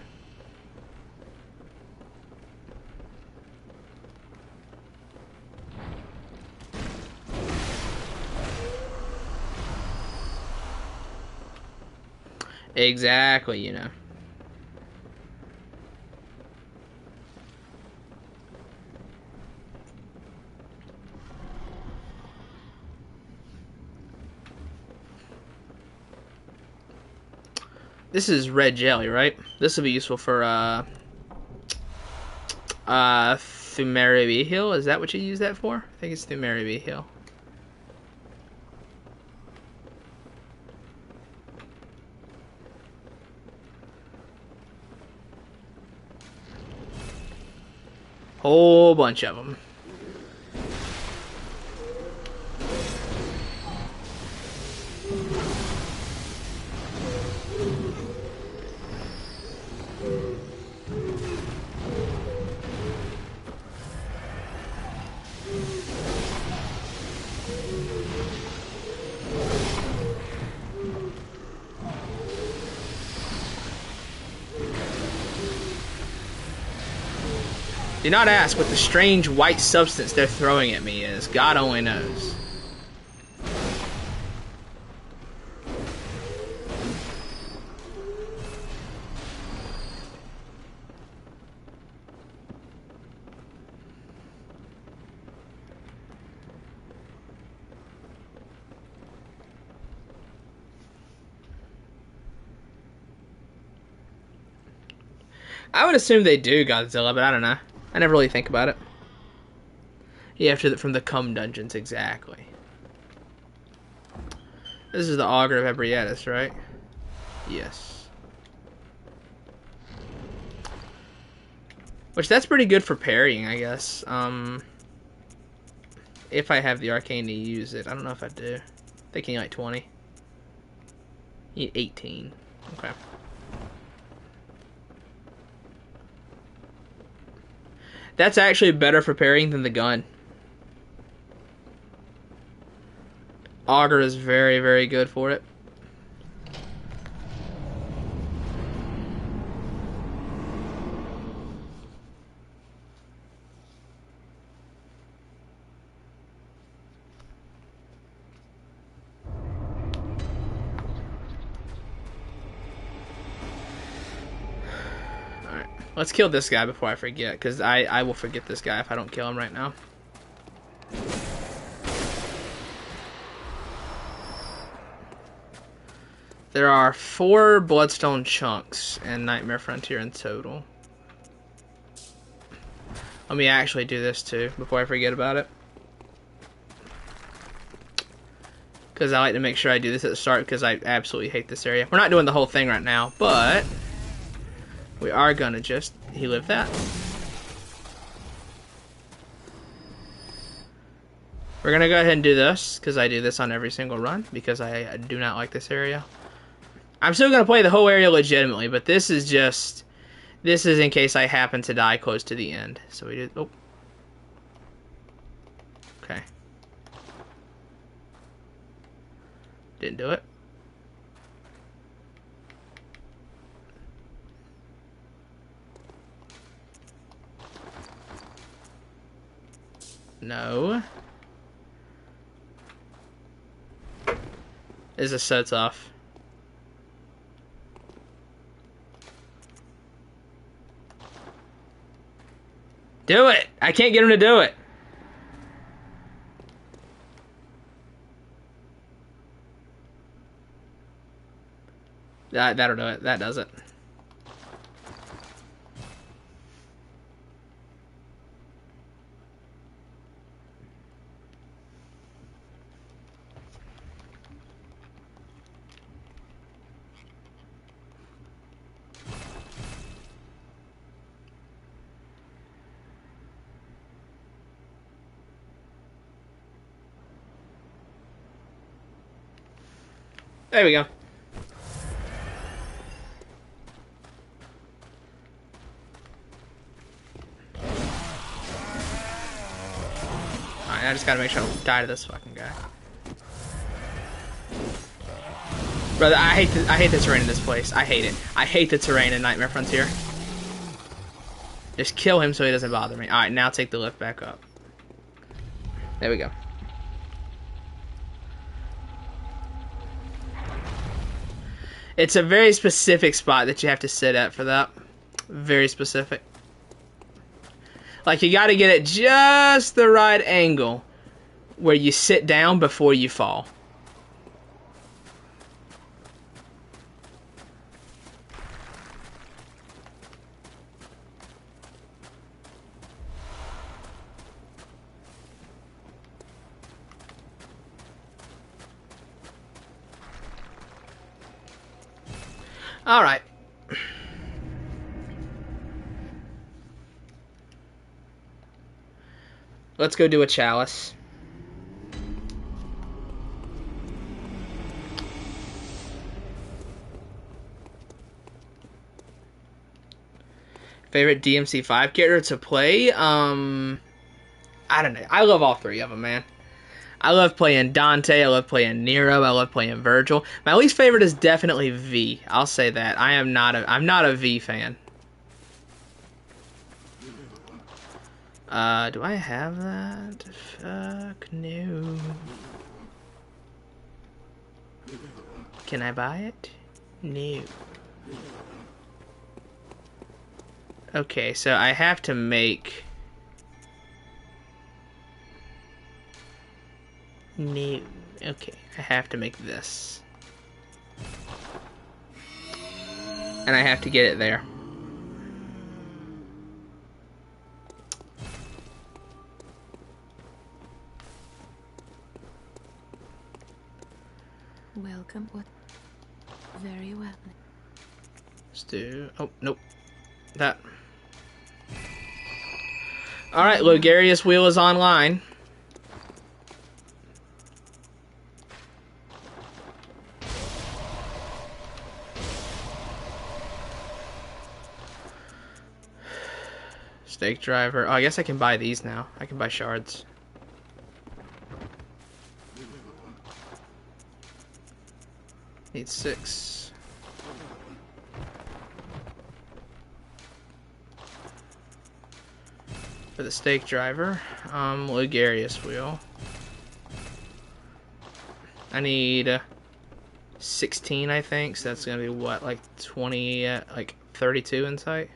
Exactly, you know. This is red jelly, right? This will be useful for, Thumeri Hill. Is that what you use that for? I think it's Thumeri Hill. Whole bunch of them. Do not ask what the strange white substance they're throwing at me is. God only knows. I would assume they do Godzilla, but I don't know. I never really think about it. Yeah, from the Cum Dungeons, exactly. This is the Augur of Ebrietas, right? Yes. Which, that's pretty good for parrying, I guess. If I have the arcane to use it. I don't know if I do. I think you need like 20. You need 18. Okay. That's actually better for parrying than the gun. Augur is very, very good for it. Let's kill this guy before I forget, because I will forget this guy if I don't kill him right now. There are 4 bloodstone chunks in Nightmare Frontier in total. Let me actually do this too before I forget about it. Because I like to make sure I do this at the start because I absolutely hate this area. We're not doing the whole thing right now, but we are gonna just live that. We're gonna go ahead and do this because I do this on every single run because I do not like this area. I'm still gonna play the whole area legitimately, but this is in case I happen to die close to the end. So we did. Oh, okay. Didn't do it. No. This is so tough. Do it! I can't get him to do it. That'll do it. That does it. There we go. Alright, I just gotta make sure I don't die to this fucking guy. Brother, I hate the terrain in this place. I hate it. I hate the terrain in Nightmare Frontier. Just kill him so he doesn't bother me. Alright, now take the lift back up. There we go. It's a very specific spot that you have to sit at for that. Very specific. Like, you gotta get it just the right angle where you sit down before you fall. Alright. Let's go do a chalice. Favorite DMC5 character to play? I don't know. I love all 3 of them, man. I love playing Dante, I love playing Nero, I love playing Virgil. My least favorite is definitely V. I'll say that. I'm not a V fan. Do I have that? Fuck no. Can I buy it? No. Okay, so I have to make... No. Okay, I have to make this. And I have to get it there. Welcome. What? Very well. Let's do... Oh, nope. That. Alright, Logarius Wheel is online. Stake driver. Oh, I guess I can buy these now. I can buy shards. Need 6. For the stake driver, Logarius wheel. I need 16, I think. So that's gonna be what, like 20, like 32 insight.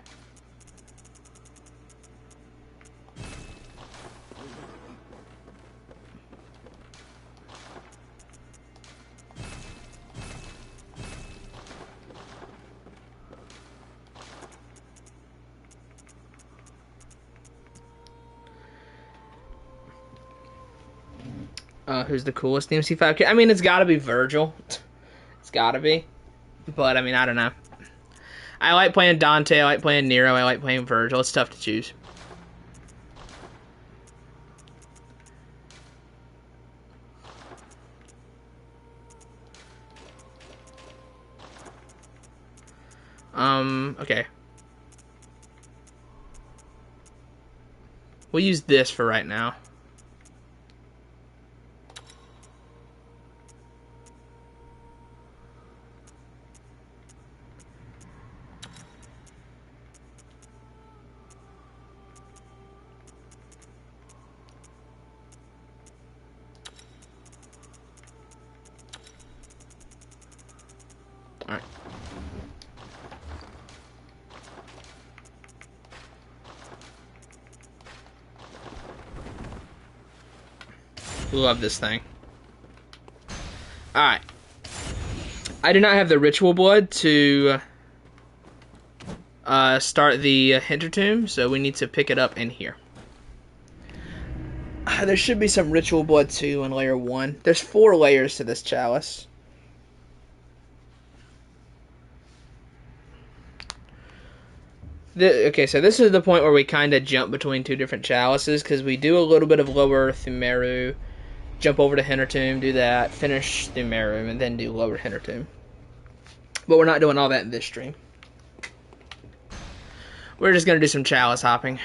Who's the coolest DMC5? I mean, it's gotta be Virgil. It's gotta be. But, I mean, I don't know. I like playing Dante, I like playing Nero, I like playing Virgil. It's tough to choose. Okay. We'll use this for right now. Alright. Love this thing. Alright. I do not have the ritual blood to start the Hintertomb, so we need to pick it up in here. There should be some ritual blood too in layer 1. There's 4 layers to this chalice. Okay, so this is the point where we kind of jump between 2 different chalices, because we do a little bit of lower Thumeru, jump over to Hintertomb, do that, finish Thumeru, and then do lower Hintertomb. But we're not doing all that in this stream. We're just going to do some chalice hopping.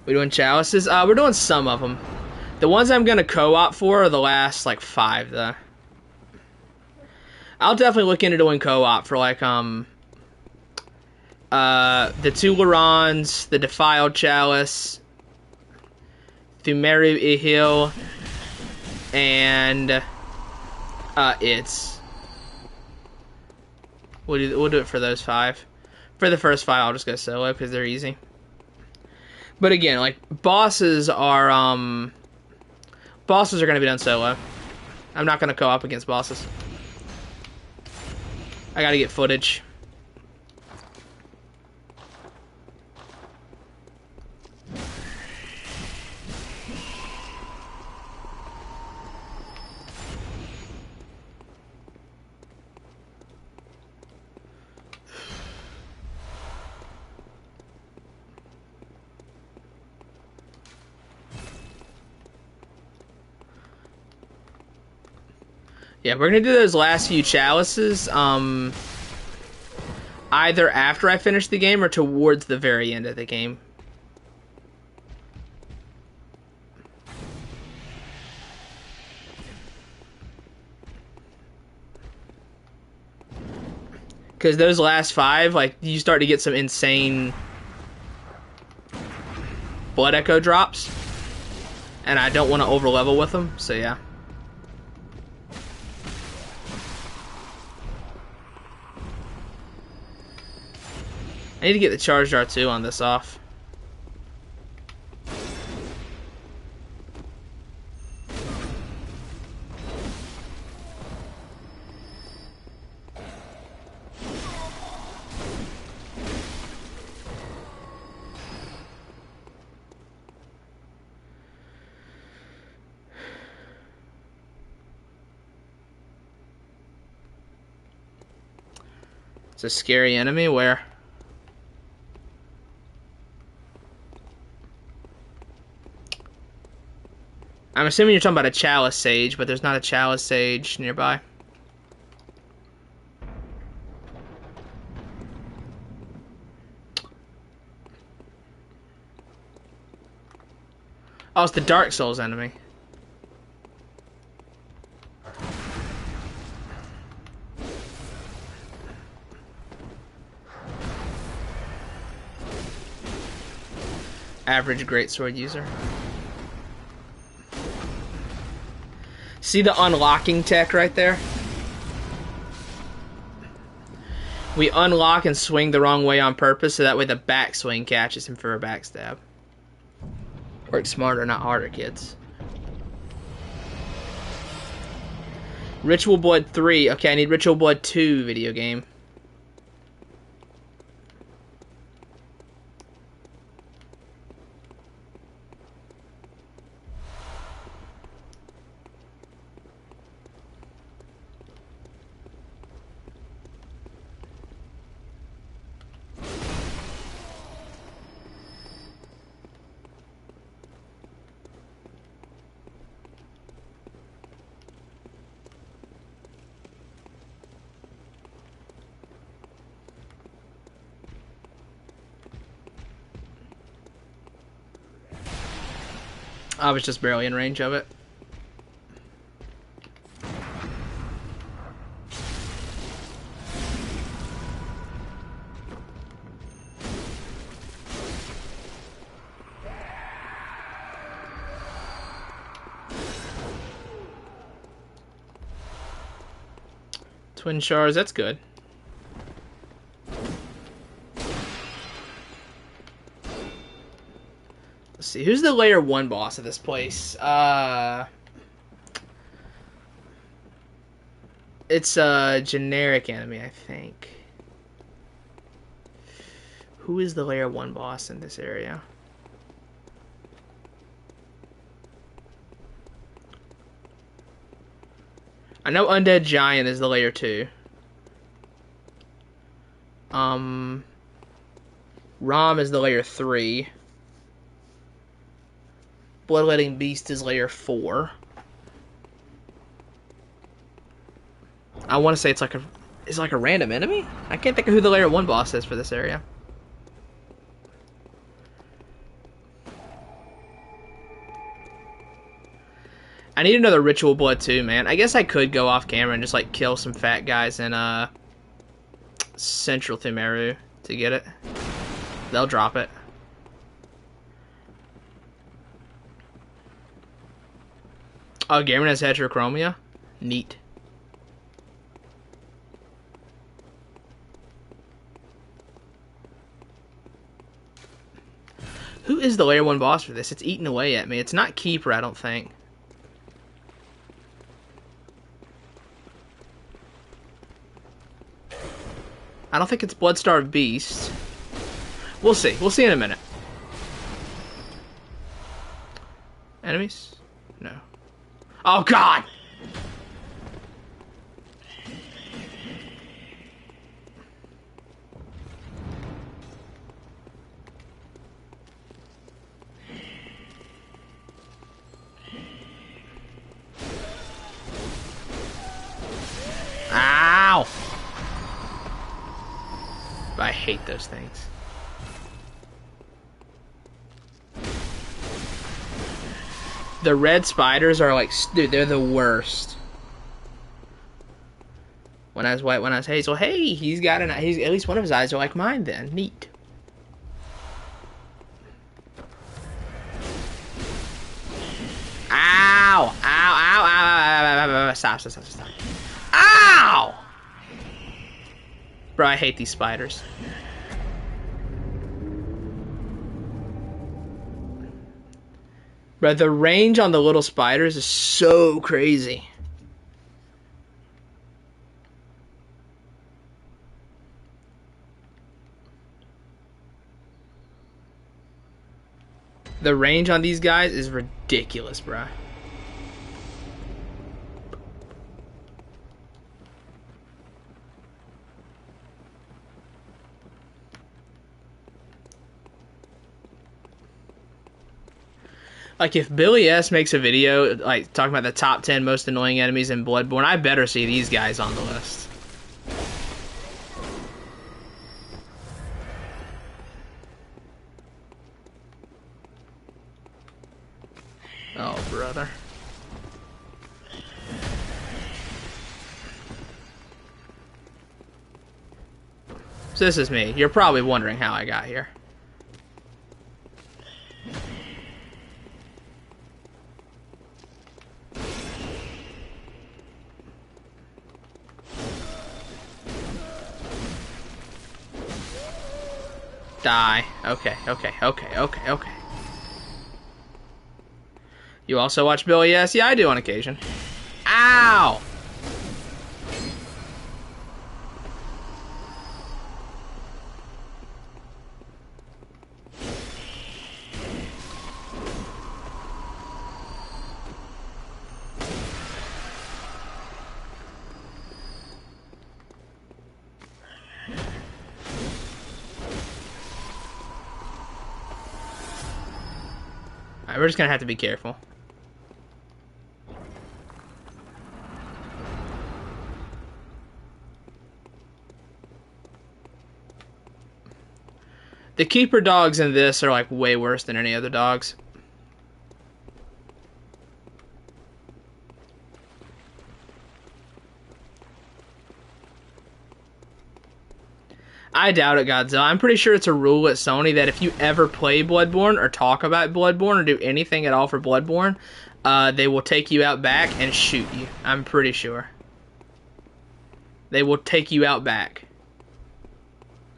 We doing chalices? We're doing some of them. The ones I'm going to co-op for are the last, like, 5, though. I'll definitely look into doing co-op for, like, the 2 Lorons, the Defiled Chalice, Thumeru Ihil, and, it's. We'll do it for those 5. For the first 5, I'll just go solo, because they're easy. But again, like, bosses are going to be done solo. I'm not going to co-op against bosses. I got to get footage. Yeah, we're going to do those last few chalices, either after I finish the game or towards the very end of the game. Because those last 5, like, you start to get some insane blood echo drops. And I don't want to over-level with them, so yeah. I need to get the charged R2 on this off. It's a scary enemy. Where? I'm assuming you're talking about a chalice sage, but there's not a chalice sage nearby. Oh, it's the Dark Souls enemy. Average greatsword user. See the unlocking tech right there? We unlock and swing the wrong way on purpose, so that way the backswing catches him for a backstab. Work smarter, not harder, kids. Ritual Blood 3. Okay, I need Ritual Blood 2 video game. I was just barely in range of it. Twin shards, that's good. Let's see, who's the layer 1 boss of this place? It's a generic enemy, I think. Who is the layer 1 boss in this area? I know Undead Giant is the layer 2. Rom is the layer 3. Bloodletting Beast is layer 4. I want to say it's like a random enemy? I can't think of who the layer 1 boss is for this area. I need another ritual blood too, man. I guess I could go off camera and just like kill some fat guys in Central Thimeru to get it. They'll drop it. Oh, Gamer has heterochromia? Neat. Who is the layer 1 boss for this? It's eating away at me. It's not Keeper, I don't think. I don't think it's Bloodstarved Beast. We'll see. We'll see in a minute. Enemies? No. Oh, God! Ow! I hate those things. The red spiders are like, dude, they're the worst. One eyes white, one eyes hazel. Hey, he's got an eye. He's at least one of his eyes are like mine. Then neat. Ow! Ow! Ow! Ow! Ow! Ow! Ow! Stop! Stop! Stop! Stop! Ow! Bro, I hate these spiders. Bro, the range on the little spiders is so crazy. The range on these guys is ridiculous, bro. Like, if Billy S makes a video, like, talking about the top 10 most annoying enemies in Bloodborne, I better see these guys on the list. Oh, brother. So this is me. You're probably wondering how I got here. Die. Okay, okay, okay, okay, okay. You also watch Billy S? Yeah, I do on occasion. Ow! Alright, we're just gonna have to be careful. The keeper dogs in this are like way worse than any other dogs. I doubt it, Godzilla. I'm pretty sure it's a rule at Sony that if you ever play Bloodborne or talk about Bloodborne or do anything at all for Bloodborne, they will take you out back and shoot you. I'm pretty sure. They will take you out back.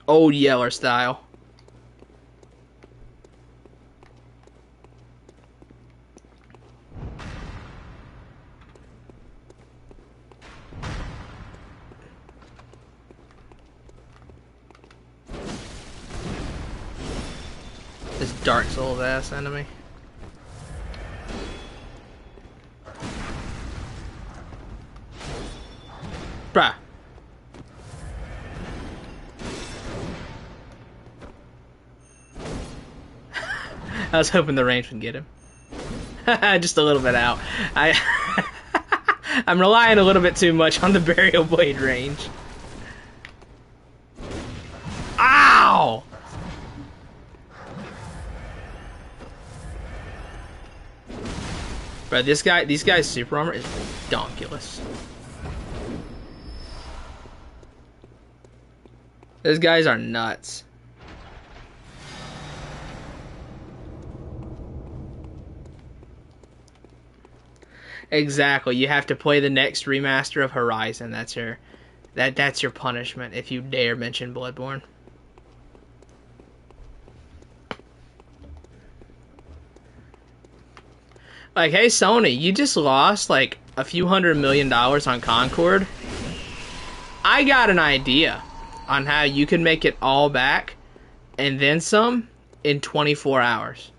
Old Yeller style. This Dark Souls ass enemy. Bruh. I was hoping the range would get him. Just a little bit out. I'm relying a little bit too much on the burial blade range. Ow! Bro, these guy's super armor is ridiculous. Those guys are nuts. Exactly. You have to play the next remaster of Horizon. That's your punishment if you dare mention Bloodborne. Like, hey Sony, you just lost like a few $100 million on Concord. I got an idea on how you can make it all back and then some in 24 hours.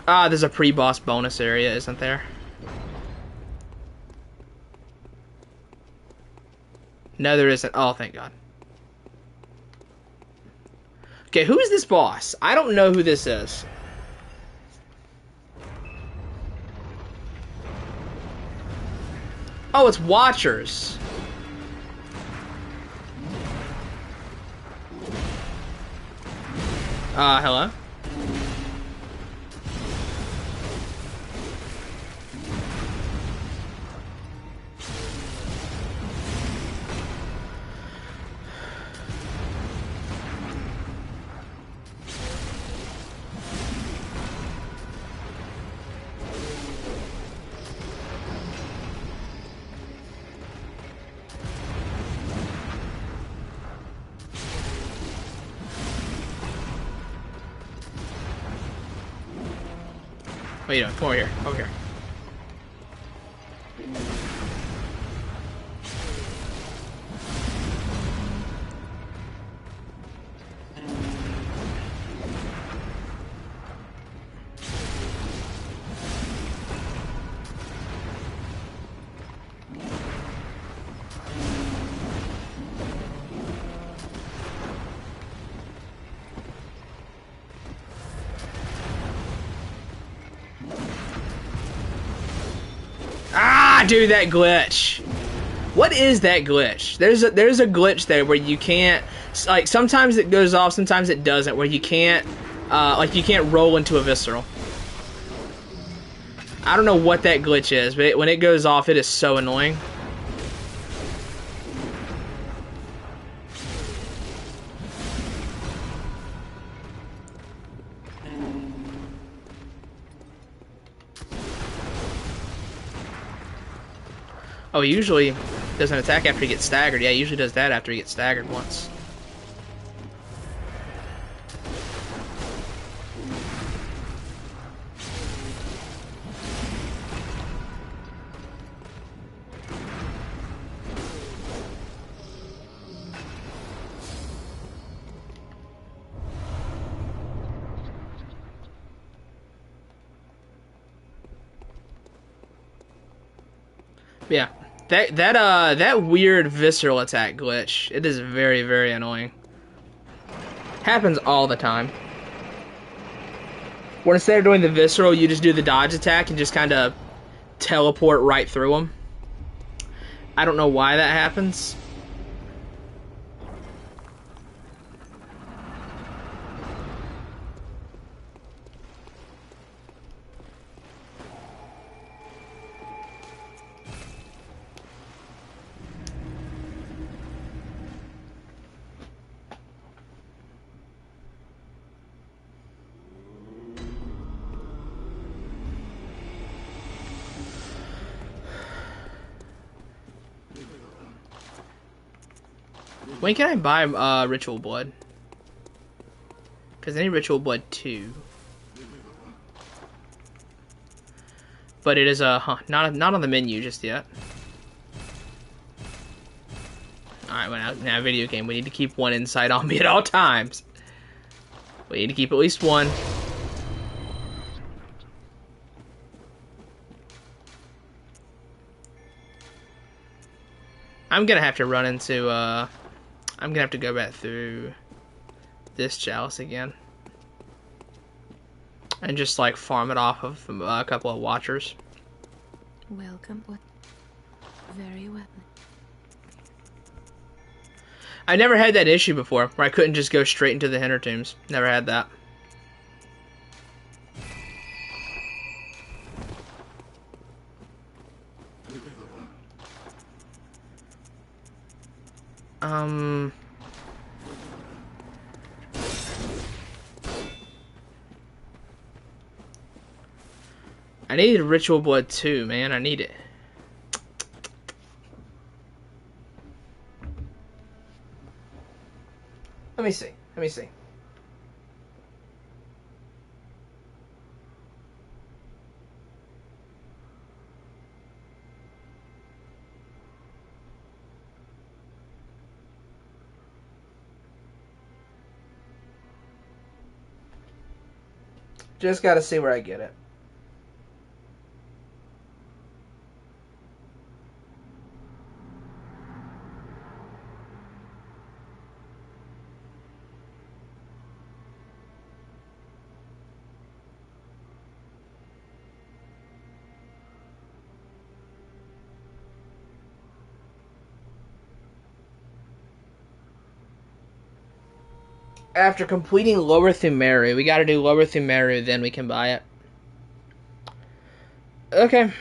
Ah, there's a pre-boss bonus area, isn't there? No, there isn't. Oh, thank God. Okay, who is this boss? I don't know who this is. Oh, it's Watchers. Hello? What are you doing? Come over here. Over here. Dude, that glitch. What is that glitch? There's a glitch there where you can't, like, sometimes it goes off, sometimes it doesn't, where you can't you can't roll into a visceral. I don't know what that glitch is, but when it goes off, it is so annoying. Oh, he usually doesn't attack after he gets staggered. Yeah, he usually does that after he gets staggered once. Yeah. That weird visceral attack glitch, it is very, very annoying. Happens all the time. Where instead of doing the visceral, you just do the dodge attack and just kind of teleport right through them. I don't know why that happens. When can I buy Ritual Blood? Because I need Ritual Blood 2. But it is not on the menu just yet. Alright, well now video game. We need to keep one insight on me at all times. We need to keep at least one. I'm gonna have to run into, I'm gonna have to go back through this chalice again. And just, like, farm it off of a couple of watchers. Welcome. What? Very well. I never had that issue before, where I couldn't just go straight into the Hinter Tombs. Never had that. I need Ritual Blood 2, man. I need it. Let me see. Let me see. Just gotta see where I get it. After completing Lower Thumeru, we gotta do Lower Thumeru, then we can buy it. Okay.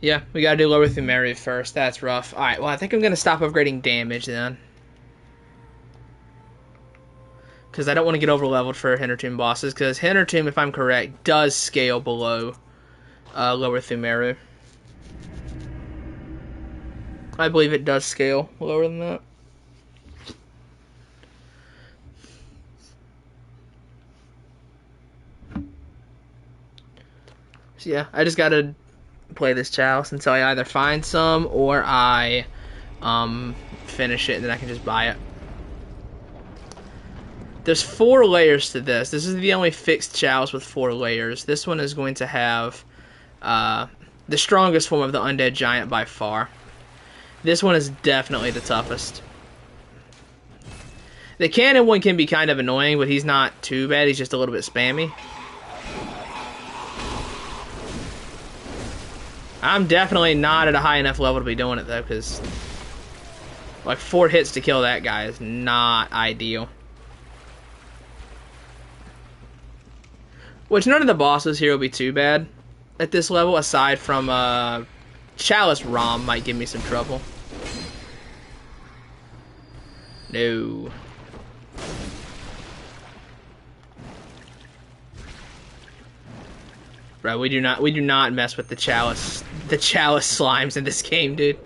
Yeah, we gotta do Lower Thumeru first. That's rough. Alright, well, I think I'm gonna stop upgrading damage then. Because I don't want to get over-leveled for Hintertomb bosses, because Hintertomb, if I'm correct, does scale below Lower Thumeru. I believe it does scale lower than that. So yeah, I just gotta play this chalice until I either find some or I finish it and then I can just buy it. There's 4 layers to this. This is the only fixed chalice with 4 layers. This one is going to have the strongest form of the undead giant by far. This one is definitely the toughest. The cannon one can be kind of annoying, but he's not too bad. He's just a little bit spammy. I'm definitely not at a high enough level to be doing it, though, because like 4 hits to kill that guy is not ideal. Which none of the bosses here will be too bad at this level, aside from Chalice Rom might give me some trouble. No. Bro, we do not mess with the chalice slimes in this game, dude.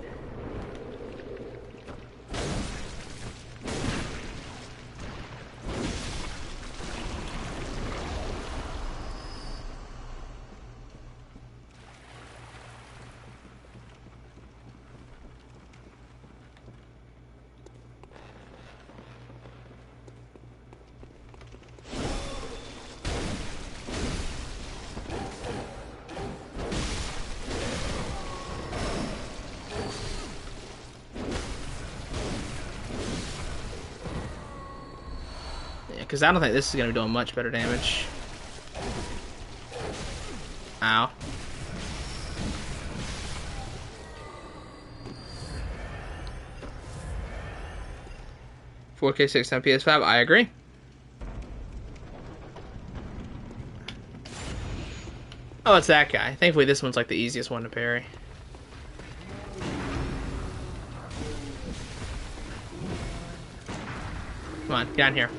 Because I don't think this is going to be doing much better damage. Ow. $4K 6 on PS5, I agree. Oh, it's that guy. Thankfully this one's like the easiest one to parry. Come on, get down here.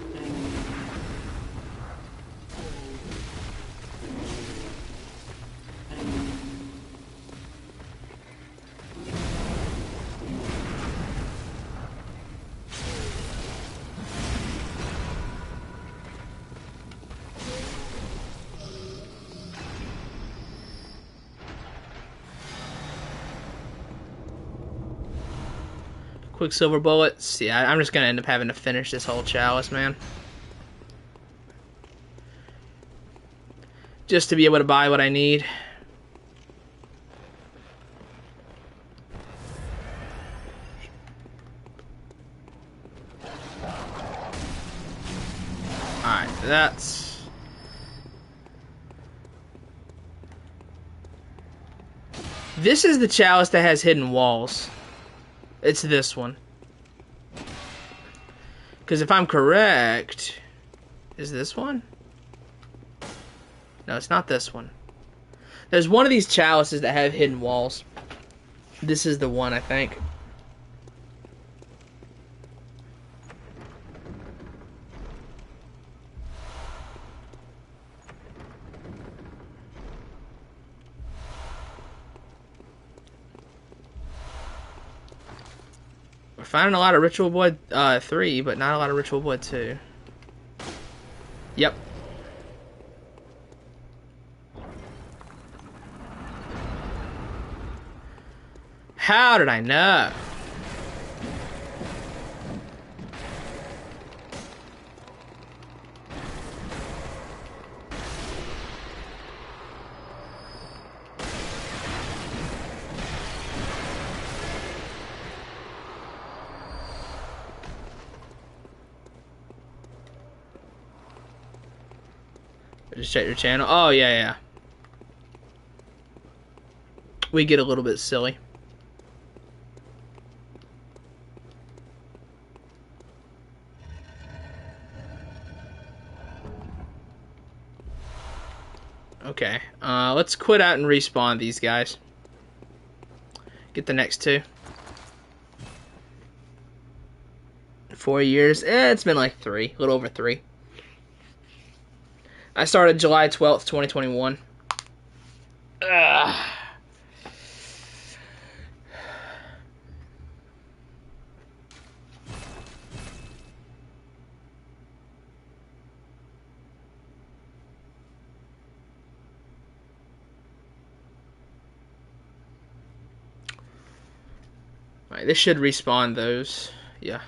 Quicksilver bullets. Yeah, I'm just gonna end up having to finish this whole chalice, man. Just to be able to buy what I need. Alright, that's... This is the chalice that has hidden walls. It's this one. Because if I'm correct... Is this one? No, it's not this one. There's one of these chalices that have hidden walls. This is the one, I think. We're finding a lot of Ritual Blood 3, but not a lot of Ritual Blood 2. Yep. How did I know? Just check your channel. Oh, yeah. We get a little bit silly. Okay, let's quit out and respawn these guys. Get the next two. 4 years? It's been like 3, a little over 3. I started July 12th, 2021. Ugh. Alright, this should respawn those. Yeah.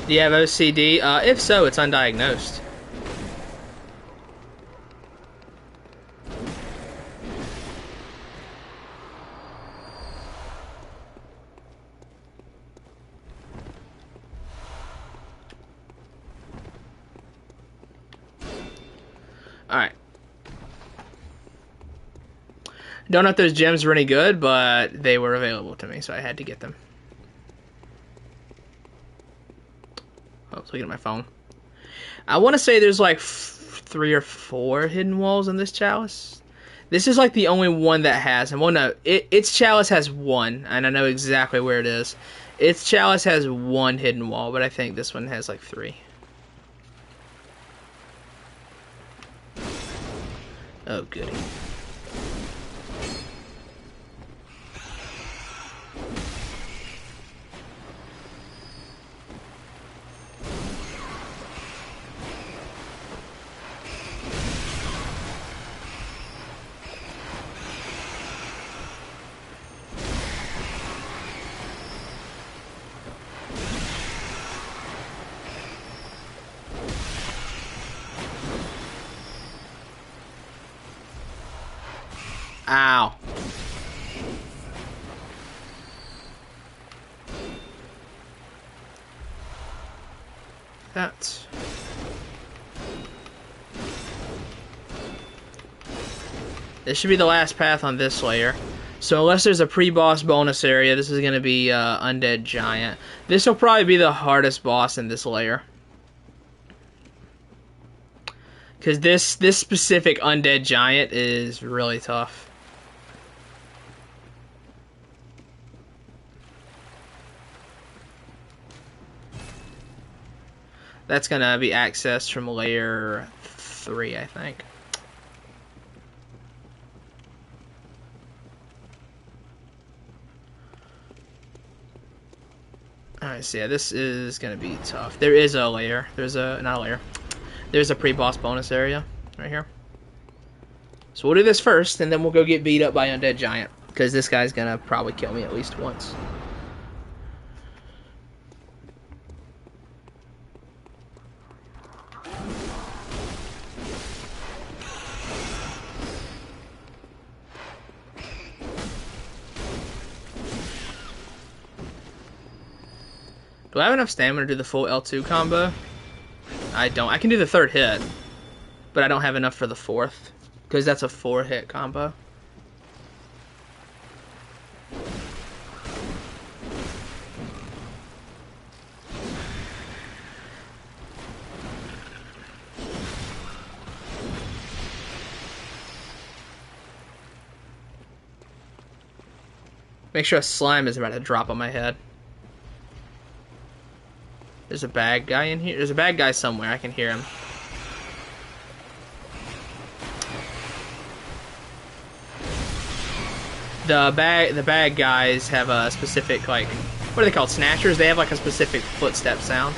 Do you have OCD? If so, it's undiagnosed. Alright. Don't know if those gems were any good, but they were available to me, so I had to get them. I was looking at my phone. I want to say there's like 3 or 4 hidden walls in this chalice. This is like the only one that has, and well, no, its chalice has 1, and I know exactly where it is. Its chalice has 1 hidden wall, but I think this one has like 3. Oh, goody. Ow. That's... This should be the last path on this layer. So unless there's a pre-boss bonus area, this is going to be Undead Giant. This will probably be the hardest boss in this layer. Because this specific Undead Giant is really tough. That's going to be accessed from layer 3, I think. Alright, so yeah, this is going to be tough. There is a layer. There's a... not a layer. There's a pre-boss bonus area right here. So we'll do this first, and then we'll go get beat up by Undead Giant. Because this guy's gonna probably kill me at least once. Do I have enough stamina to do the full L2 combo? I don't. I can do the third hit, but I don't have enough for the fourth, because that's a 4-hit combo. Make sure a slime is about to drop on my head. There's a bad guy in here. There's a bad guy somewhere. I can hear him. The bad guys have a specific, like, what are they called? Snatchers? They have like a specific footstep sound.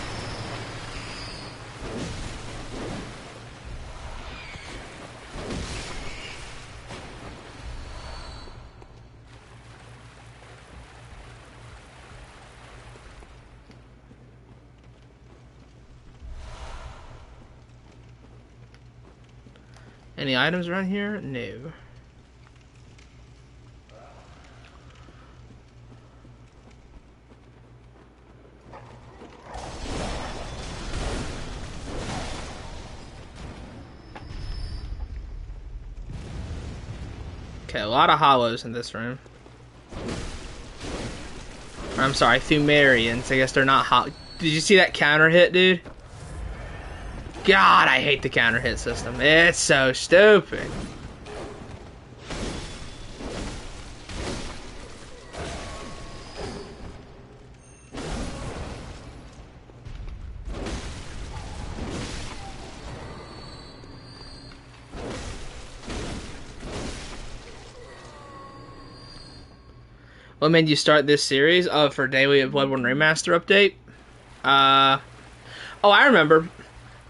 Any items around here? No. Okay, a lot of hollows in this room. Or, I'm sorry, Thumerians. I guess they're not hot. Did you see that counter hit, dude? God, I hate the counter hit system. It's so stupid. What made you start this series? Oh, for Daily Bloodborne Remaster update? Oh, I remember.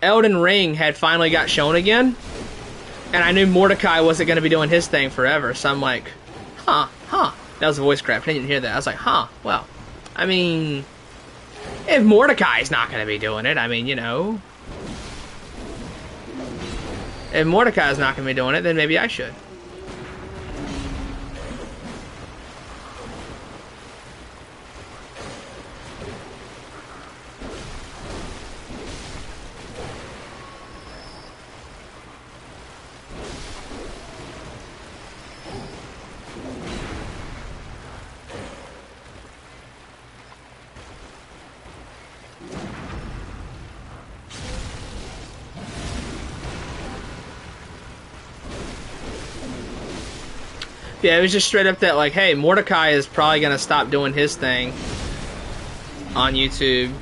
Elden Ring had finally got shown again, and I knew Mordecai wasn't going to be doing his thing forever, so I'm like, huh. That was a voice crack. I didn't hear that. I was like, well, I mean, if Mordecai's not going to be doing it, I mean, you know, if Mordecai's not going to be doing it, then maybe I should. Yeah, it was just straight up that, like, hey, Mordecai is probably going to stop doing his thing on YouTube.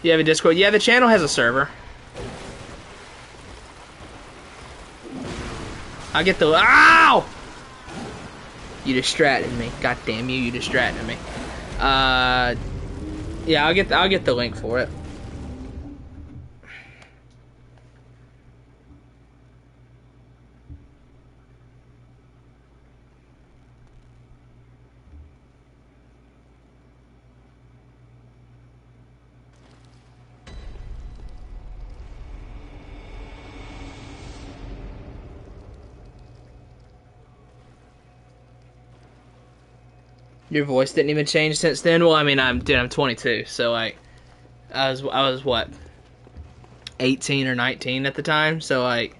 You have a Discord? Yeah, the channel has a server. I'll get the... Ow! You distracted me. God damn you, you distracted me. Yeah, I'll get the link for it. Your voice didn't even change since then? Well, I mean, I'm 22, so, like, I was what, 18 or 19 at the time, so, like,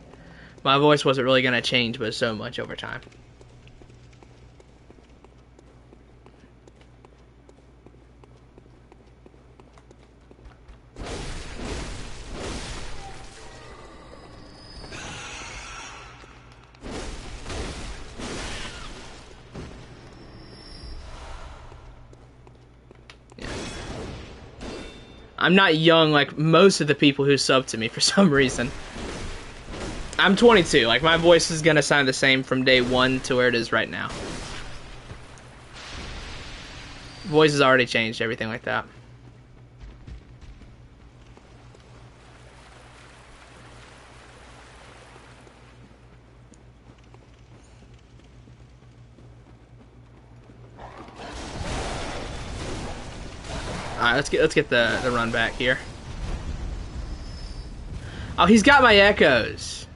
my voice wasn't really going to change but so much over time. I'm not young like most of the people who sub to me for some reason. I'm 22. Like, my voice is going to sound the same from day one to where it is right now. Voice has already changed, everything like that. Alright, let's get the run back here. Oh, he's got my echoes.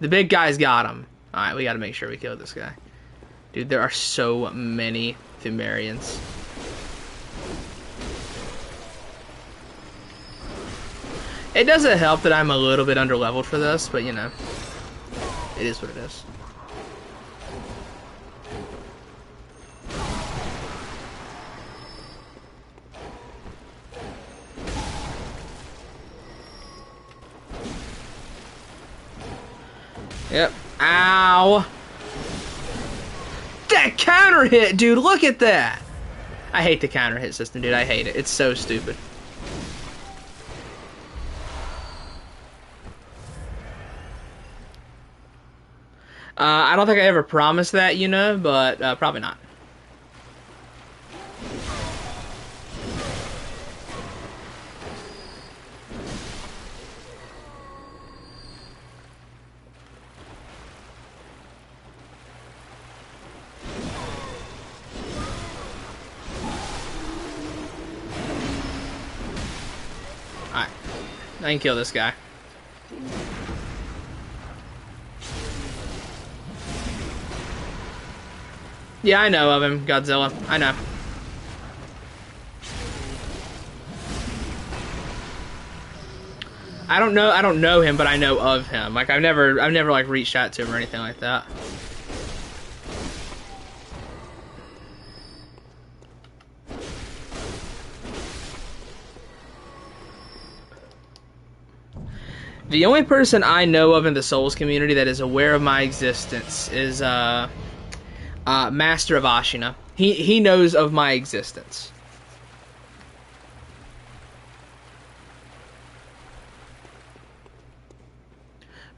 The big guy's got him. Alright, we gotta make sure we kill this guy. Dude, there are so many Thumerians. It doesn't help that I'm a little bit underleveled for this, but you know, it is what it is. Yep. Ow! That counter hit, dude, look at that! I hate the counter hit system, dude, I hate it. It's so stupid. I don't think I ever promised that, you know, but probably not. Alright, I can kill this guy. Yeah, I know of him, Godzilla. I know. I don't know him, but I know of him. Like I've never like reached out to him or anything like that. The only person I know of in the Souls community that is aware of my existence is Master of Ashina. He knows of my existence.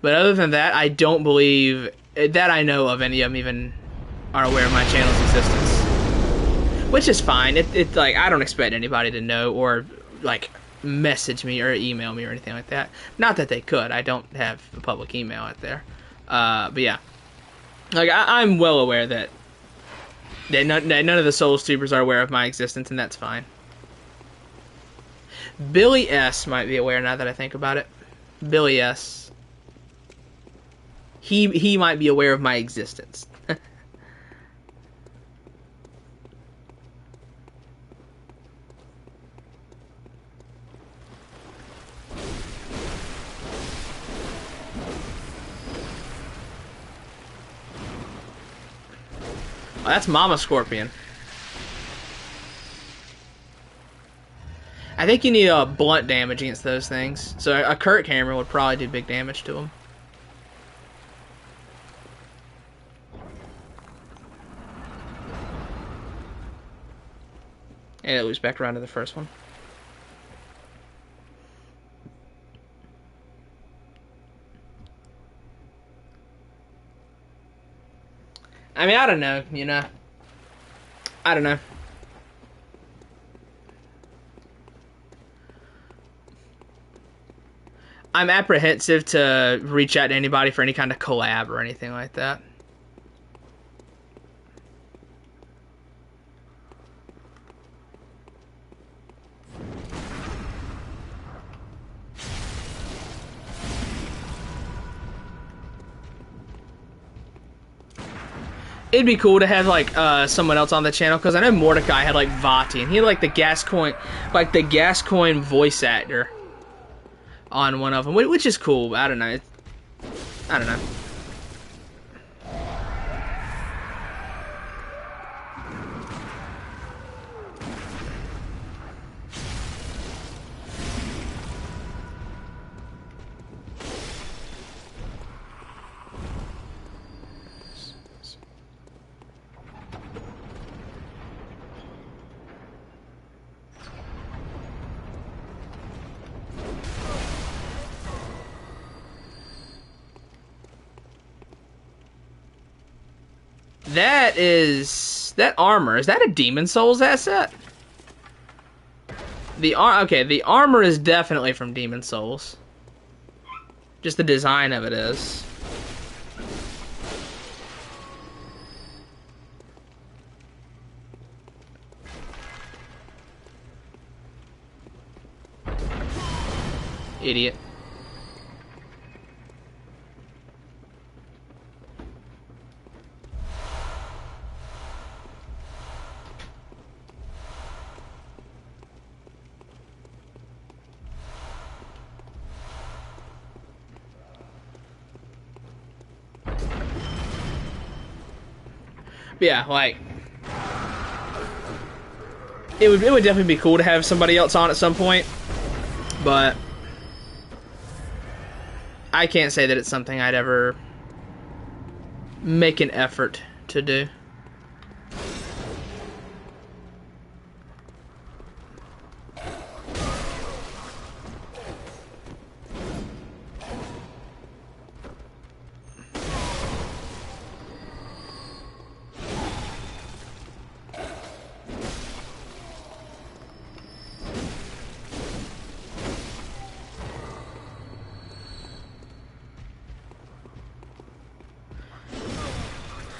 But other than that, I don't believe that I know of any of them even are aware of my channel's existence. Which is fine. It's like I don't expect anybody to know or like message me or email me or anything like that. Not that they could. I don't have a public email out there. But yeah. Like I'm well aware that none of the Souls tubers are aware of my existence, and that's fine. Billy S might be aware now that I think about it. Billy S. He might be aware of my existence. Oh, that's Mama Scorpion. I think you need a blunt damage against those things. So a Kurt hammer would probably do big damage to them. And it loops back around to the first one. I mean, I don't know, you know. I don't know. I'm apprehensive to reach out to anybody for any kind of collab or anything like that. It'd be cool to have like someone else on the channel, because I know Mordecai had like Vati, and he had like the Gascoigne voice actor on one of them, which is cool. I don't know. I don't know. That armor, is that a Demon Souls asset? Okay, the armor is definitely from Demon Souls. Just the design of it is. Idiot. But yeah, like it would definitely be cool to have somebody else on at some point, but I can't say that it's something I'd ever make an effort to do.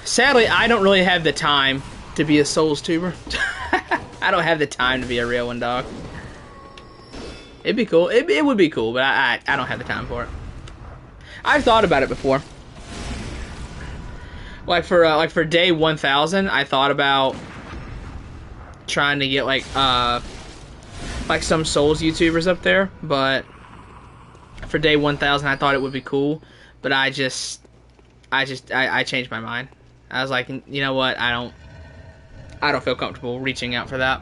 Sadly, I don't really have the time to be a Souls tuber. I don't have the time to be a real one, dog. It'd be cool. It would be cool, but I don't have the time for it. I've thought about it before. Like for day 1000, I thought about trying to get like some Souls YouTubers up there, but for day 1000, I thought it would be cool, but I changed my mind. I was like, you know what? I don't feel comfortable reaching out for that.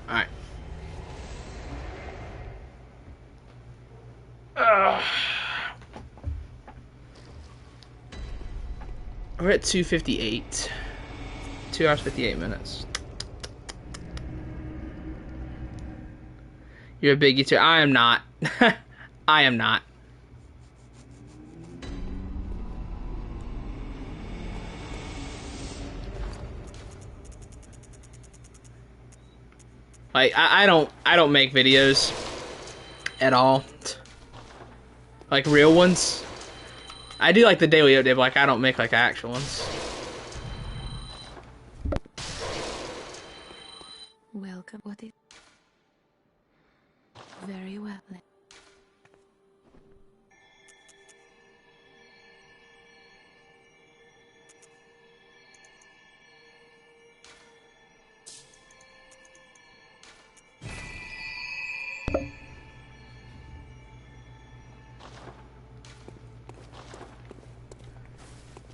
Alright. We're at 2:58. 2 hours 58 minutes. You're a big YouTuber. I am not. I am not. Like I don't make videos at all. Like real ones. I do like the daily update, but like I don't make like actual ones. Welcome. What is very well.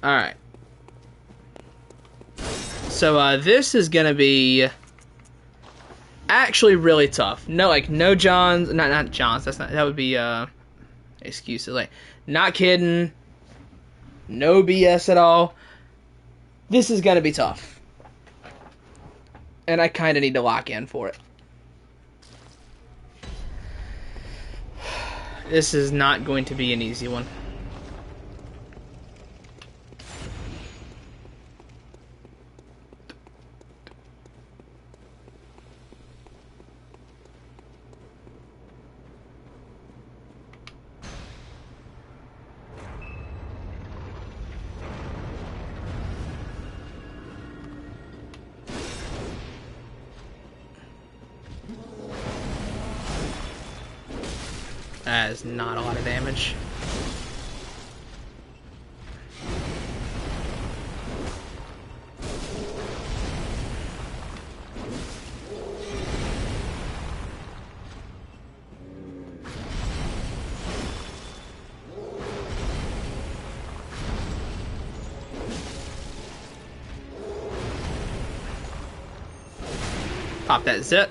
Alright. So, this is gonna be actually really tough. No Johns, not Johns, that would be, excuses. Like, not kidding. No BS at all. This is gonna be tough. And I kinda need to lock in for it. This is not going to be an easy one. That is not a lot of damage. Pop that zip.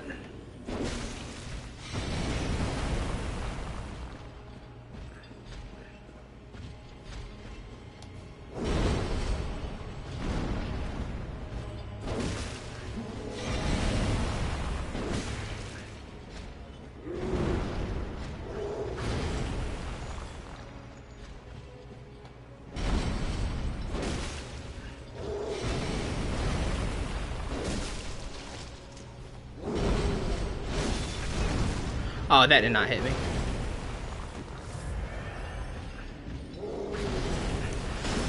Oh, that did not hit me.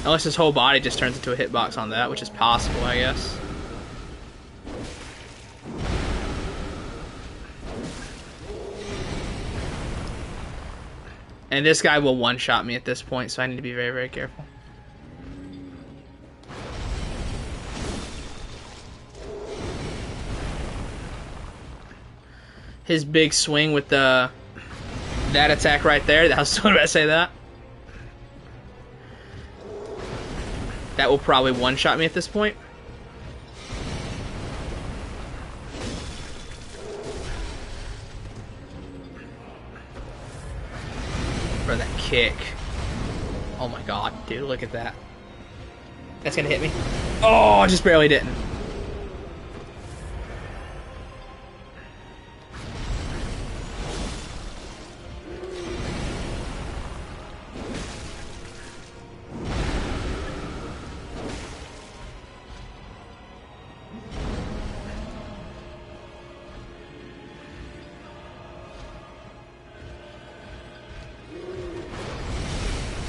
Unless his whole body just turns into a hitbox on that, which is possible, I guess. And this guy will one-shot me at this point, so I need to be very, very careful. His big swing with that attack right there, I was so about to say that. That will probably one-shot me at this point. For that kick. Oh my god, dude, look at that. That's gonna hit me. Oh, just barely didn't.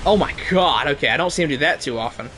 Oh my god, okay, I don't see him do that too often.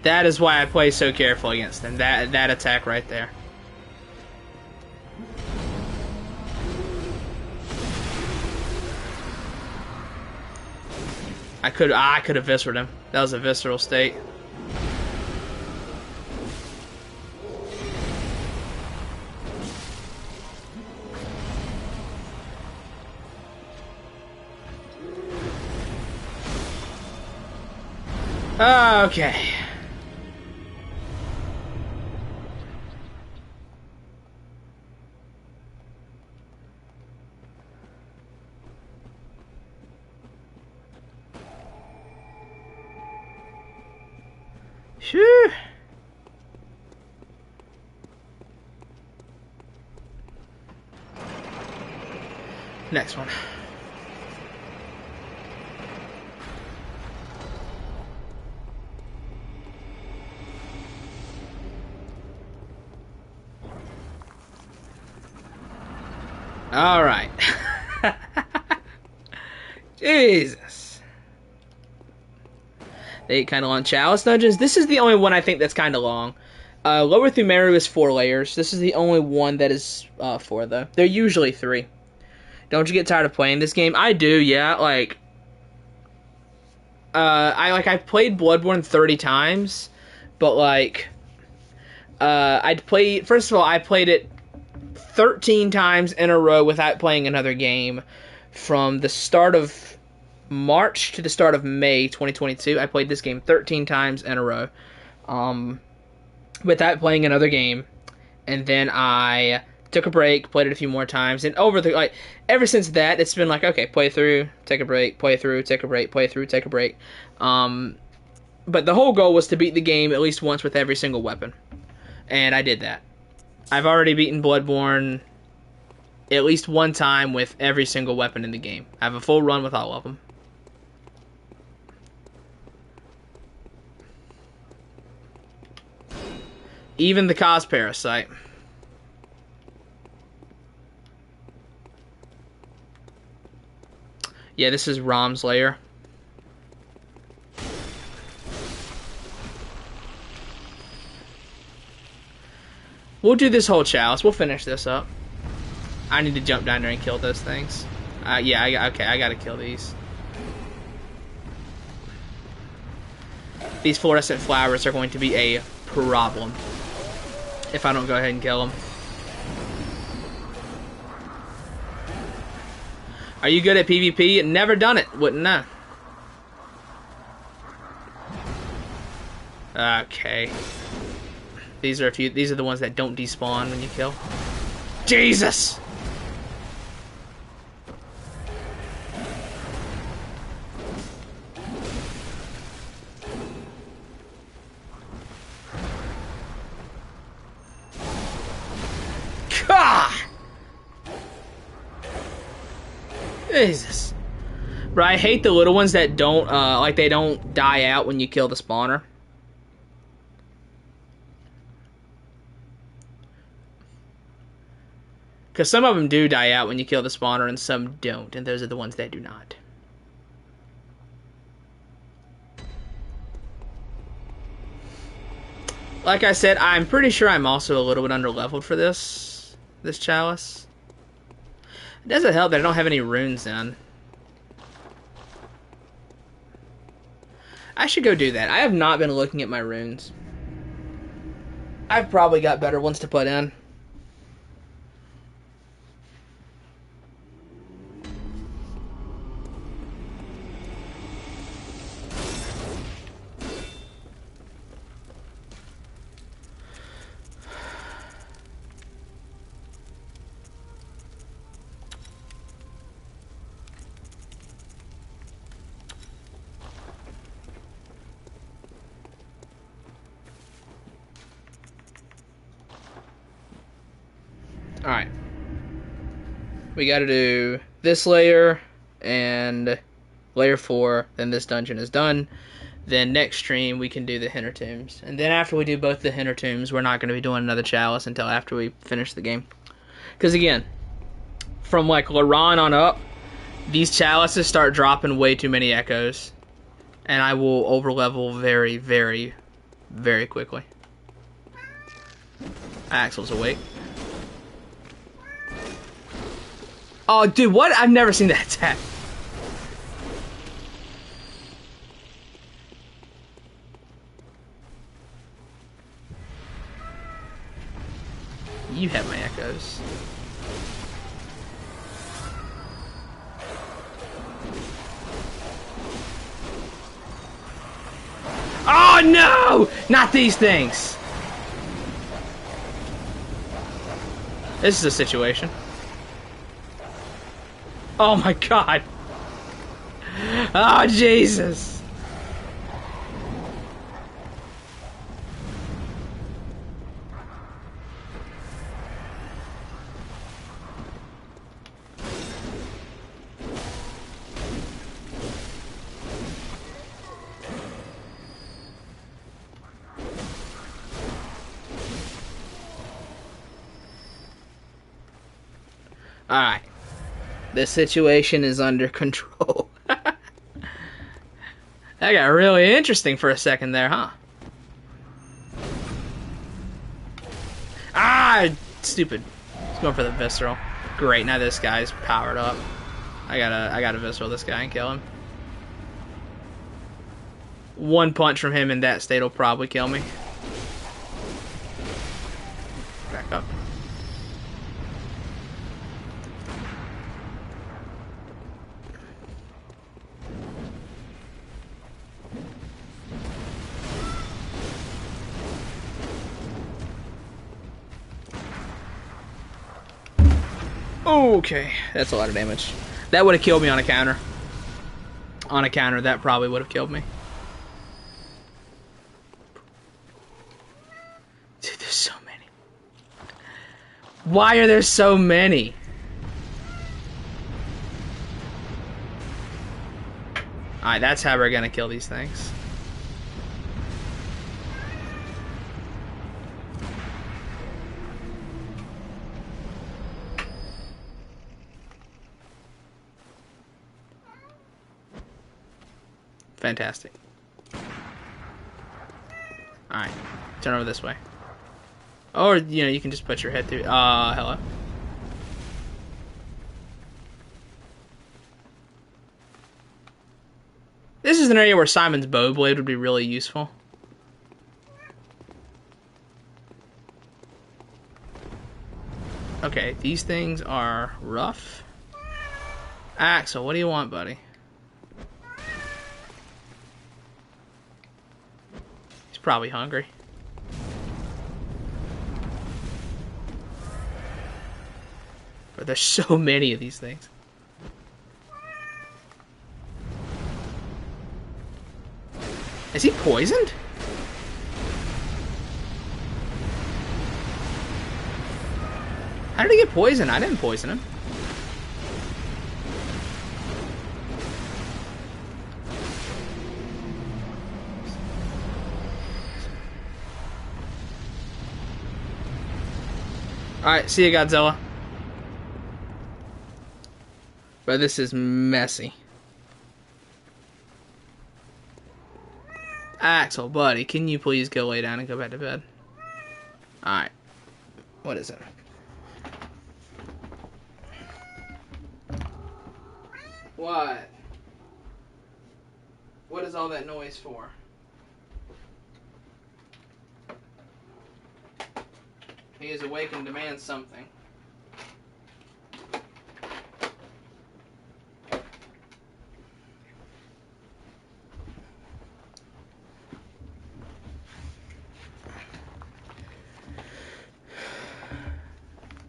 That is why I play so careful against him. That attack right there. I could have visceraled him. That was a visceral state. Okay. Phew. Next one. All right. Jesus. They kind of long chalice dungeons. This is the only one I think that's kind of long. Lower Thumeru is 4 layers. This is the only one that is 4 though. They're usually 3. Don't you get tired of playing this game? I do, yeah. I've played Bloodborne 30 times, but first of all, I played it 13 times in a row without playing another game from the start of March to the start of May 2022. I played this game 13 times in a row without playing another game, and then I took a break, played it a few more times, and ever since that, it's been okay, play through, take a break, play through, take a break, play through, take a break. But the whole goal was to beat the game at least once with every single weapon, and I did that. I've already beaten Bloodborne at least one time with every single weapon in the game. I have a full run with all of them. Even the Cos Parasite. Yeah, this is Rom's lair. We'll do this whole chalice. We'll finish this up. I need to jump down there and kill those things. Yeah, okay, I gotta kill these. These fluorescent flowers are going to be a problem if I don't go ahead and kill them. Are you good at PvP? Never done it. Wouldn't know. Okay. These are the ones that don't despawn when you kill. Jesus! God! Jesus. Bro, I hate the little ones that don't, like, they don't die out when you kill the spawner. Because some of them do die out when you kill the spawner, and some don't, and those are the ones that do not. Like I said, I'm pretty sure I'm also a little bit under-leveled for this chalice. It doesn't help that I don't have any runes in. I should go do that. I have not been looking at my runes. I've probably got better ones to put in. Alright. We gotta do this layer and layer 4, then this dungeon is done. Then next stream we can do the Hinter Tombs. And then after we do both the Hinter Tombs, we're not going to be doing another chalice until after we finish the game. Because again, from like Laron on up, these chalices start dropping way too many echoes. And I will overlevel very, very, very quickly. Axel's awake. Oh, dude, what? I've never seen that attack. You have my echoes. Oh, no! Not these things! This is a situation. Oh my god. Oh, Jesus. Alright. The situation is under control. That got really interesting for a second there, huh? Ah! Stupid. He's going for the visceral. Great, now this guy's powered up. I gotta visceral this guy and kill him. One punch from him in that state will probably kill me. Back up. Okay, that's a lot of damage. That would have killed me on a counter. On a counter, that probably would have killed me. Dude, there's so many. Why are there so many? Alright, that's how we're gonna kill these things. Fantastic. Alright. Turn over this way. Or, you know, you can just put your head through. Hello. This is an area where Simon's bow blade would be really useful. Okay, these things are rough. Axel, what do you want, buddy? He's probably hungry. But there's so many of these things. Is he poisoned? How did he get poisoned? I didn't poison him. Alright, see you, Godzilla. But this is messy. Axel, buddy, can you please go lay down and go back to bed? Alright. What is it? What? What is all that noise for? He is awake and demands something.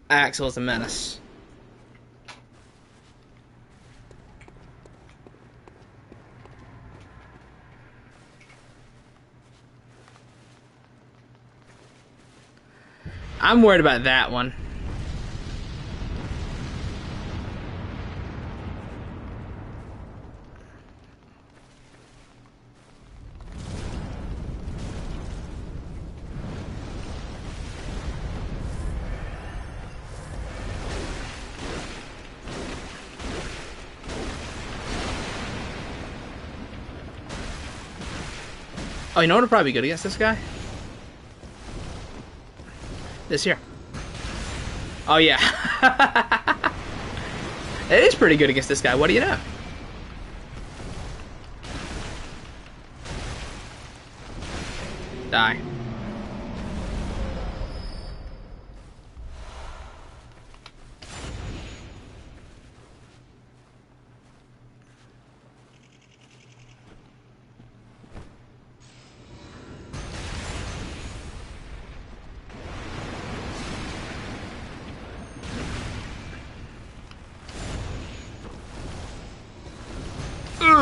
Axel is a menace. I'm worried about that one. Oh, you know what would probably be good against this guy? This here. Oh, yeah. It is pretty good against this guy. What do you know? Die.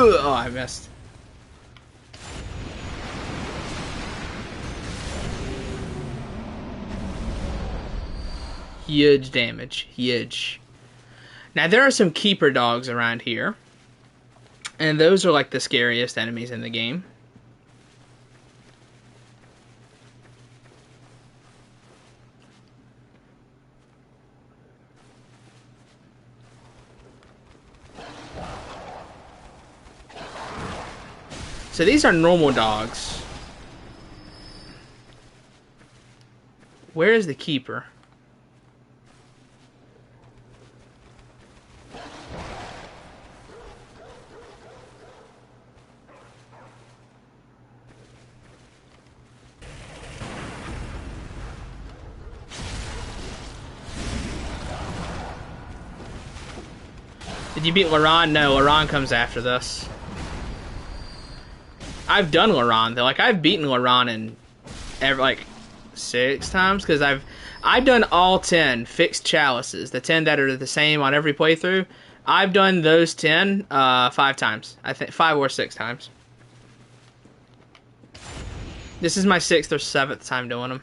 Oh, I missed. Huge damage. Huge. Now, there are some keeper dogs around here. And those are like the scariest enemies in the game. So these are normal dogs. Where is the keeper? Did you beat Laron? No, Laron comes after this. I've done Laron though. Like I've beaten Laron in like 6 times because I've done all 10 fixed chalices, the 10 that are the same on every playthrough. I've done those 10 5 times. I think 5 or 6 times. This is my 6th or 7th time doing them.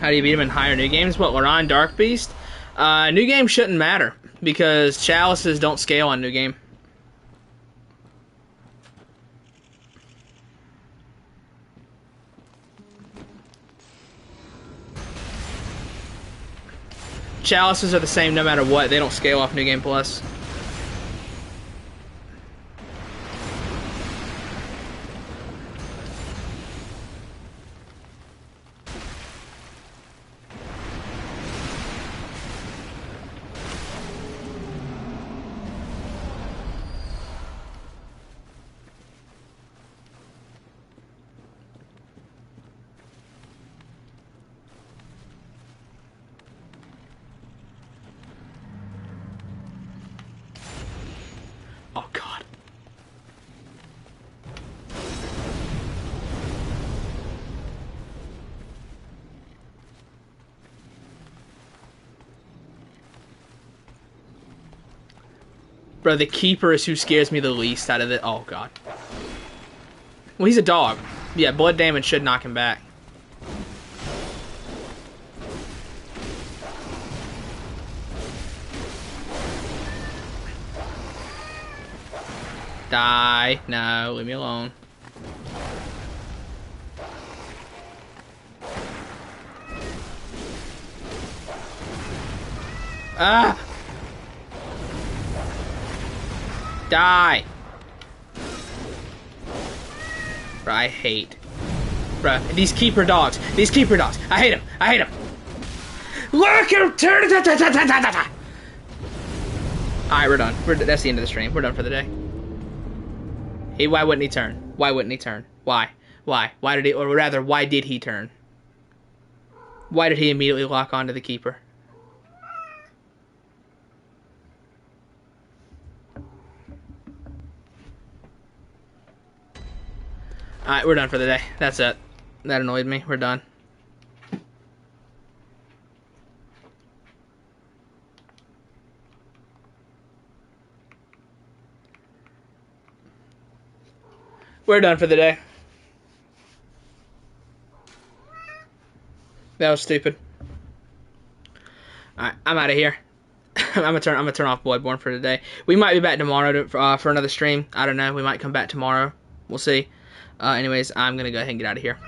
How do you beat him in higher new games? What, we're on Dark Beast? New game shouldn't matter because chalices don't scale on new game. Chalices are the same no matter what. They don't scale off New Game Plus. Oh, God. Bro, the Keeper is who scares me the least out of it. Oh, God. Well, he's a dog. Yeah, blood damage should knock him back. Die. No, leave me alone. Ah! Die! Bro, I hate. Bro, these Keeper dogs. These Keeper dogs. I hate them. I hate them. Look at him! Turn it! Alright, we're done. That's the end of the stream. We're done for the day. Hey, why wouldn't he turn? Why wouldn't he turn? Why? Why? Why did he, or rather, why did he turn? Why did he immediately lock onto the Keeper? Alright, we're done for the day. That's it. That annoyed me. We're done. We're done for the day. That was stupid. Alright, I'm out of here. I'm gonna turn off Bloodborne for today. We might be back tomorrow for another stream. I don't know. We might come back tomorrow. We'll see. Anyways, I'm gonna go ahead and get out of here.